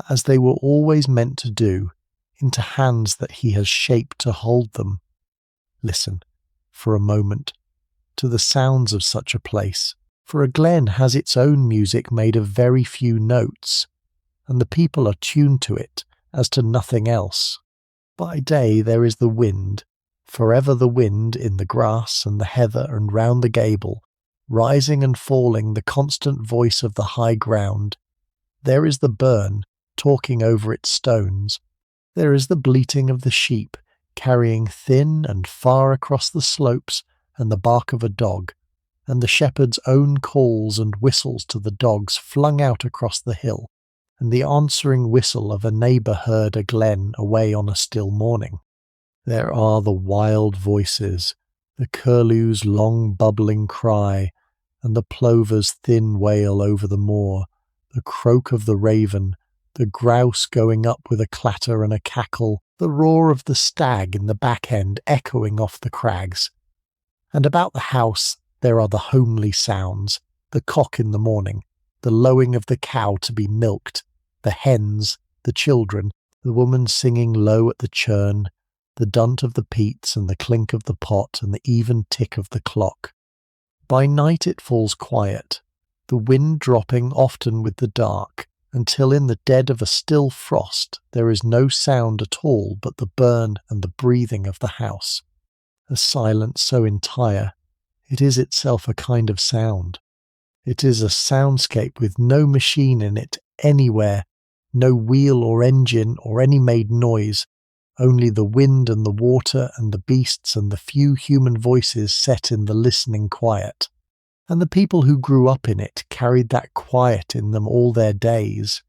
as they were always meant to do, into hands that he has shaped to hold them. Listen, for a moment, to the sounds of such a place, for a glen has its own music made of very few notes, and the people are tuned to it as to nothing else. By day there is the wind, forever the wind in the grass and the heather and round the gable, rising and falling the constant voice of the high ground. There is the burn, talking over its stones. There is the bleating of the sheep, carrying thin and far across the slopes, and the bark of a dog, and the shepherd's own calls and whistles to the dogs flung out across the hill, and the answering whistle of a neighbour heard a glen away on a still morning. There are the wild voices, the curlew's long bubbling cry, and the plover's thin wail over the moor, the croak of the raven, the grouse going up with a clatter and a cackle, the roar of the stag in the back end echoing off the crags. And about the house there are the homely sounds, the cock in the morning, the lowing of the cow to be milked, the hens, the children, the woman singing low at the churn, the dunt of the peats and the clink of the pot and the even tick of the clock. By night it falls quiet, the wind dropping often with the dark, until in the dead of a still frost there is no sound at all but the burn and the breathing of the house. A silence so entire, it is itself a kind of sound. It is a soundscape with no machine in it anywhere, no wheel or engine or any made noise, only the wind and the water and the beasts and the few human voices set in the listening quiet. And the people who grew up in it carried that quiet in them all their days,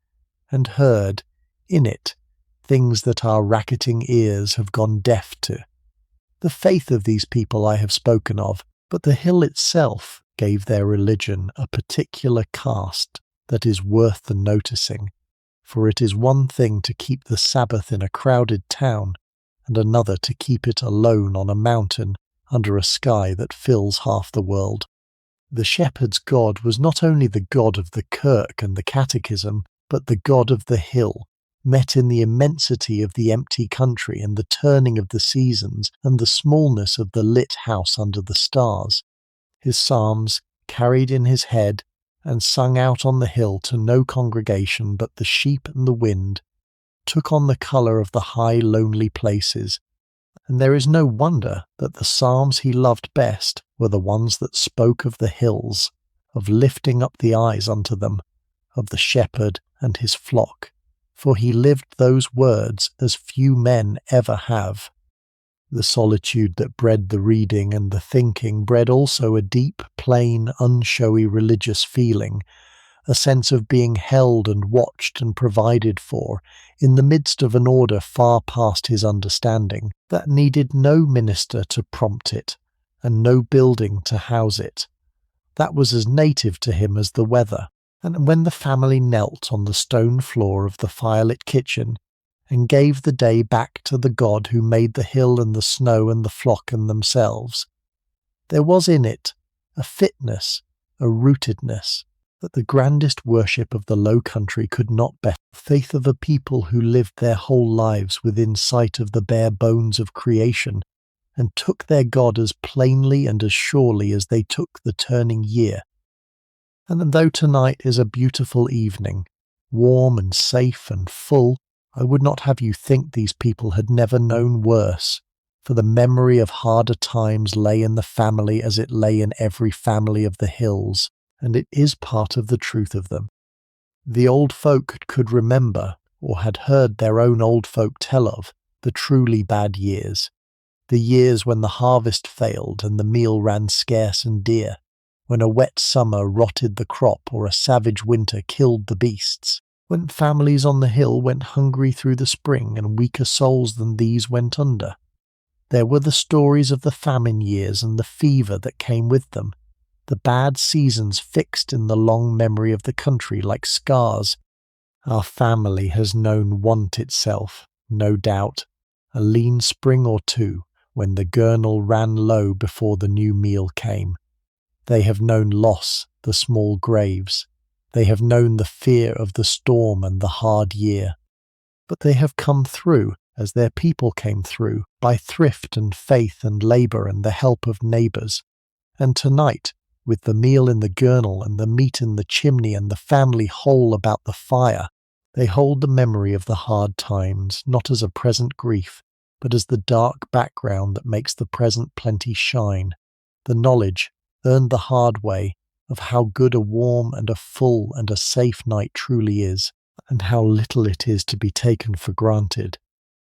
and heard, in it, things that our racketing ears have gone deaf to. The faith of these people I have spoken of, but the hill itself gave their religion a particular cast that is worth the noticing, for it is one thing to keep the Sabbath in a crowded town, and another to keep it alone on a mountain under a sky that fills half the world. The shepherd's God was not only the God of the kirk and the catechism, but the God of the hill, met in the immensity of the empty country and the turning of the seasons and the smallness of the lit house under the stars. His psalms, carried in his head and sung out on the hill to no congregation but the sheep and the wind, took on the colour of the high lonely places, and there is no wonder that the psalms he loved best were the ones that spoke of the hills, of lifting up the eyes unto them, of the shepherd and his flock, for he lived those words as few men ever have. The solitude that bred the reading and the thinking bred also a deep, plain, unshowy religious feeling, a sense of being held and watched and provided for, in the midst of an order far past his understanding, that needed no minister to prompt it, and no building to house it. That was as native to him as the weather, and when the family knelt on the stone floor of the firelit kitchen, and gave the day back to the God who made the hill and the snow and the flock and themselves, there was in it a fitness, a rootedness, that the grandest worship of the Low Country could not better. Faith of a people who lived their whole lives within sight of the bare bones of creation, and took their God as plainly and as surely as they took the turning year. And though tonight is a beautiful evening, warm and safe and full, I would not have you think these people had never known worse, for the memory of harder times lay in the family as it lay in every family of the hills, and it is part of the truth of them. The old folk could remember, or had heard their own old folk tell of, the truly bad years, the years when the harvest failed and the meal ran scarce and dear, when a wet summer rotted the crop or a savage winter killed the beasts, when families on the hill went hungry through the spring and weaker souls than these went under. There were the stories of the famine years and the fever that came with them, the bad seasons fixed in the long memory of the country like scars. Our family has known want itself, no doubt, a lean spring or two, when the gurnal ran low before the new meal came. They have known loss, the small graves. They have known the fear of the storm and the hard year. But they have come through, as their people came through, by thrift and faith and labour and the help of neighbours. And tonight, with the meal in the gurnal and the meat in the chimney and the family whole about the fire, they hold the memory of the hard times, not as a present grief, but as the dark background that makes the present plenty shine, the knowledge, earned the hard way, of how good a warm and a full and a safe night truly is, and how little it is to be taken for granted,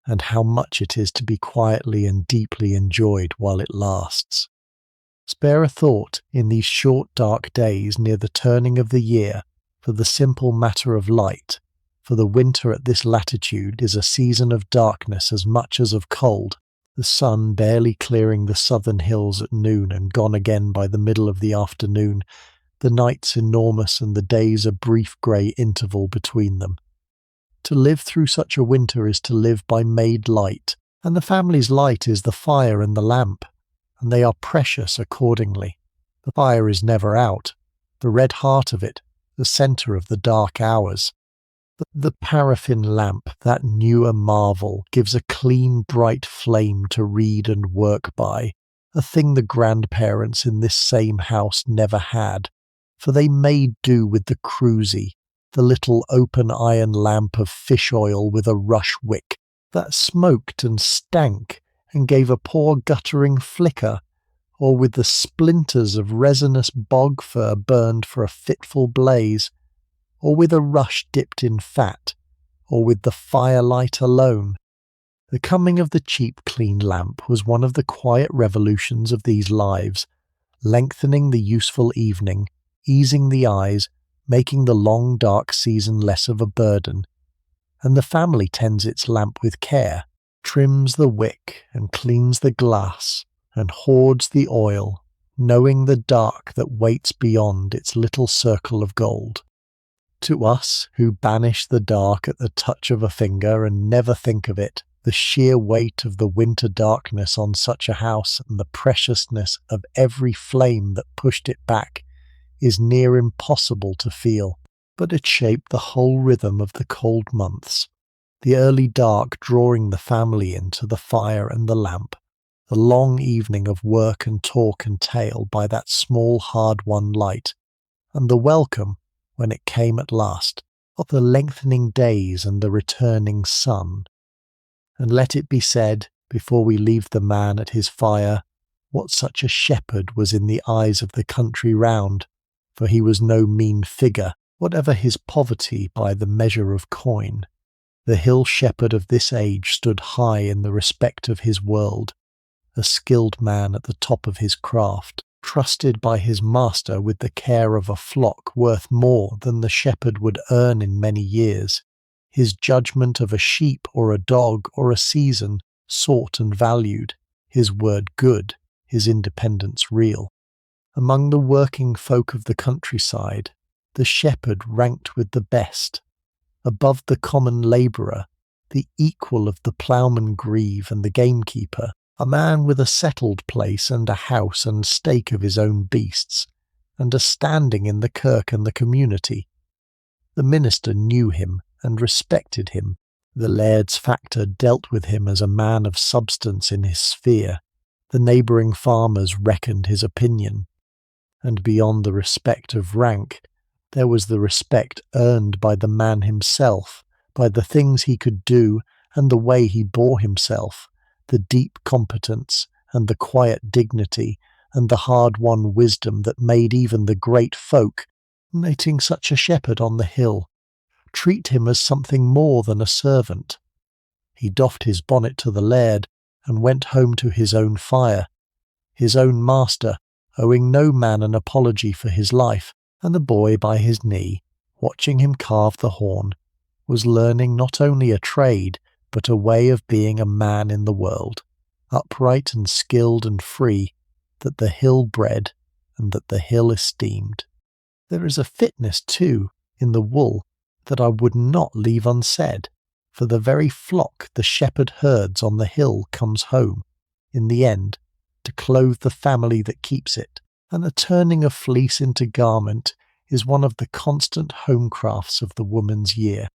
and how much it is to be quietly and deeply enjoyed while it lasts. Spare a thought in these short dark days near the turning of the year for the simple matter of light, for the winter at this latitude is a season of darkness as much as of cold, the sun barely clearing the southern hills at noon and gone again by the middle of the afternoon, the nights enormous and the days a brief grey interval between them. To live through such a winter is to live by made light, and the family's light is the fire and the lamp, and they are precious accordingly. The fire is never out, the red heart of it, the centre of the dark hours. The paraffin lamp, that newer marvel, gives a clean, bright flame to read and work by, a thing the grandparents in this same house never had, for they made do with the cruisy, the little open iron lamp of fish oil with a rush wick, that smoked and stank and gave a poor guttering flicker, or with the splinters of resinous bog fir burned for a fitful blaze, or with a rush dipped in fat, or with the firelight alone. The coming of the cheap clean lamp was one of the quiet revolutions of these lives, lengthening the useful evening, easing the eyes, making the long dark season less of a burden. And the family tends its lamp with care, trims the wick and cleans the glass, and hoards the oil, knowing the dark that waits beyond its little circle of gold. To us, who banish the dark at the touch of a finger and never think of it, the sheer weight of the winter darkness on such a house and the preciousness of every flame that pushed it back is near impossible to feel, but it shaped the whole rhythm of the cold months, the early dark drawing the family into the fire and the lamp, the long evening of work and talk and tale by that small hard-won light, and the welcome, when it came at last, of the lengthening days and the returning sun. And let it be said, before we leave the man at his fire, what such a shepherd was in the eyes of the country round, for he was no mean figure, whatever his poverty by the measure of coin. The hill shepherd of this age stood high in the respect of his world, a skilled man at the top of his craft, trusted by his master with the care of a flock worth more than the shepherd would earn in many years, his judgment of a sheep or a dog or a season sought and valued, his word good, his independence real. Among the working folk of the countryside, the shepherd ranked with the best, above the common labourer, the equal of the ploughman grieve and the gamekeeper, a man with a settled place and a house and stake of his own beasts, and a standing in the kirk and the community. The minister knew him and respected him. The laird's factor dealt with him as a man of substance in his sphere. The neighbouring farmers reckoned his opinion. And beyond the respect of rank, there was the respect earned by the man himself, by the things he could do and the way he bore himself, the deep competence and the quiet dignity and the hard-won wisdom that made even the great folk, mating such a shepherd on the hill, treat him as something more than a servant. He doffed his bonnet to the laird and went home to his own fire, his own master, owing no man an apology for his life, and the boy by his knee, watching him carve the horn, was learning not only a trade, but a way of being a man in the world, upright and skilled and free, that the hill bred and that the hill esteemed. There is a fitness, too, in the wool that I would not leave unsaid, for the very flock the shepherd herds on the hill comes home, in the end, to clothe the family that keeps it, and the turning of fleece into garment is one of the constant homecrafts of the woman's year.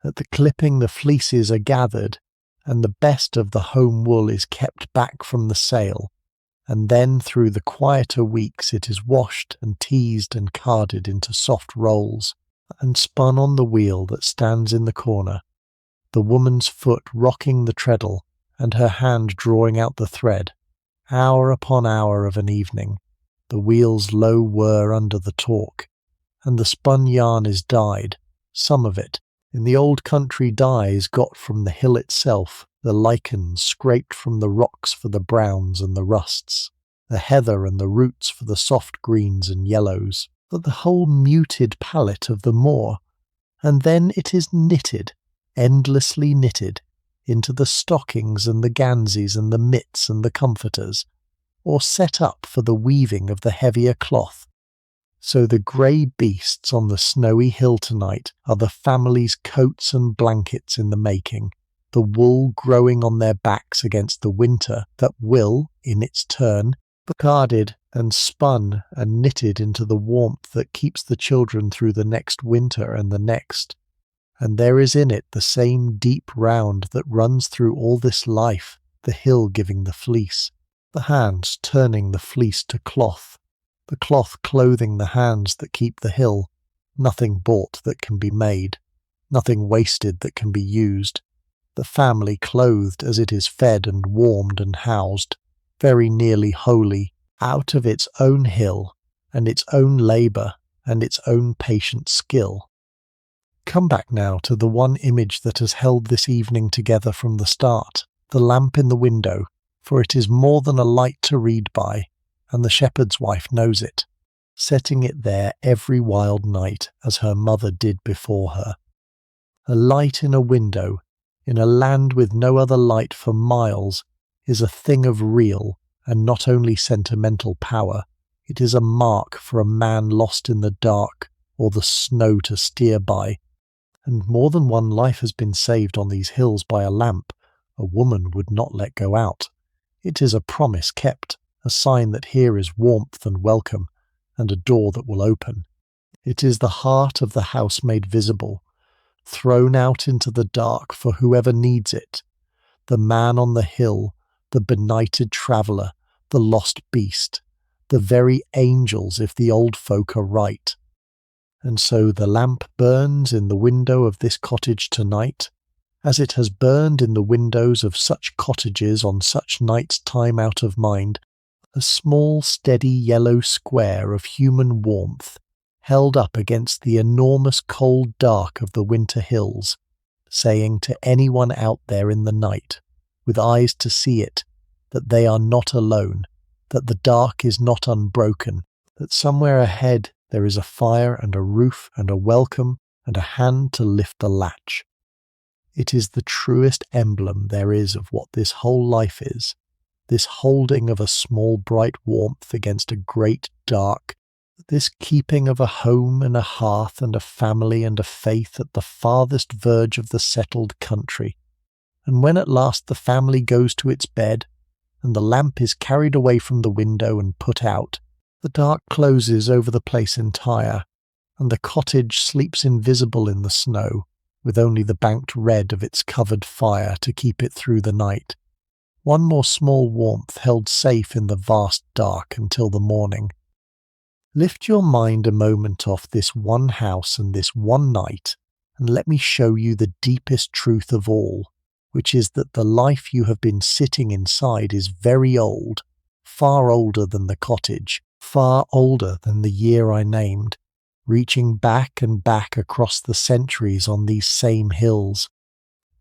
At the clipping the fleeces are gathered, and the best of the home wool is kept back from the sale, and then through the quieter weeks it is washed and teased and carded into soft rolls, and spun on the wheel that stands in the corner, the woman's foot rocking the treadle, and her hand drawing out the thread, hour upon hour of an evening, the wheel's low whir under the torque, and the spun yarn is dyed, some of it, in the old country dyes got from the hill itself, the lichens scraped from the rocks for the browns and the rusts, the heather and the roots for the soft greens and yellows, for the whole muted palette of the moor, and then it is knitted, endlessly knitted, into the stockings and the gansies and the mitts and the comforters, or set up for the weaving of the heavier cloth. So the grey beasts on the snowy hill tonight are the family's coats and blankets in the making, the wool growing on their backs against the winter that will, in its turn, be carded and spun and knitted into the warmth that keeps the children through the next winter and the next. and there is in it the same deep round that runs through all this life, the hill giving the fleece, the hands turning the fleece to cloth, the cloth clothing the hands that keep the hill, nothing bought that can be made, nothing wasted that can be used, the family clothed as it is fed and warmed and housed, very nearly wholly, out of its own hill, and its own labour, and its own patient skill. Come back now to the one image that has held this evening together from the start, the lamp in the window, for it is more than a light to read by, and the shepherd's wife knows it, setting it there every wild night as her mother did before her. A light in a window, in a land with no other light for miles, is a thing of real and not only sentimental power. It is a mark for a man lost in the dark or the snow to steer by. And more than one life has been saved on these hills by a lamp a woman would not let go out. It is a promise kept, a sign that here is warmth and welcome, and a door that will open. It is the heart of the house made visible, thrown out into the dark for whoever needs it. The man on the hill, the benighted traveller, the lost beast, the very angels if the old folk are right. And so the lamp burns in the window of this cottage tonight, as it has burned in the windows of such cottages on such nights time out of mind, a small steady yellow square of human warmth, held up against the enormous cold dark of the winter hills, saying to anyone out there in the night, with eyes to see it, that they are not alone, that the dark is not unbroken, that somewhere ahead there is a fire and a roof and a welcome and a hand to lift the latch. It is the truest emblem there is of what this whole life is, this holding of a small bright warmth against a great dark, this keeping of a home and a hearth and a family and a faith at the farthest verge of the settled country. And when at last the family goes to its bed, and the lamp is carried away from the window and put out, the dark closes over the place entire, and the cottage sleeps invisible in the snow, with only the banked red of its covered fire to keep it through the night. One more small warmth held safe in the vast dark until the morning. Lift your mind a moment off this one house and this one night, and let me show you the deepest truth of all, which is that the life you have been sitting inside is very old, far older than the cottage, far older than the year I named, reaching back and back across the centuries on these same hills.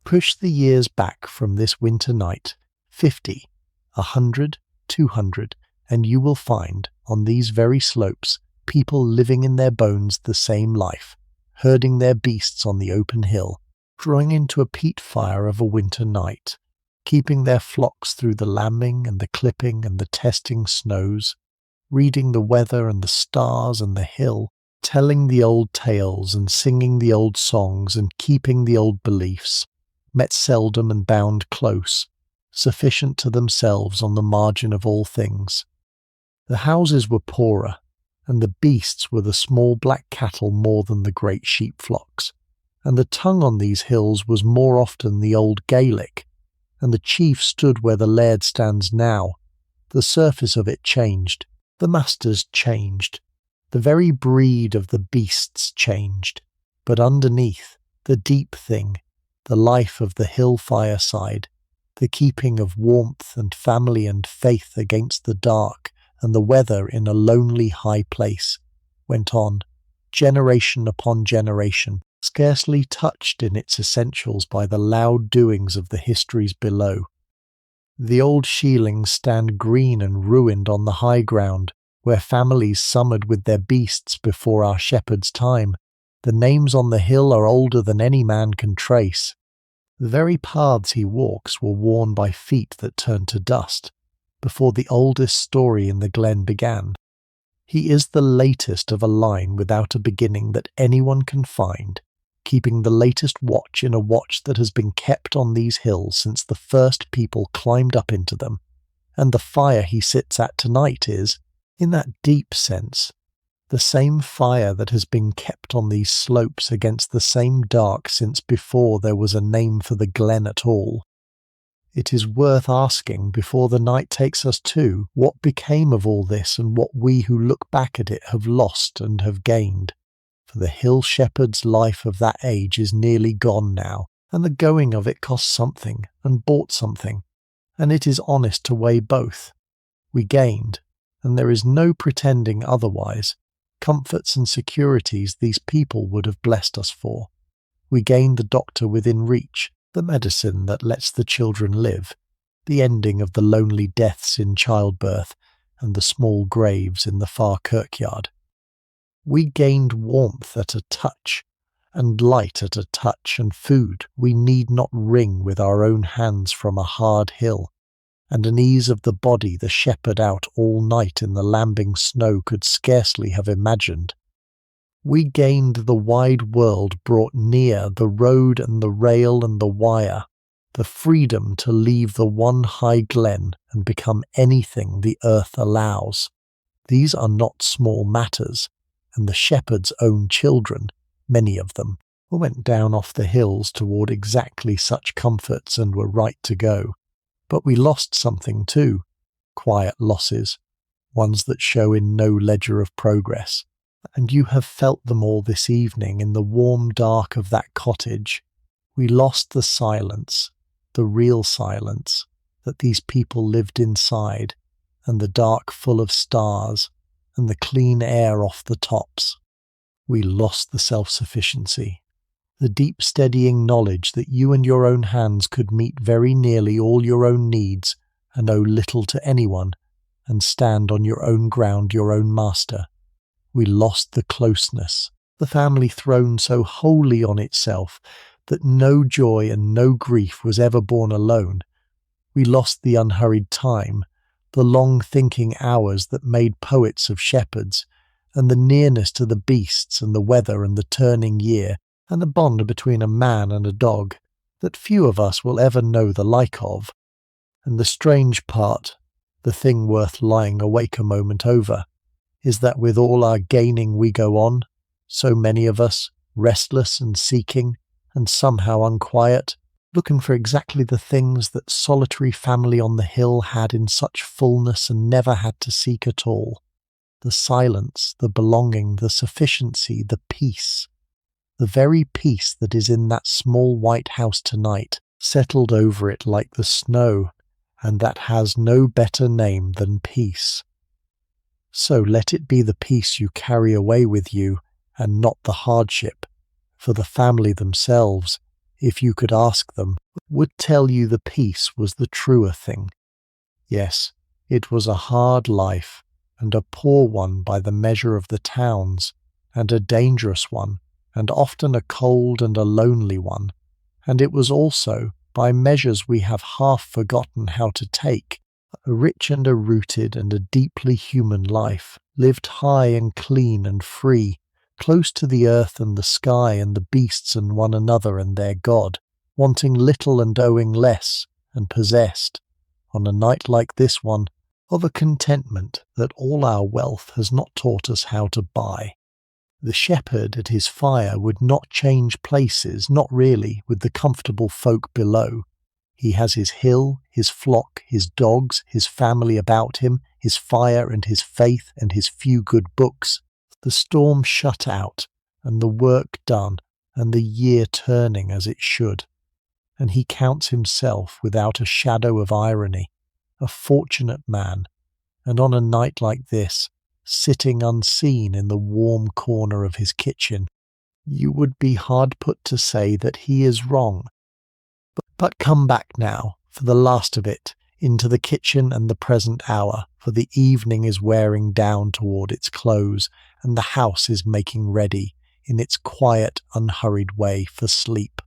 Push the years back from this winter night, 50, 100, 200, and you will find, on these very slopes, people living in their bones the same life, herding their beasts on the open hill, drawing into a peat fire of a winter night, keeping their flocks through the lambing and the clipping and the testing snows, reading the weather and the stars and the hill, telling the old tales and singing the old songs and keeping the old beliefs, met seldom and bound close, sufficient to themselves on the margin of all things. The houses were poorer, and the beasts were the small black cattle more than the great sheep flocks, and the tongue on these hills was more often the old Gaelic, and the chief stood where the laird stands now. The surface of it changed, the masters changed, the very breed of the beasts changed, but underneath, the deep thing, the life of the hill fireside, the keeping of warmth and family and faith against the dark and the weather in a lonely high place, went on, generation upon generation, scarcely touched in its essentials by the loud doings of the histories below. The old sheilings stand green and ruined on the high ground, where families summered with their beasts before our shepherd's time. The names on the hill are older than any man can trace. The very paths he walks were worn by feet that turned to dust, before the oldest story in the glen began. He is the latest of a line without a beginning that anyone can find, keeping the latest watch in a watch that has been kept on these hills since the first people climbed up into them, and the fire he sits at tonight is, in that deep sense, The same fire that has been kept on these slopes against the same dark since before there was a name for the glen at all. It is worth asking, before the night takes us to, what became of all this and what we who look back at it have lost and have gained. For the hill shepherd's life of that age is nearly gone now, and the going of it cost something and bought something, and it is honest to weigh both. We gained, and there is no pretending otherwise, comforts and securities these people would have blessed us for. We gained the doctor within reach, the medicine that lets the children live, the ending of the lonely deaths in childbirth and the small graves in the far kirkyard. We gained warmth at a touch, and light at a touch, and food we need not wring with our own hands from a hard hill, and an ease of the body the shepherd out all night in the lambing snow could scarcely have imagined. We gained the wide world brought near, the road and the rail and the wire, the freedom to leave the one high glen and become anything the earth allows. These are not small matters, and the shepherd's own children, many of them, went down off the hills toward exactly such comforts and were right to go. But we lost something too, quiet losses, ones that show in no ledger of progress. And you have felt them all this evening in the warm dark of that cottage. We lost the silence, the real silence, that these people lived inside, and the dark full of stars, and the clean air off the tops. We lost the self-sufficiency, the deep steadying knowledge that you and your own hands could meet very nearly all your own needs and owe little to anyone, and stand on your own ground, your own master. We lost the closeness, the family thrown so wholly on itself that no joy and no grief was ever born alone. We lost the unhurried time, the long thinking hours that made poets of shepherds, and the nearness to the beasts and the weather and the turning year, and the bond between a man and a dog, that few of us will ever know the like of. And the strange part, the thing worth lying awake a moment over, is that with all our gaining we go on, so many of us, restless and seeking, and somehow unquiet, looking for exactly the things that solitary family on the hill had in such fullness and never had to seek at all. The silence, the belonging, the sufficiency, the peace. The very peace that is in that small white house tonight, settled over it like the snow, and that has no better name than peace. So let it be the peace you carry away with you, and not the hardship, for the family themselves, if you could ask them, would tell you the peace was the truer thing. Yes, it was a hard life, and a poor one by the measure of the towns, and a dangerous one, and often a cold and a lonely one, and it was also, by measures we have half forgotten how to take, a rich and a rooted and a deeply human life, lived high and clean and free, close to the earth and the sky and the beasts and one another and their God, wanting little and owing less, and possessed, on a night like this one, of a contentment that all our wealth has not taught us how to buy. The shepherd at his fire would not change places, not really, with the comfortable folk below. He has his hill, his flock, his dogs, his family about him, his fire and his faith and his few good books, the storm shut out, and the work done, and the year turning as it should. And he counts himself, without a shadow of irony, a fortunate man, and on a night like this, sitting unseen in the warm corner of his kitchen, you would be hard put to say that he is wrong. But come back now, for the last of it, into the kitchen and the present hour, for the evening is wearing down toward its close, and the house is making ready, in its quiet, unhurried way, for sleep.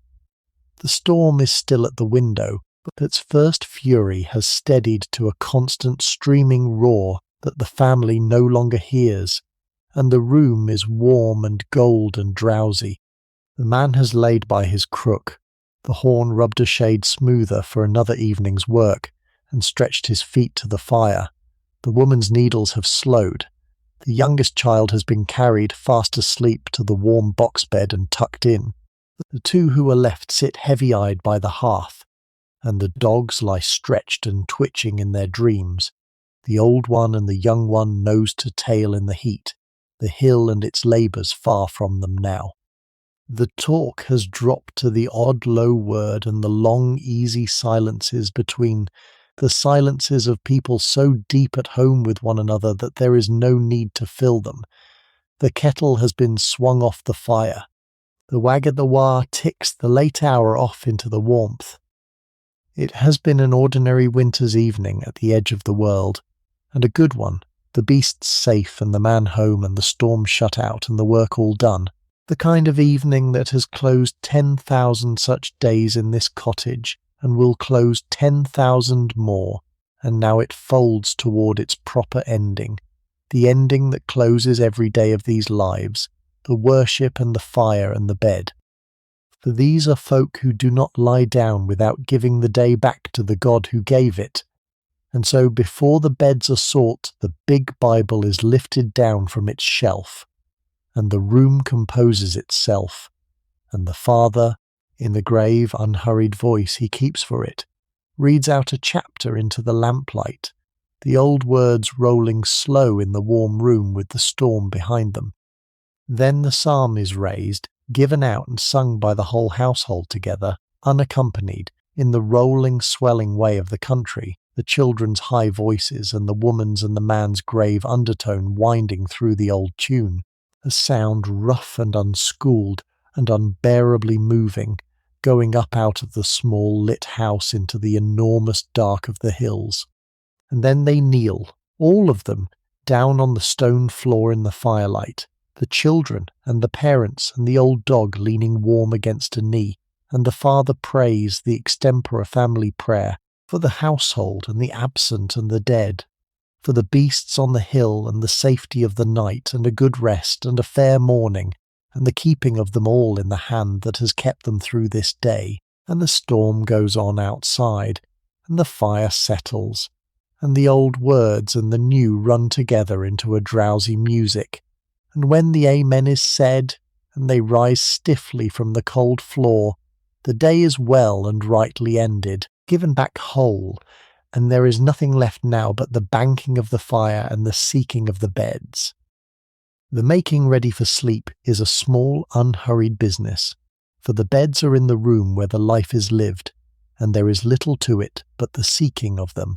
The storm is still at the window, but its first fury has steadied to a constant streaming roar that the family no longer hears, and the room is warm and gold and drowsy. The man has laid by his crook, the horn rubbed a shade smoother for another evening's work, and stretched his feet to the fire. The woman's needles have slowed, The youngest child has been carried fast asleep to the warm box bed and tucked in. The two who are left sit heavy-eyed by the hearth, and the dogs lie stretched and twitching in their dreams, the old one and the young one nose to tail in the heat, the hill and its labours far from them now. The talk has dropped to the odd low word and the long easy silences between, the silences of people so deep at home with one another that there is no need to fill them. The kettle has been swung off the fire. The wagga-the-wah ticks the late hour off into the warmth. It has been an ordinary winter's evening at the edge of the world, and a good one, the beasts safe and the man home and the storm shut out and the work all done. The kind of evening that has closed 10,000 such days in this cottage and will close 10,000 more, and now it folds toward its proper ending, the ending that closes every day of these lives, the worship and the fire and the bed. For these are folk who do not lie down without giving the day back to the God who gave it. And so before the beds are sought, the big Bible is lifted down from its shelf, and the room composes itself, and the father, in the grave, unhurried voice he keeps for it, reads out a chapter into the lamplight, the old words rolling slow in the warm room with the storm behind them. Then the psalm is raised, given out and sung by the whole household together, unaccompanied, in the rolling, swelling way of the country, the children's high voices and the woman's and the man's grave undertone winding through the old tune, a sound rough and unschooled and unbearably moving, going up out of the small lit house into the enormous dark of the hills. And then they kneel, all of them, down on the stone floor in the firelight, the children and the parents and the old dog leaning warm against a knee, and the father prays the extempore family prayer for the household and the absent and the dead, for the beasts on the hill and the safety of the night and a good rest and a fair morning, and the keeping of them all in the hand that has kept them through this day. And the storm goes on outside, and the fire settles, and the old words and the new run together into a drowsy music. And when the Amen is said, and they rise stiffly from the cold floor, the day is well and rightly ended, given back whole, and there is nothing left now but the banking of the fire and the seeking of the beds. The making ready for sleep is a small, unhurried business, for the beds are in the room where the life is lived, and there is little to it but the seeking of them.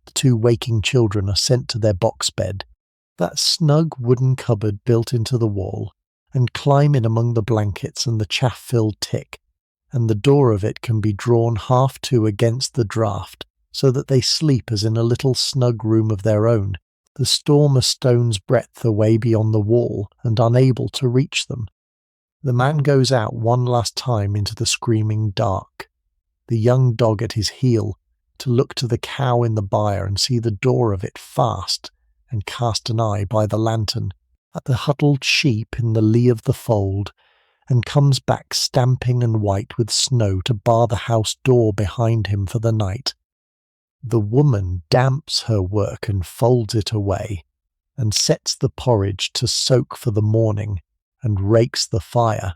The two waking children are sent to their box bed, that snug wooden cupboard built into the wall, and climb in among the blankets and the chaff-filled tick, and the door of it can be drawn half to against the draught, so that they sleep as in a little snug room of their own, the storm a stone's breadth away beyond the wall, and unable to reach them. The man goes out one last time into the screaming dark, the young dog at his heel, to look to the cow in the byre and see the door of it fast, and cast an eye by the lantern at the huddled sheep in the lee of the fold, and comes back stamping and white with snow to bar the house door behind him for the night. The woman damps her work and folds it away, and sets the porridge to soak for the morning, and rakes the fire,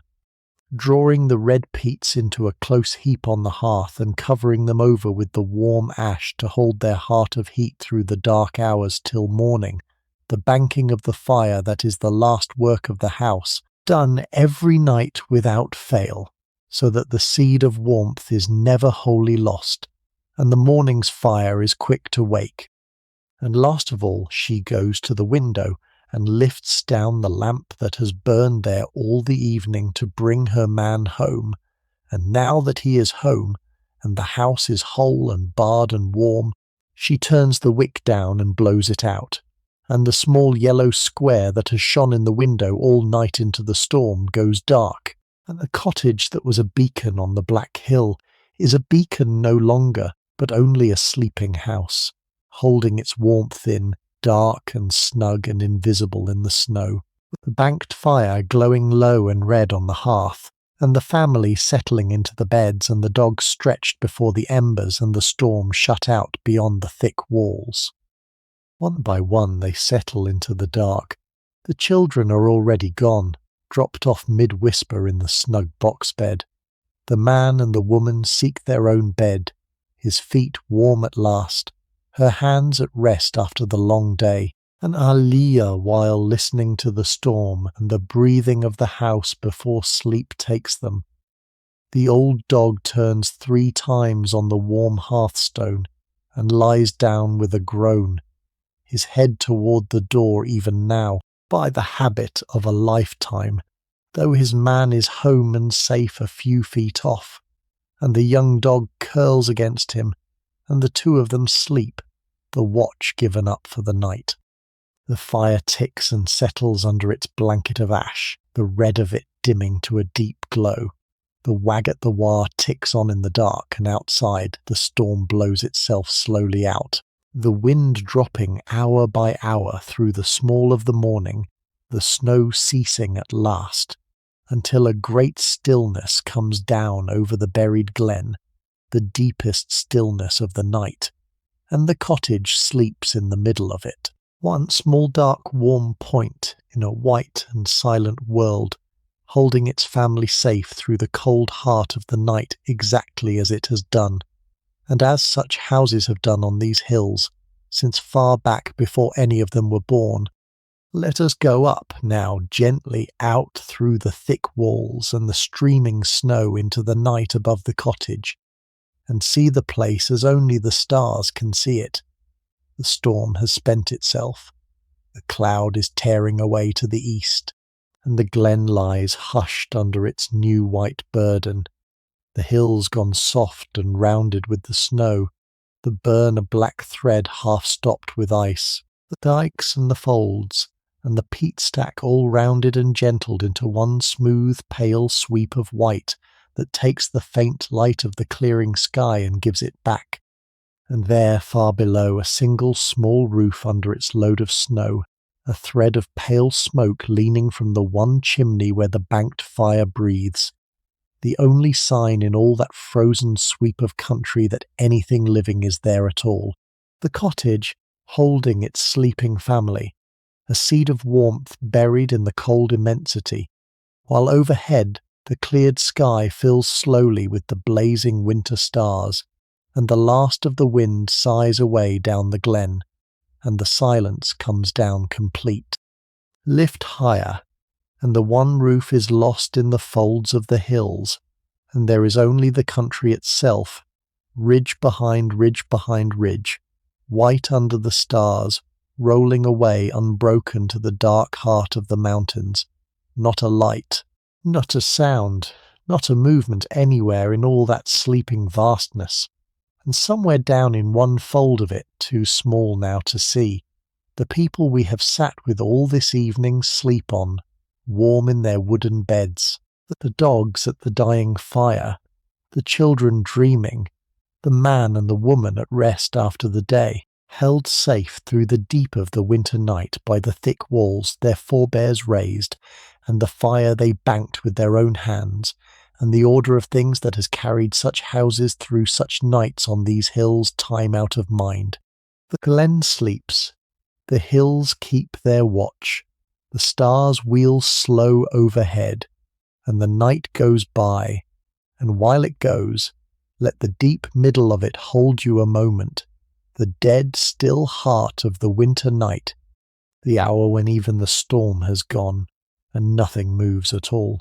drawing the red peats into a close heap on the hearth and covering them over with the warm ash to hold their heart of heat through the dark hours till morning, the banking of the fire that is the last work of the house, done every night without fail, so that the seed of warmth is never wholly lost, and the morning's fire is quick to wake. And last of all she goes to the window and lifts down the lamp that has burned there all the evening to bring her man home, and now that he is home, and the house is whole and barred and warm, she turns the wick down and blows it out, and the small yellow square that has shone in the window all night into the storm goes dark, and the cottage that was a beacon on the black hill is a beacon no longer, but only a sleeping house, holding its warmth in, dark and snug and invisible in the snow, the banked fire glowing low and red on the hearth, and the family settling into the beds and the dog stretched before the embers and the storm shut out beyond the thick walls. One by one they settle into the dark. The children are already gone, dropped off mid-whisper in the snug box bed. The man and the woman seek their own bed, his feet warm at last, her hands at rest after the long day, an aliyah while listening to the storm and the breathing of the house before sleep takes them. The old dog turns 3 times on the warm hearthstone and lies down with a groan, his head toward the door even now, by the habit of a lifetime, though his man is home and safe a few feet off, and the young dog curls against him, and the two of them sleep, the watch given up for the night. The fire ticks and settles under its blanket of ash, the red of it dimming to a deep glow. The wag at the wire ticks on in the dark, and outside the storm blows itself slowly out. The wind dropping hour by hour through the small of the morning, the snow ceasing at last, until a great stillness comes down over the buried glen, the deepest stillness of the night, and the cottage sleeps in the middle of it. One small dark warm point in a white and silent world, holding its family safe through the cold heart of the night exactly as it has done, and as such houses have done on these hills, since far back before any of them were born. Let us go up now gently out through the thick walls and the streaming snow into the night above the cottage, and see the place as only the stars can see it. The storm has spent itself. The cloud is tearing away to the east, and the glen lies hushed under its new white burden. The hills gone soft and rounded with the snow, the burn a black thread half stopped with ice, the dikes and the folds, and the peat stack all rounded and gentled into one smooth pale sweep of white that takes the faint light of the clearing sky and gives it back. And there far below a single small roof under its load of snow, a thread of pale smoke leaning from the one chimney where the banked fire breathes, the only sign in all that frozen sweep of country that anything living is there at all. The cottage, holding its sleeping family, a seed of warmth buried in the cold immensity, while overhead the cleared sky fills slowly with the blazing winter stars, and the last of the wind sighs away down the glen, and the silence comes down complete. Lift higher, and the one roof is lost in the folds of the hills, and there is only the country itself, ridge behind ridge, white under the stars, rolling away unbroken to the dark heart of the mountains. Not a light, not a sound, not a movement anywhere in all that sleeping vastness. And somewhere down in one fold of it, too small now to see, the people we have sat with all this evening sleep on, warm in their wooden beds, the dogs at the dying fire, the children dreaming, the man and the woman at rest after the day, held safe through the deep of the winter night by the thick walls their forebears raised, and the fire they banked with their own hands, and the order of things that has carried such houses through such nights on these hills time out of mind. The glen sleeps, the hills keep their watch, the stars wheel slow overhead, and the night goes by, and while it goes, let the deep middle of it hold you a moment, the dead still heart of the winter night, the hour when even the storm has gone, and nothing moves at all.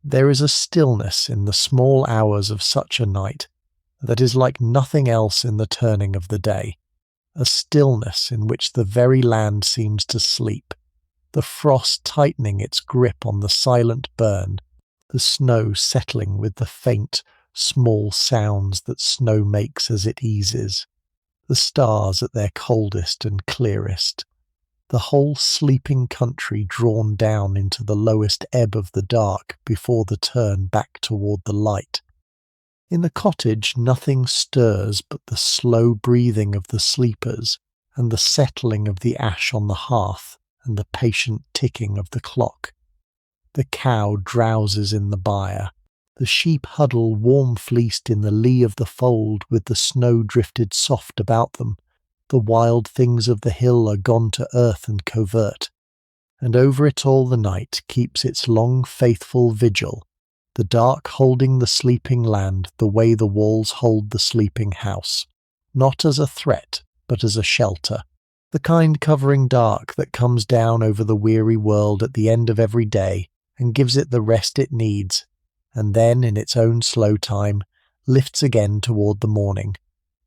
There is a stillness in the small hours of such a night that is like nothing else in the turning of the day, a stillness in which the very land seems to sleep, the frost tightening its grip on the silent burn, the snow settling with the faint, small sounds that snow makes as it eases, the stars at their coldest and clearest, the whole sleeping country drawn down into the lowest ebb of the dark before the turn back toward the light. In the cottage nothing stirs but the slow breathing of the sleepers, and the settling of the ash on the hearth, and the patient ticking of the clock. The cow drowses in the byre, the sheep huddle warm-fleeced in the lee of the fold with the snow drifted soft about them, The wild things of the hill are gone to earth and covert, and over it all the night keeps its long faithful vigil, the dark holding the sleeping land the way the walls hold the sleeping house, not as a threat, but as a shelter, the kind covering dark that comes down over the weary world at the end of every day and gives it the rest it needs, and then, in its own slow time, lifts again toward the morning,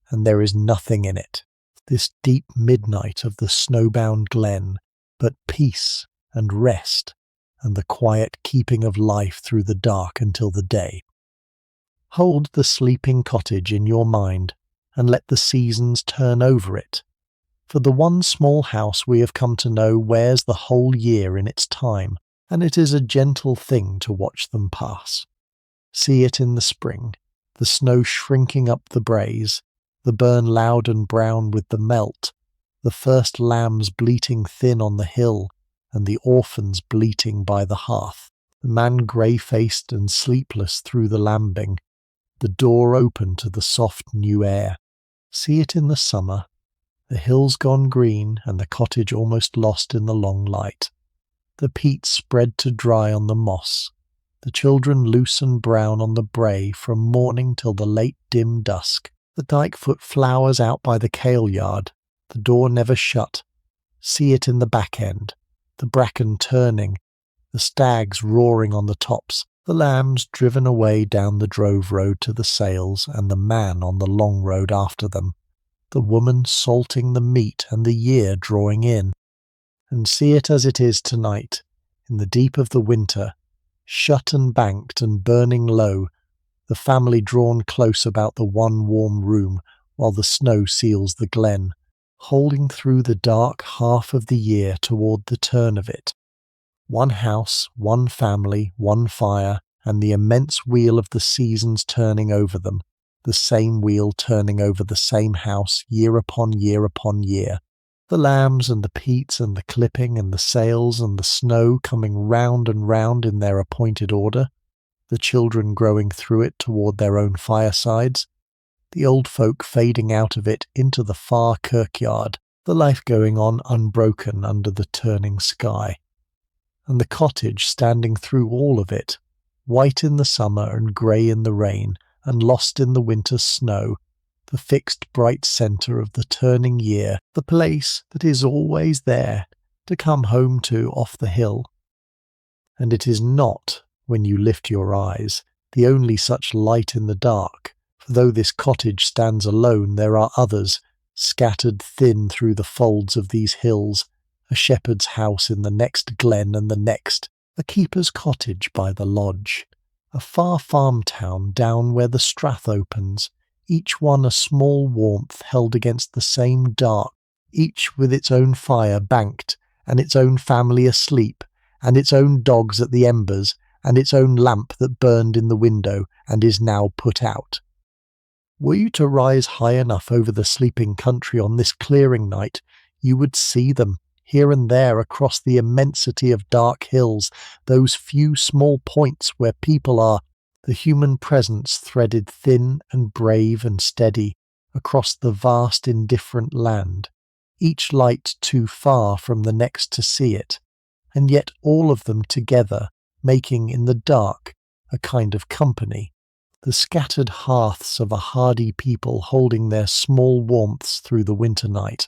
and there is nothing in it, this deep midnight of the snowbound glen, but peace and rest and the quiet keeping of life through the dark until the day. Hold the sleeping cottage in your mind and let the seasons turn over it, for the one small house we have come to know wears the whole year in its time, and it is a gentle thing to watch them pass. See it in the spring, the snow shrinking up the braes, the burn loud and brown with the melt, the first lambs bleating thin on the hill, and the orphans bleating by the hearth, the man grey-faced and sleepless through the lambing, the door open to the soft new air. See it in the summer, the hills gone green and the cottage almost lost in the long light, the peat spread to dry on the moss, the children loose and brown on the brae from morning till the late dim dusk, the dyke-foot flowers out by the kale yard, the door never shut. See it in the back end, the bracken turning, the stags roaring on the tops, the lambs driven away down the drove road to the sales, and the man on the long road after them, the woman salting the meat and the year drawing in. And see it as it is tonight, in the deep of the winter, shut and banked and burning low, the family drawn close about the one warm room while the snow seals the glen, holding through the dark half of the year toward the turn of it. One house, one family, one fire, and the immense wheel of the seasons turning over them, the same wheel turning over the same house year upon year upon year, the lambs and the peats and the clipping and the sails and the snow coming round and round in their appointed order, the children growing through it toward their own firesides, the old folk fading out of it into the far kirkyard, the life going on unbroken under the turning sky, and the cottage standing through all of it, white in the summer and grey in the rain, and lost in the winter's snow, the fixed bright centre of the turning year, the place that is always there to come home to off the hill. And it is not, when you lift your eyes, the only such light in the dark, for though this cottage stands alone, there are others, scattered thin through the folds of these hills, a shepherd's house in the next glen and the next, a keeper's cottage by the lodge, a far farm town down where the strath opens, each one a small warmth held against the same dark, each with its own fire banked, and its own family asleep, and its own dogs at the embers, and its own lamp that burned in the window and is now put out. Were you to rise high enough over the sleeping country on this clearing night, you would see them, here and there across the immensity of dark hills, those few small points where people are, the human presence threaded thin and brave and steady across the vast indifferent land, each light too far from the next to see it, and yet all of them together making in the dark a kind of company, the scattered hearths of a hardy people holding their small warmths through the winter night.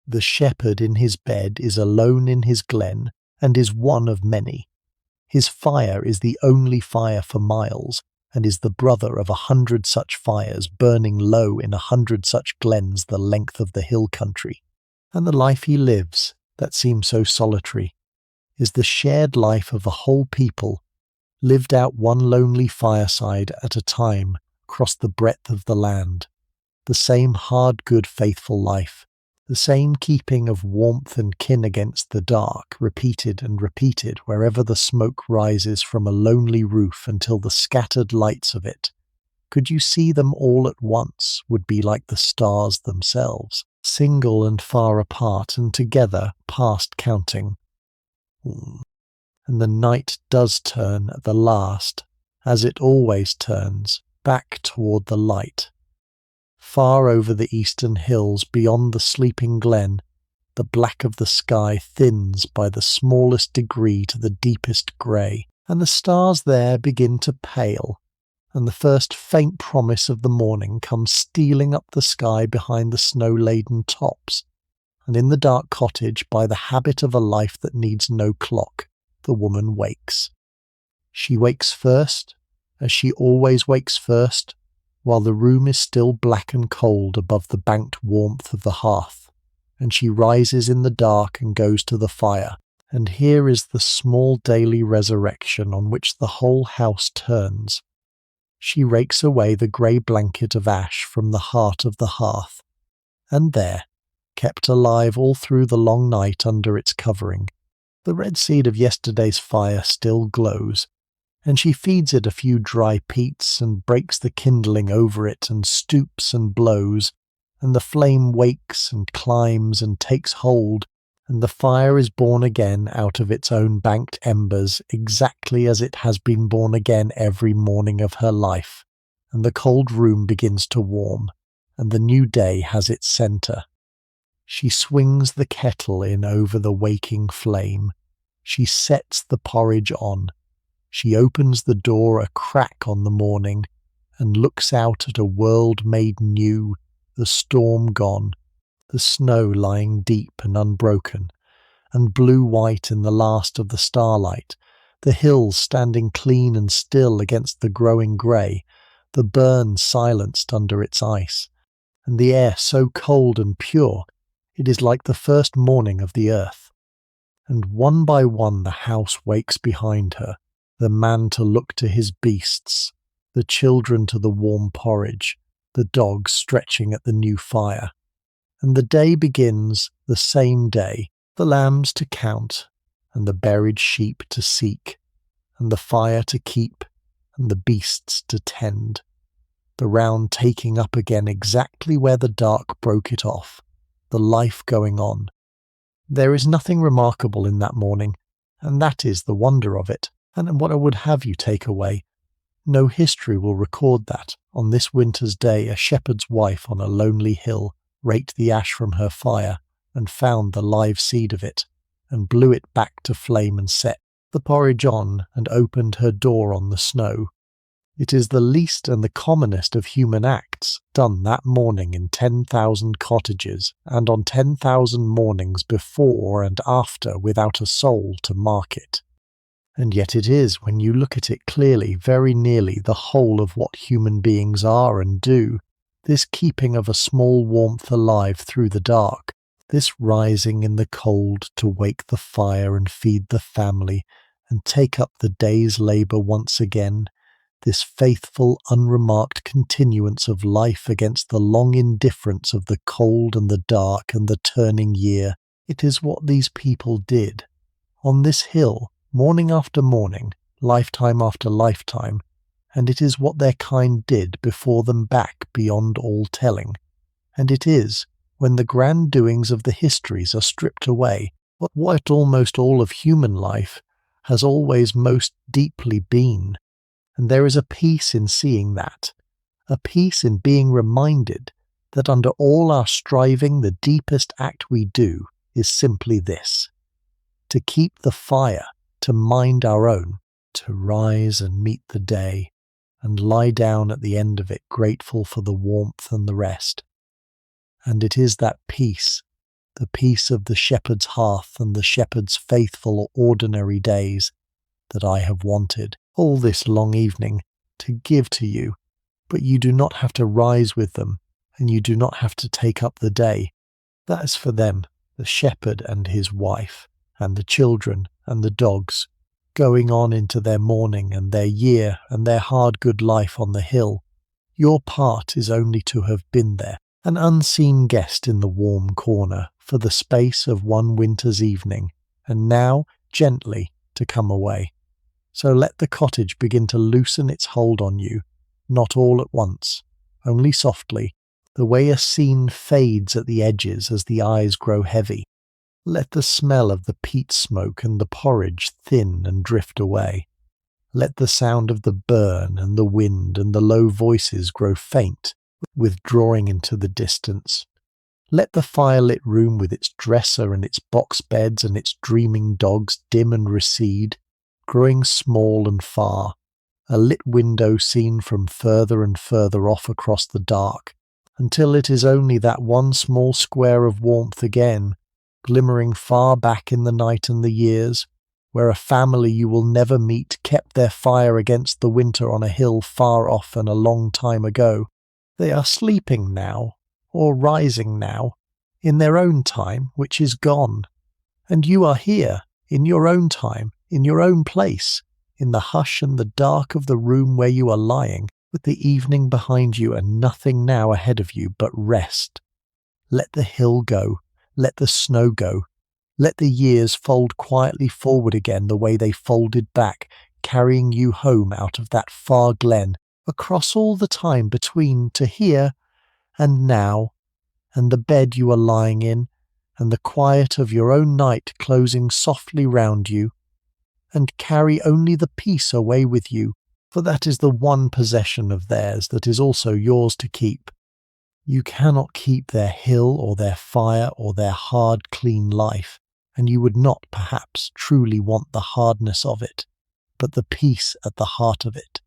The shepherd in his bed is alone in his glen, and is one of many. His fire is the only fire for miles, and is the brother of 100 such fires burning low in 100 such glens the length of the hill country. And the life he lives, that seems so solitary, is the shared life of a whole people, lived out one lonely fireside at a time across the breadth of the land, the same hard, good, faithful life, the same keeping of warmth and kin against the dark, repeated and repeated wherever the smoke rises from a lonely roof until the scattered lights of it, could you see them all at once, would be like the stars themselves, single and far apart and together past counting. And the night does turn at the last, as it always turns, back toward the light. Far over the eastern hills beyond the sleeping glen, the black of the sky thins by the smallest degree to the deepest grey, and the stars there begin to pale, and the first faint promise of the morning comes stealing up the sky behind the snow-laden tops, and in the dark cottage, by the habit of a life that needs no clock, the woman wakes. She wakes first, as she always wakes first, while the room is still black and cold above the banked warmth of the hearth, and she rises in the dark and goes to the fire, and here is the small daily resurrection on which the whole house turns. She rakes away the grey blanket of ash from the heart of the hearth, and there, kept alive all through the long night under its covering, the red seed of yesterday's fire still glows, and she feeds it a few dry peats and breaks the kindling over it and stoops and blows, and the flame wakes and climbs and takes hold, and the fire is born again out of its own banked embers exactly as it has been born again every morning of her life, and the cold room begins to warm, and the new day has its centre. She swings the kettle in over the waking flame. She sets the porridge on. She opens the door a crack on the morning, and looks out at a world made new, the storm gone, the snow lying deep and unbroken, and blue-white in the last of the starlight, the hills standing clean and still against the growing grey, the burn silenced under its ice, and the air so cold and pure it is like the first morning of the earth. And one by one the house wakes behind her, the man to look to his beasts, the children to the warm porridge, the dogs stretching at the new fire. And the day begins the same day, the lambs to count, and the buried sheep to seek, and the fire to keep, and the beasts to tend, the round taking up again exactly where the dark broke it off, the life going on. There is nothing remarkable in that morning, and that is the wonder of it, and what I would have you take away. No history will record that, on this winter's day, a shepherd's wife on a lonely hill raked the ash from her fire, and found the live seed of it, and blew it back to flame and set the porridge on, and opened her door on the snow. It is the least and the commonest of human acts, done that morning in 10,000 cottages, and on 10,000 mornings before and after without a soul to mark it. And yet it is, when you look at it clearly, very nearly the whole of what human beings are and do, this keeping of a small warmth alive through the dark, this rising in the cold to wake the fire and feed the family, and take up the day's labour once again, this faithful, unremarked continuance of life against the long indifference of the cold and the dark and the turning year, it is what these people did. On this hill, morning after morning, lifetime after lifetime, and it is what their kind did before them back beyond all telling. And it is, when the grand doings of the histories are stripped away, what almost all of human life has always most deeply been. And there is a peace in seeing that, a peace in being reminded that under all our striving the deepest act we do is simply this: to keep the fire, to mind our own, to rise and meet the day, and lie down at the end of it grateful for the warmth and the rest. And it is that peace, the peace of the shepherd's hearth and the shepherd's faithful ordinary days, that I have wanted all this long evening to give to you, but you do not have to rise with them, and you do not have to take up the day. That is for them, the shepherd and his wife, and the children and the dogs, going on into their morning and their year and their hard good life on the hill. Your part is only to have been there, an unseen guest in the warm corner, for the space of one winter's evening, and now gently to come away. So let the cottage begin to loosen its hold on you, not all at once, only softly, the way a scene fades at the edges as the eyes grow heavy. Let the smell of the peat smoke and the porridge thin and drift away. Let the sound of the burn and the wind and the low voices grow faint withdrawing into the distance. Let the firelit room with its dresser and its box beds and its dreaming dogs dim and recede, growing small and far, a lit window seen from further and further off across the dark, until it is only that one small square of warmth again, glimmering far back in the night and the years, where a family you will never meet kept their fire against the winter on a hill far off and a long time ago. They are sleeping now, or rising now, in their own time, which is gone. And you are here, in your own time, in your own place, in the hush and the dark of the room where you are lying, with the evening behind you and nothing now ahead of you but rest. Let the hill go, let the snow go, let the years fold quietly forward again the way they folded back, carrying you home out of that far glen, across all the time between to here and now, and the bed you are lying in, and the quiet of your own night closing softly round you, and carry only the peace away with you, for that is the one possession of theirs that is also yours to keep. You cannot keep their hill or their fire or their hard, clean life, and you would not, perhaps, truly want the hardness of it, but the peace at the heart of it,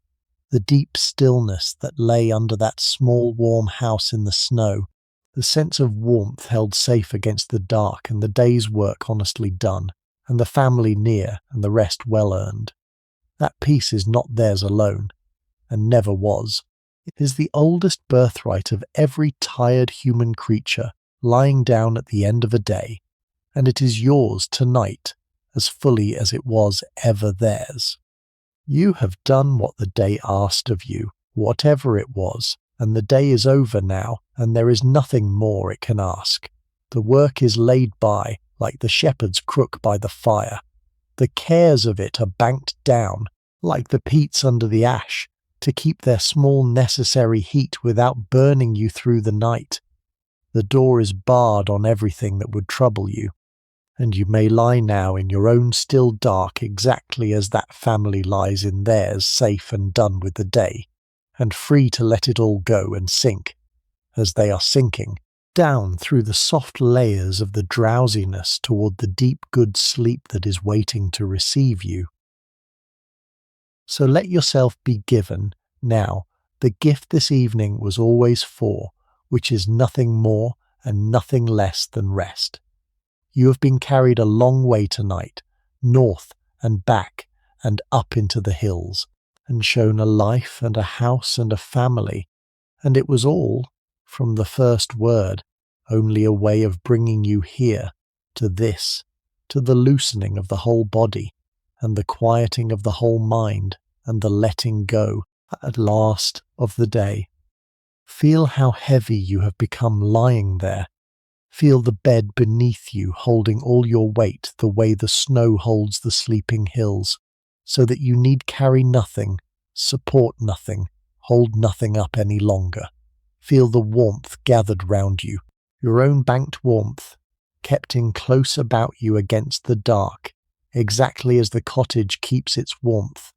the deep stillness that lay under that small warm house in the snow, the sense of warmth held safe against the dark and the day's work honestly done, and the family near and the rest well earned. That peace is not theirs alone, and never was. It is the oldest birthright of every tired human creature lying down at the end of a day, and it is yours tonight as fully as it was ever theirs. You have done what the day asked of you, whatever it was, and the day is over now, and there is nothing more it can ask. The work is laid by, like the shepherd's crook by the fire. The cares of it are banked down, like the peats under the ash, to keep their small necessary heat without burning you through the night. The door is barred on everything that would trouble you, and you may lie now in your own still dark exactly as that family lies in theirs, safe and done with the day, and free to let it all go and sink, as they are sinking, down through the soft layers of the drowsiness toward the deep good sleep that is waiting to receive you. So let yourself be given, now, the gift this evening was always for, which is nothing more and nothing less than rest. You have been carried a long way tonight, north and back and up into the hills, and shown a life and a house and a family, and it was all, from the first word, only a way of bringing you here, to this, to the loosening of the whole body, and the quieting of the whole mind, and the letting go, at last, of the day. Feel how heavy you have become lying there. Feel the bed beneath you holding all your weight the way the snow holds the sleeping hills, so that you need carry nothing, support nothing, hold nothing up any longer. Feel the warmth gathered round you, your own banked warmth, kept in close about you against the dark, exactly as the cottage keeps its warmth,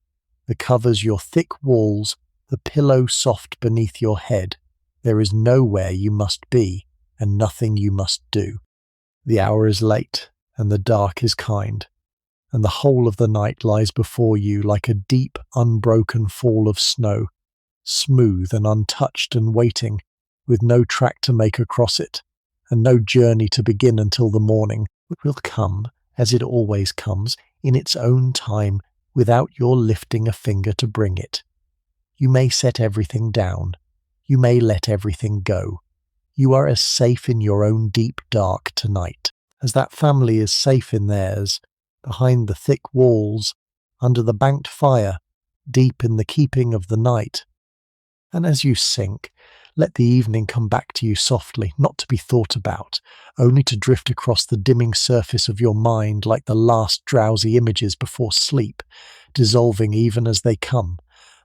the covers your thick walls, the pillow soft beneath your head. There is nowhere you must be, and nothing you must do. The hour is late, and the dark is kind, and the whole of the night lies before you like a deep, unbroken fall of snow, smooth and untouched and waiting, with no track to make across it, and no journey to begin until the morning, which will come, as it always comes, in its own time, without your lifting a finger to bring it. You may set everything down. You may let everything go. You are as safe in your own deep dark tonight as that family is safe in theirs, behind the thick walls, under the banked fire, deep in the keeping of the night. And as you sink, let the evening come back to you softly, not to be thought about, only to drift across the dimming surface of your mind like the last drowsy images before sleep, dissolving even as they come,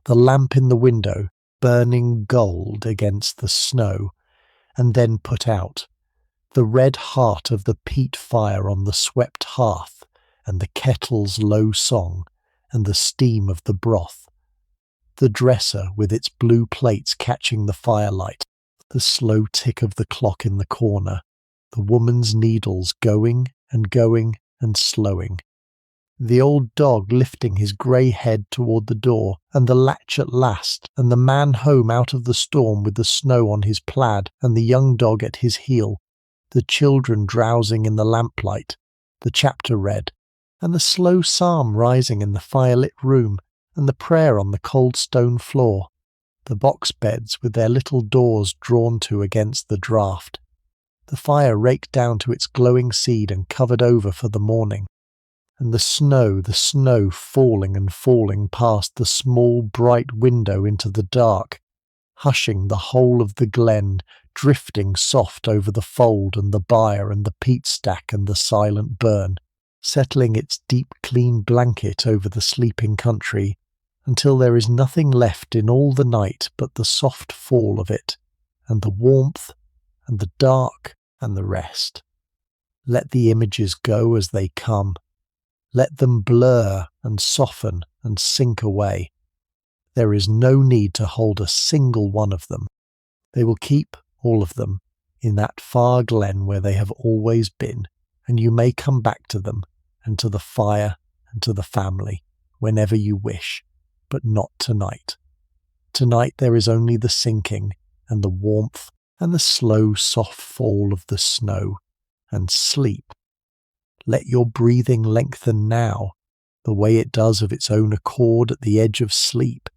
the lamp in the window, burning gold against the snow, and then put out, the red heart of the peat fire on the swept hearth, and the kettle's low song, and the steam of the broth, the dresser with its blue plates catching the firelight, the slow tick of the clock in the corner, the woman's needles going and going and slowing. The old dog lifting his grey head toward the door, and the latch at last, and the man home out of the storm with the snow on his plaid, and the young dog at his heel, the children drowsing in the lamplight, the chapter read, and the slow psalm rising in the firelit room, and the prayer on the cold stone floor, the box beds with their little doors drawn to against the draught, the fire raked down to its glowing seed and covered over for the morning, and the snow falling and falling past the small bright window into the dark, hushing the whole of the glen, drifting soft over the fold and the byre and the peat stack and the silent burn, settling its deep clean blanket over the sleeping country, until there is nothing left in all the night but the soft fall of it, and the warmth, and the dark, and the rest. Let the images go as they come. Let them blur and soften and sink away. There is no need to hold a single one of them. They will keep, all of them, in that far glen where they have always been, and you may come back to them, and to the fire, and to the family, whenever you wish, but not tonight. Tonight there is only the sinking, and the warmth, and the slow soft fall of the snow, and sleep. Let your breathing lengthen now, the way it does of its own accord at the edge of sleep,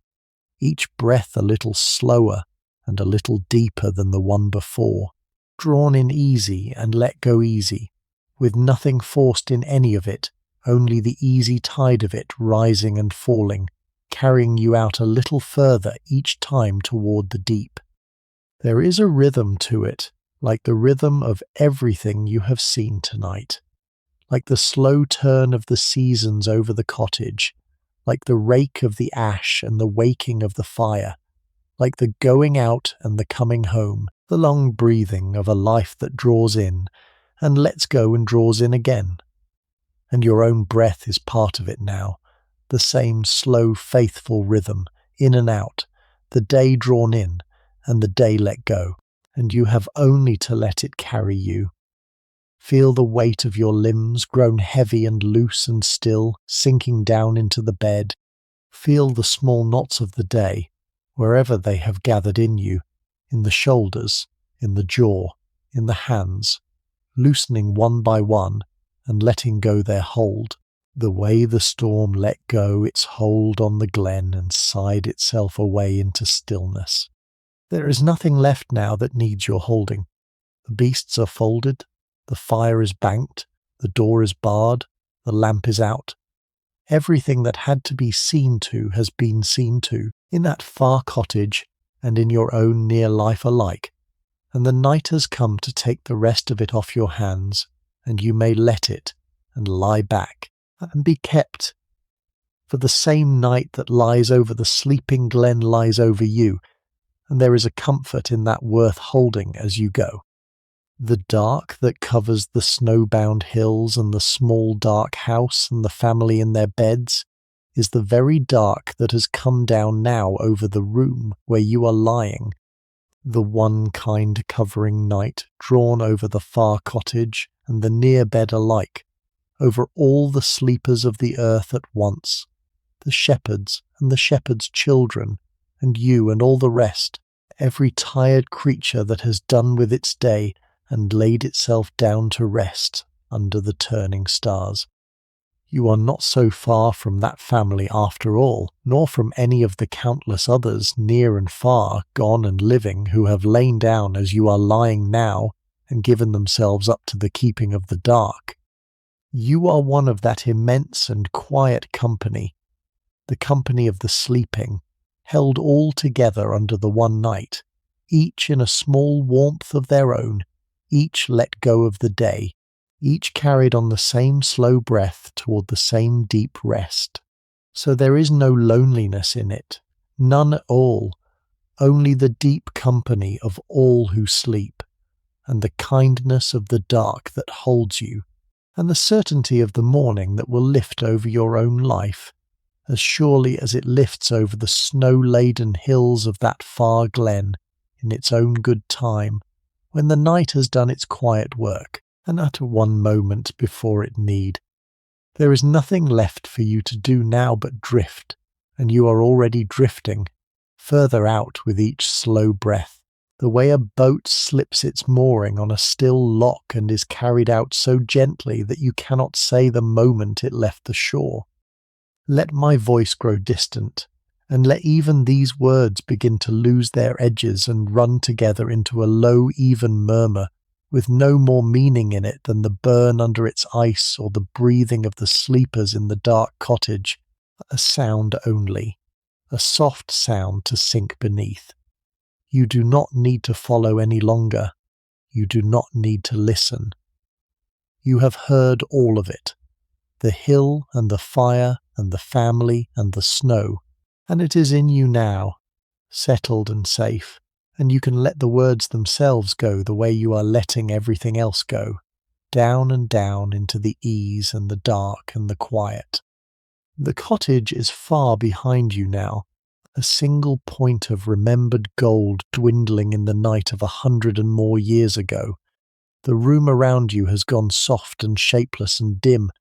each breath a little slower and a little deeper than the one before, drawn in easy and let go easy, with nothing forced in any of it, only the easy tide of it rising and falling, carrying you out a little further each time toward the deep. There is a rhythm to it, like the rhythm of everything you have seen tonight. Like the slow turn of the seasons over the cottage, like the rake of the ash and the waking of the fire, like the going out and the coming home, the long breathing of a life that draws in, and lets go and draws in again. And your own breath is part of it now, the same slow, faithful rhythm, in and out, the day drawn in, and the day let go, and you have only to let it carry you. Feel the weight of your limbs grown heavy and loose and still, sinking down into the bed. Feel the small knots of the day, wherever they have gathered in you, in the shoulders, in the jaw, in the hands, loosening one by one and letting go their hold, the way the storm let go its hold on the glen and sighed itself away into stillness. There is nothing left now that needs your holding. The beasts are folded, the fire is banked, the door is barred, the lamp is out. Everything that had to be seen to has been seen to, in that far cottage and in your own near life alike, and the night has come to take the rest of it off your hands, and you may let it, and lie back, and be kept. For the same night that lies over the sleeping glen lies over you, and there is a comfort in that worth holding as you go. The dark that covers the snowbound hills and the small dark house and the family in their beds is the very dark that has come down now over the room where you are lying, the one kind covering night drawn over the far cottage and the near bed alike, over all the sleepers of the earth at once, the shepherds and the shepherds' children, and you and all the rest, every tired creature that has done with its day and laid itself down to rest under the turning stars. You are not so far from that family after all, nor from any of the countless others near and far, gone and living, who have lain down as you are lying now and given themselves up to the keeping of the dark. You are one of that immense and quiet company, the company of the sleeping, held all together under the one night, each in a small warmth of their own, each let go of the day, each carried on the same slow breath toward the same deep rest. So there is no loneliness in it, none at all, only the deep company of all who sleep, and the kindness of the dark that holds you, and the certainty of the morning that will lift over your own life, as surely as it lifts over the snow-laden hills of that far glen, in its own good time, when the night has done its quiet work, and at one moment before it need. There is nothing left for you to do now but drift, and you are already drifting, further out with each slow breath, the way a boat slips its mooring on a still lock and is carried out so gently that you cannot say the moment it left the shore. Let my voice grow distant, and let even these words begin to lose their edges and run together into a low, even murmur, with no more meaning in it than the burn under its ice or the breathing of the sleepers in the dark cottage, a sound only, a soft sound to sink beneath. You do not need to follow any longer. You do not need to listen. You have heard all of it, the hill and the fire and the family and the snow, and it is in you now, settled and safe, and you can let the words themselves go the way you are letting everything else go, down and down into the ease and the dark and the quiet. The cottage is far behind you now, a single point of remembered gold dwindling in the night of 100 and more years ago. The room around you has gone soft and shapeless and dim.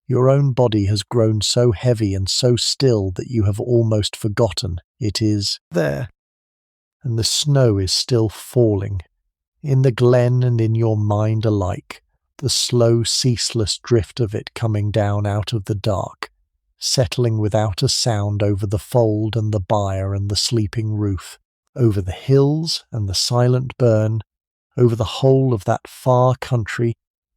Your own body has grown so heavy and so still that you have almost forgotten it is there. And the snow is still falling, in the glen and in your mind alike, the slow, ceaseless drift of it coming down out of the dark, settling without a sound over the fold and the byre and the sleeping roof, over the hills and the silent burn, over the whole of that far country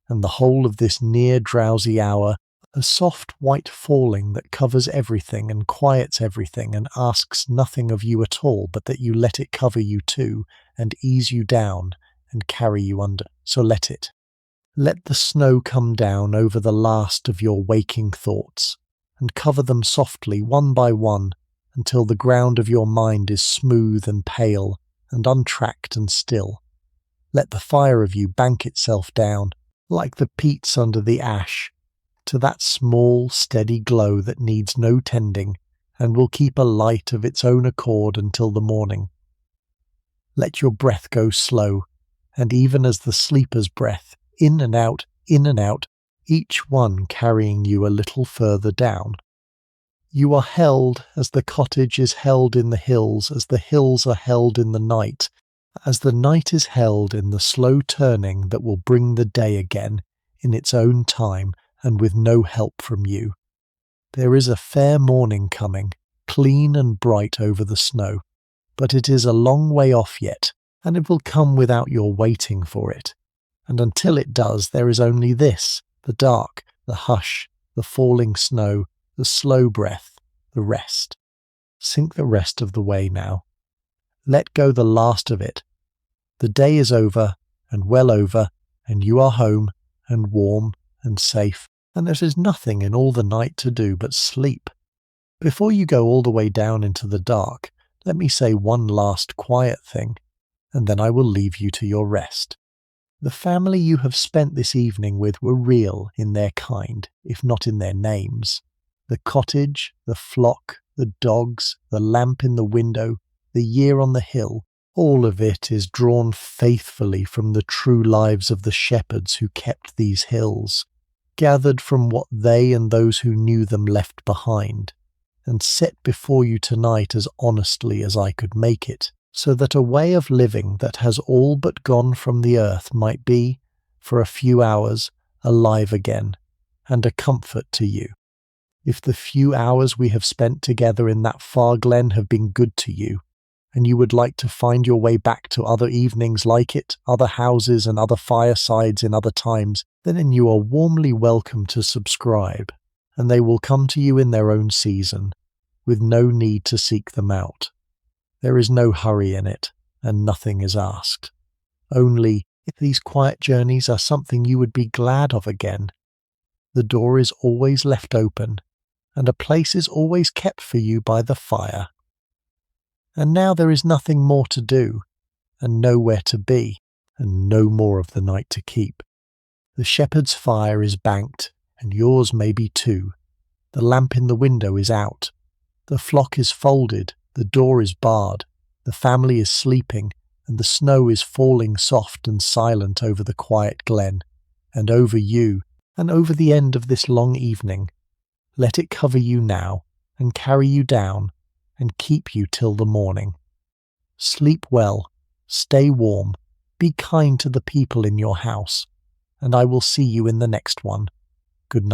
and the whole of this near drowsy hour, a soft white falling that covers everything and quiets everything and asks nothing of you at all but that you let it cover you too and ease you down and carry you under. So let it. Let the snow come down over the last of your waking thoughts and cover them softly one by one until the ground of your mind is smooth and pale and untracked and still. Let the fire of you bank itself down, like the peats under the ash, to that small, steady glow that needs no tending and will keep a light of its own accord until the morning. Let your breath go slow, and even as the sleeper's breath, in and out, each one carrying you a little further down. You are held as the cottage is held in the hills, as the hills are held in the night is held in the slow turning that will bring the day again in its own time and with no help from you. There is a fair morning coming, clean and bright over the snow, but it is a long way off yet, and it will come without your waiting for it. And until it does, there is only this, the dark, the hush, the falling snow, the slow breath, the rest. Sink the rest of the way now. Let go the last of it. The day is over, and well over, and you are home, and warm, and safe, and there is nothing in all the night to do but sleep. Before you go all the way down into the dark, let me say one last quiet thing, and then I will leave you to your rest. The family you have spent this evening with were real in their kind, if not in their names. The cottage, the flock, the dogs, the lamp in the window, the year on the hill, all of it is drawn faithfully from the true lives of the shepherds who kept these hills, gathered from what they and those who knew them left behind, and set before you tonight as honestly as I could make it, so that a way of living that has all but gone from the earth might be, for a few hours, alive again, and a comfort to you. If the few hours we have spent together in that far glen have been good to you, and you would like to find your way back to other evenings like it, other houses and other firesides in other times, then you are warmly welcome to subscribe, and they will come to you in their own season, with no need to seek them out. There is no hurry in it, and nothing is asked. Only, if these quiet journeys are something you would be glad of again, the door is always left open, and a place is always kept for you by the fire. And now there is nothing more to do, and nowhere to be, and no more of the night to keep. The shepherd's fire is banked, and yours may be too. The lamp in the window is out. The flock is folded, the door is barred, the family is sleeping, and the snow is falling soft and silent over the quiet glen, and over you, and over the end of this long evening. Let it cover you now, and carry you down, and keep you till the morning. Sleep well, stay warm, be kind to the people in your house, and I will see you in the next one. Good night.